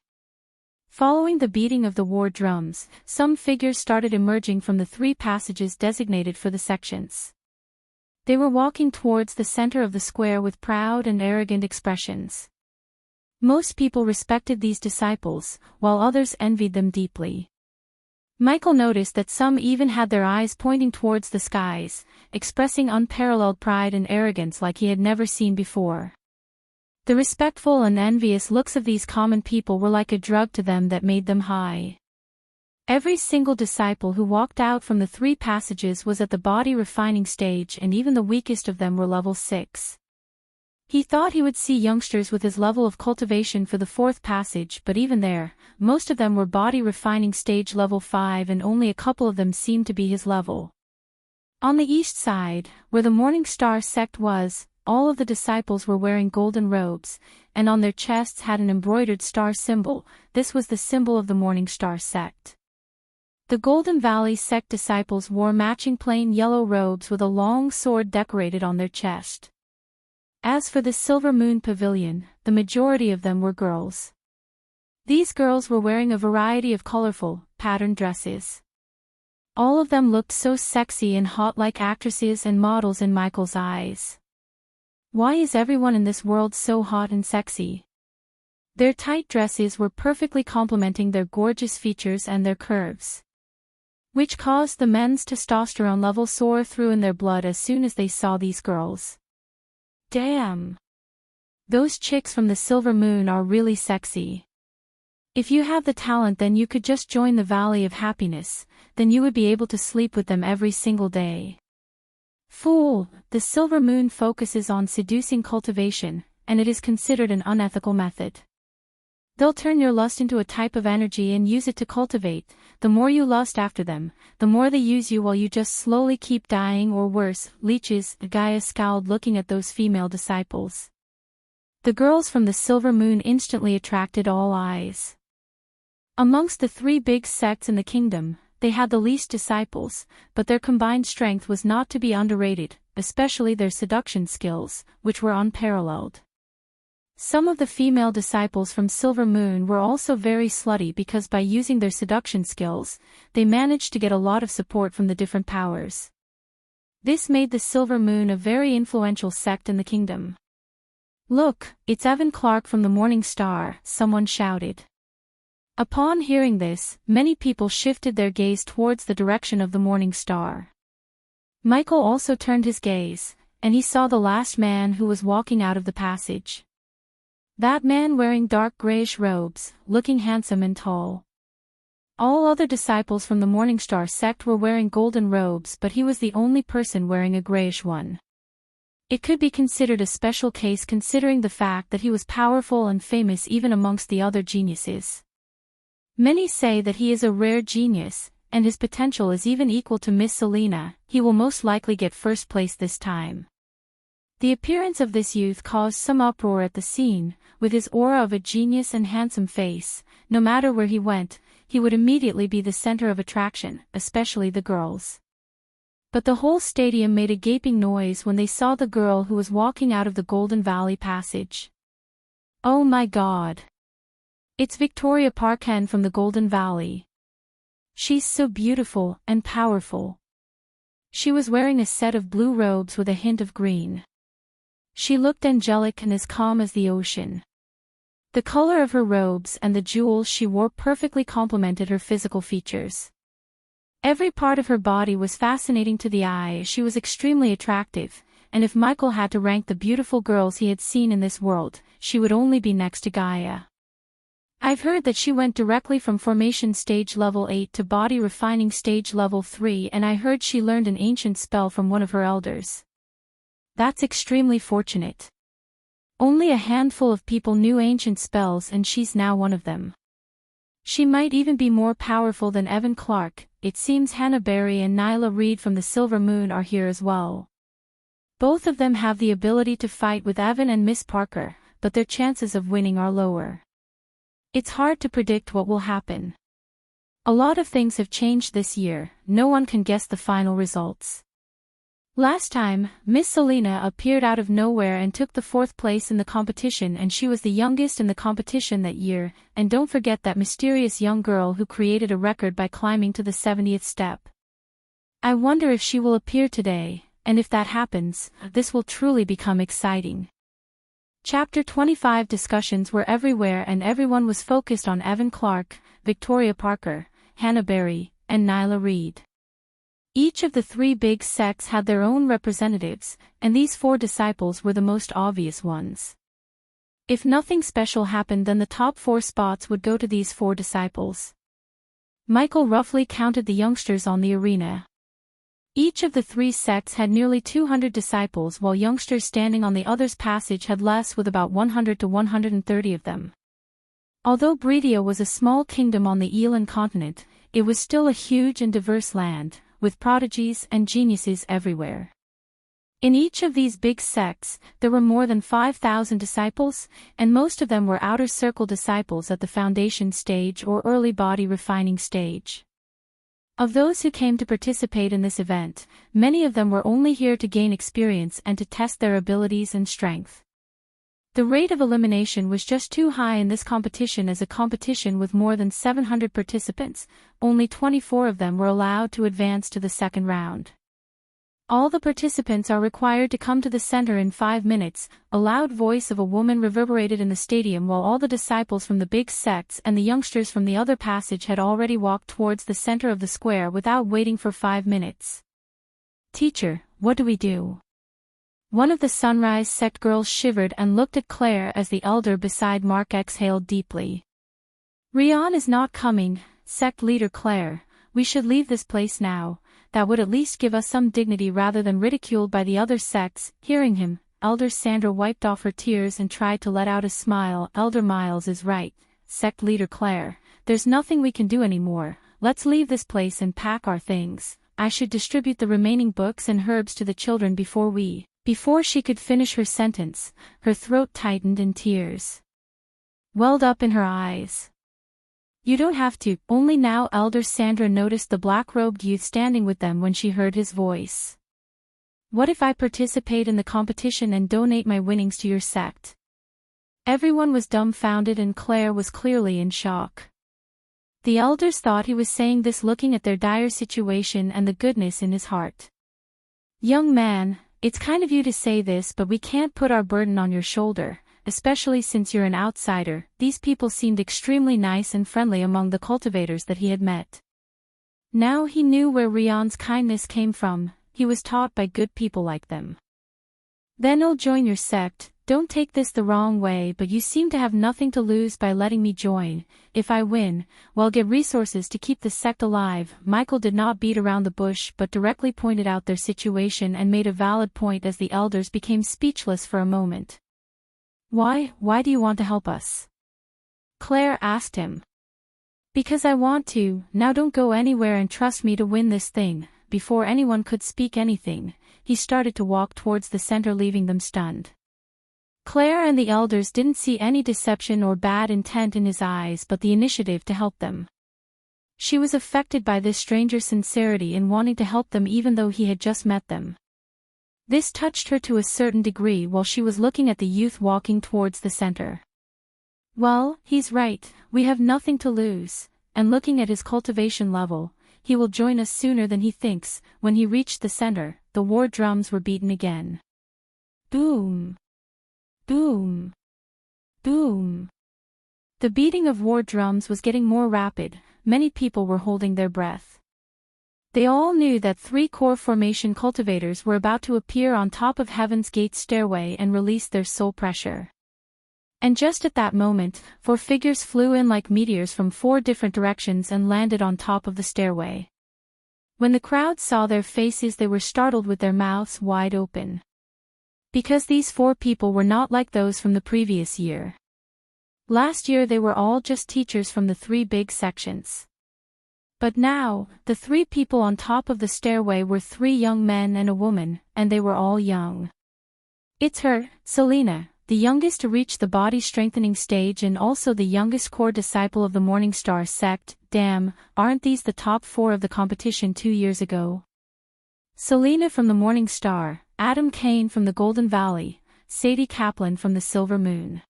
Following the beating of the war drums, some figures started emerging from the three passages designated for the sections. They were walking towards the center of the square with proud and arrogant expressions. Most people respected these disciples, while others envied them deeply. Michael noticed that some even had their eyes pointing towards the skies, expressing unparalleled pride and arrogance like he had never seen before. The respectful and envious looks of these common people were like a drug to them that made them high. Every single disciple who walked out from the three passages was at the body refining stage, and even the weakest of them were level 6. He thought he would see youngsters with his level of cultivation for the fourth passage, but even there, most of them were body refining stage level 5 and only a couple of them seemed to be his level. On the east side, where the Morning Star sect was, all of the disciples were wearing golden robes, and on their chests had an embroidered star symbol. This was the symbol of the Morning Star sect. The Golden Valley sect disciples wore matching plain yellow robes with a long sword decorated on their chest. As for the Silver Moon Pavilion, the majority of them were girls. These girls were wearing a variety of colorful, patterned dresses. All of them looked so sexy and hot, like actresses and models in Michael's eyes. Why is everyone in this world so hot and sexy? Their tight dresses were perfectly complementing their gorgeous features and their curves, which caused the men's testosterone level soar through in their blood as soon as they saw these girls. Damn! Those chicks from the Silver Moon are really sexy. If you have the talent, then you could just join the Valley of Happiness, then you would be able to sleep with them every single day. Fool, the Silver Moon focuses on seducing cultivation, and it is considered an unethical method. They'll turn your lust into a type of energy and use it to cultivate. The more you lust after them, the more they use you while you just slowly keep dying, or worse, leeches. Gaia scowled, looking at those female disciples. The girls from the Silver Moon instantly attracted all eyes. Amongst the 3 big sects in the kingdom, they had the least disciples, but their combined strength was not to be underrated, especially their seduction skills, which were unparalleled. Some of the female disciples from Silver Moon were also very slutty because by using their seduction skills, they managed to get a lot of support from the different powers. This made the Silver Moon a very influential sect in the kingdom. "Look, it's Evan Clark from the Morning Star," someone shouted. Upon hearing this, many people shifted their gaze towards the direction of the Morning Star. Michael also turned his gaze, and he saw the last man who was walking out of the passage. That man wearing dark grayish robes, looking handsome and tall. All other disciples from the Morningstar sect were wearing golden robes, but he was the only person wearing a grayish one. It could be considered a special case considering the fact that he was powerful and famous even amongst the other geniuses. Many say that he is a rare genius, and his potential is even equal to Miss Selena. He will most likely get first place this time. The appearance of this youth caused some uproar at the scene. With his aura of a genius and handsome face, no matter where he went, he would immediately be the center of attraction, especially the girls. But the whole stadium made a gaping noise when they saw the girl who was walking out of the Golden Valley passage. Oh my God! It's Victoria Parkan from the Golden Valley. She's so beautiful and powerful. She was wearing a set of blue robes with a hint of green. She looked angelic and as calm as the ocean. The color of her robes and the jewels she wore perfectly complemented her physical features. Every part of her body was fascinating to the eye. She was extremely attractive, and if Michael had to rank the beautiful girls he had seen in this world, she would only be next to Gaia. I've heard that she went directly from formation stage level 8 to body refining stage level 3, and I heard she learned an ancient spell from one of her elders. That's extremely fortunate. Only a handful of people knew ancient spells, and she's now one of them. She might even be more powerful than Evan Clark. It seems Hannah Berry and Nyla Reed from the Silver Moon are here as well. Both of them have the ability to fight with Evan and Miss Parker, but their chances of winning are lower. It's hard to predict what will happen. A lot of things have changed this year. No one can guess the final results. Last time, Miss Selena appeared out of nowhere and took the 4th place in the competition, and she was the youngest in the competition that year. And don't forget that mysterious young girl who created a record by climbing to the 70th step. I wonder if she will appear today, and if that happens, this will truly become exciting. Chapter 25. Discussions were everywhere and everyone was focused on Evan Clark, Victoria Parker, Hannah Berry, and Nyla Reed. Each of the 3 big sects had their own representatives, and these 4 disciples were the most obvious ones. If nothing special happened, then the top 4 spots would go to these 4 disciples. Michael roughly counted the youngsters on the arena. Each of the 3 sects had nearly 200 disciples, while youngsters standing on the other's passage had less, with about 100 to 130 of them. Although Breedia was a small kingdom on the Elan continent, it was still a huge and diverse land, with prodigies and geniuses everywhere. In each of these big sects, there were more than 5,000 disciples, and most of them were outer circle disciples at the foundation stage or early body refining stage. Of those who came to participate in this event, many of them were only here to gain experience and to test their abilities and strength. The rate of elimination was just too high in this competition. As a competition with more than 700 participants, only 24 of them were allowed to advance to the second round. All the participants are required to come to the center in 5 minutes. A loud voice of a woman reverberated in the stadium while all the disciples from the big sects and the youngsters from the other passage had already walked towards the center of the square without waiting for 5 minutes. "Teacher, what do we do?" One of the Sunrise sect girls shivered and looked at Claire as the elder beside Mark exhaled deeply. "Rion is not coming, sect leader Claire. We should leave this place now. That would at least give us some dignity rather than ridiculed by the other sects." Hearing him, Elder Sandra wiped off her tears and tried to let out a smile. "Elder Miles is right. sect leader Claire. There's nothing we can do anymore. Let's leave this place and pack our things. I should distribute the remaining books and herbs to the children Before she could finish her sentence, her throat tightened and tears welled up in her eyes. You don't have to. Only now Elder Sandra noticed the black-robed youth standing with them when she heard his voice. What if I participate in the competition and donate my winnings to your sect? Everyone was dumbfounded and Claire was clearly in shock. The elders thought he was saying this looking at their dire situation and the goodness in his heart. Young man, it's kind of you to say this, but we can't put our burden on your shoulder, especially since you're an outsider. These people seemed extremely nice and friendly among the cultivators that he had met. Now he knew where Rion's kindness came from. He was taught by good people like them. Then I'll join your sect. Don't take this the wrong way, but you seem to have nothing to lose by letting me join. If I win, well, get resources to keep the sect alive. Michael did not beat around the bush but directly pointed out their situation and made a valid point as the elders became speechless for a moment. Why do you want to help us? Claire asked him. Because I want to. Now don't go anywhere and trust me to win this thing. Before anyone could speak anything, he started to walk towards the center, leaving them stunned. Claire and the elders didn't see any deception or bad intent in his eyes but the initiative to help them. She was affected by this stranger's sincerity in wanting to help them even though he had just met them. This touched her to a certain degree while she was looking at the youth walking towards the center. Well, he's right, we have nothing to lose, and looking at his cultivation level, he will join us sooner than he thinks. When he reached the center, the war drums were beaten again. Boom! Boom! Boom! The beating of war drums was getting more rapid. Many people were holding their breath. They all knew that 3 core formation cultivators were about to appear on top of Heaven's Gate stairway and release their soul pressure. And just at that moment, 4 figures flew in like meteors from 4 different directions and landed on top of the stairway. When the crowd saw their faces, they were startled with their mouths wide open. Because these 4 people were not like those from the previous year. Last year they were all just teachers from the 3 big sections. But now, the 3 people on top of the stairway were 3 young men and a woman, and they were all young. It's her, Selena, the youngest to reach the body strengthening stage and also the youngest core disciple of the Morningstar sect. Damn, aren't these the top 4 of the competition 2 years ago? Selena from the Morningstar, Adam Kane from the Golden Valley, Sadie Kaplan from the Silver Moon.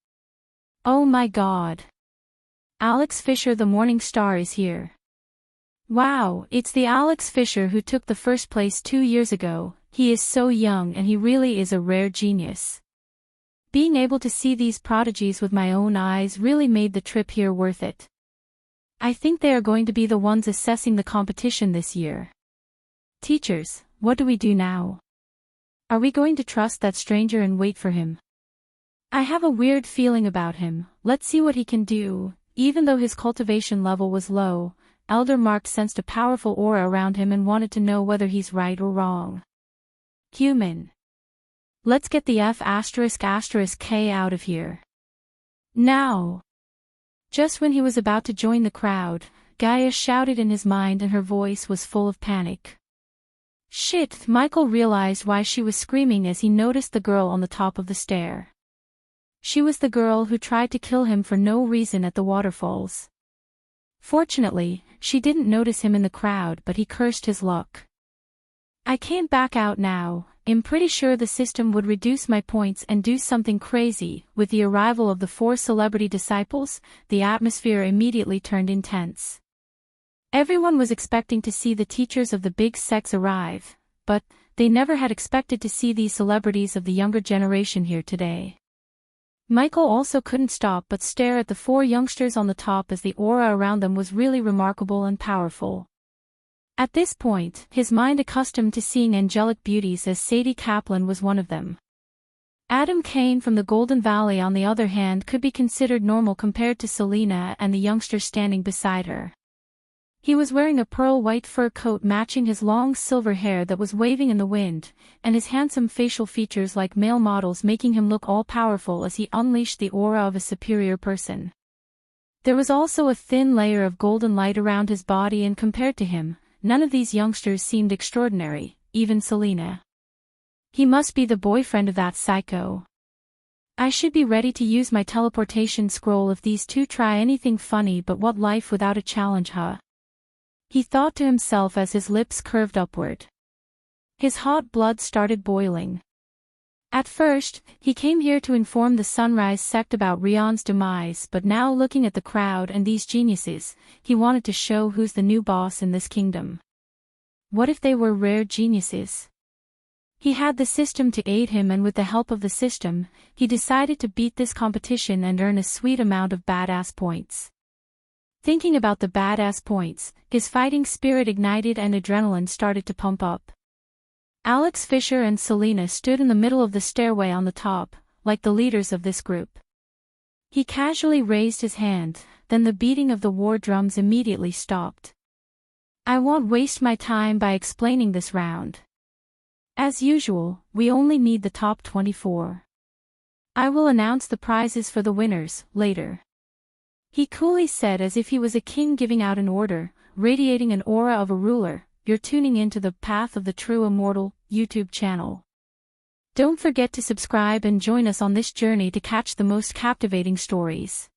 Oh my god. Alex Fisher the Morningstar is here. Wow, it's the Alex Fisher who took the first place 2 years ago. He is so young and he really is a rare genius. Being able to see these prodigies with my own eyes really made the trip here worth it. I think they are going to be the ones assessing the competition this year. Teachers, what do we do now? Are we going to trust that stranger and wait for him? I have a weird feeling about him. Let's see what he can do. Even though his cultivation level was low, Elder Mark sensed a powerful aura around him and wanted to know whether he's right or wrong. Human. Let's get the F***K out of here. Now. Just when he was about to join the crowd, Gaia shouted in his mind and her voice was full of panic. Shit! Michael realized why she was screaming as he noticed the girl on the top of the stair. She was the girl who tried to kill him for no reason at the waterfalls. Fortunately, she didn't notice him in the crowd, but he cursed his luck. I can't back out now. I'm pretty sure the system would reduce my points and do something crazy. With the arrival of the 4 celebrity disciples, the atmosphere immediately turned intense. Everyone was expecting to see the teachers of the big sects arrive, but they never had expected to see these celebrities of the younger generation here today. Michael also couldn't stop but stare at the 4 youngsters on the top as the aura around them was really remarkable and powerful. At this point, his mind accustomed to seeing angelic beauties as Sadie Kaplan was one of them. Adam Kane from the Golden Valley on the other hand could be considered normal compared to Selena and the youngster standing beside her. He was wearing a pearl white fur coat matching his long silver hair that was waving in the wind, and his handsome facial features like male models making him look all-powerful as he unleashed the aura of a superior person. There was also a thin layer of golden light around his body, and compared to him, none of these youngsters seemed extraordinary, even Selena. He must be the boyfriend of that psycho. I should be ready to use my teleportation scroll if these two try anything funny, but what life without a challenge, huh? He thought to himself as his lips curved upward. His hot blood started boiling. At first, he came here to inform the Sunrise sect about Rion's demise, but now looking at the crowd and these geniuses, he wanted to show who's the new boss in this kingdom. What if they were rare geniuses? He had the system to aid him, and with the help of the system, he decided to beat this competition and earn a sweet amount of badass points. Thinking about the badass points, his fighting spirit ignited and adrenaline started to pump up. Alex Fisher and Selena stood in the middle of the stairway on the top, like the leaders of this group. He casually raised his hand, then the beating of the war drums immediately stopped. I won't waste my time by explaining this round. As usual, we only need the top 24. I will announce the prizes for the winners later. He coolly said, as if he was a king giving out an order, radiating an aura of a ruler. You're tuning into the Path of the True Immortal YouTube channel. Don't forget to subscribe and join us on this journey to catch the most captivating stories.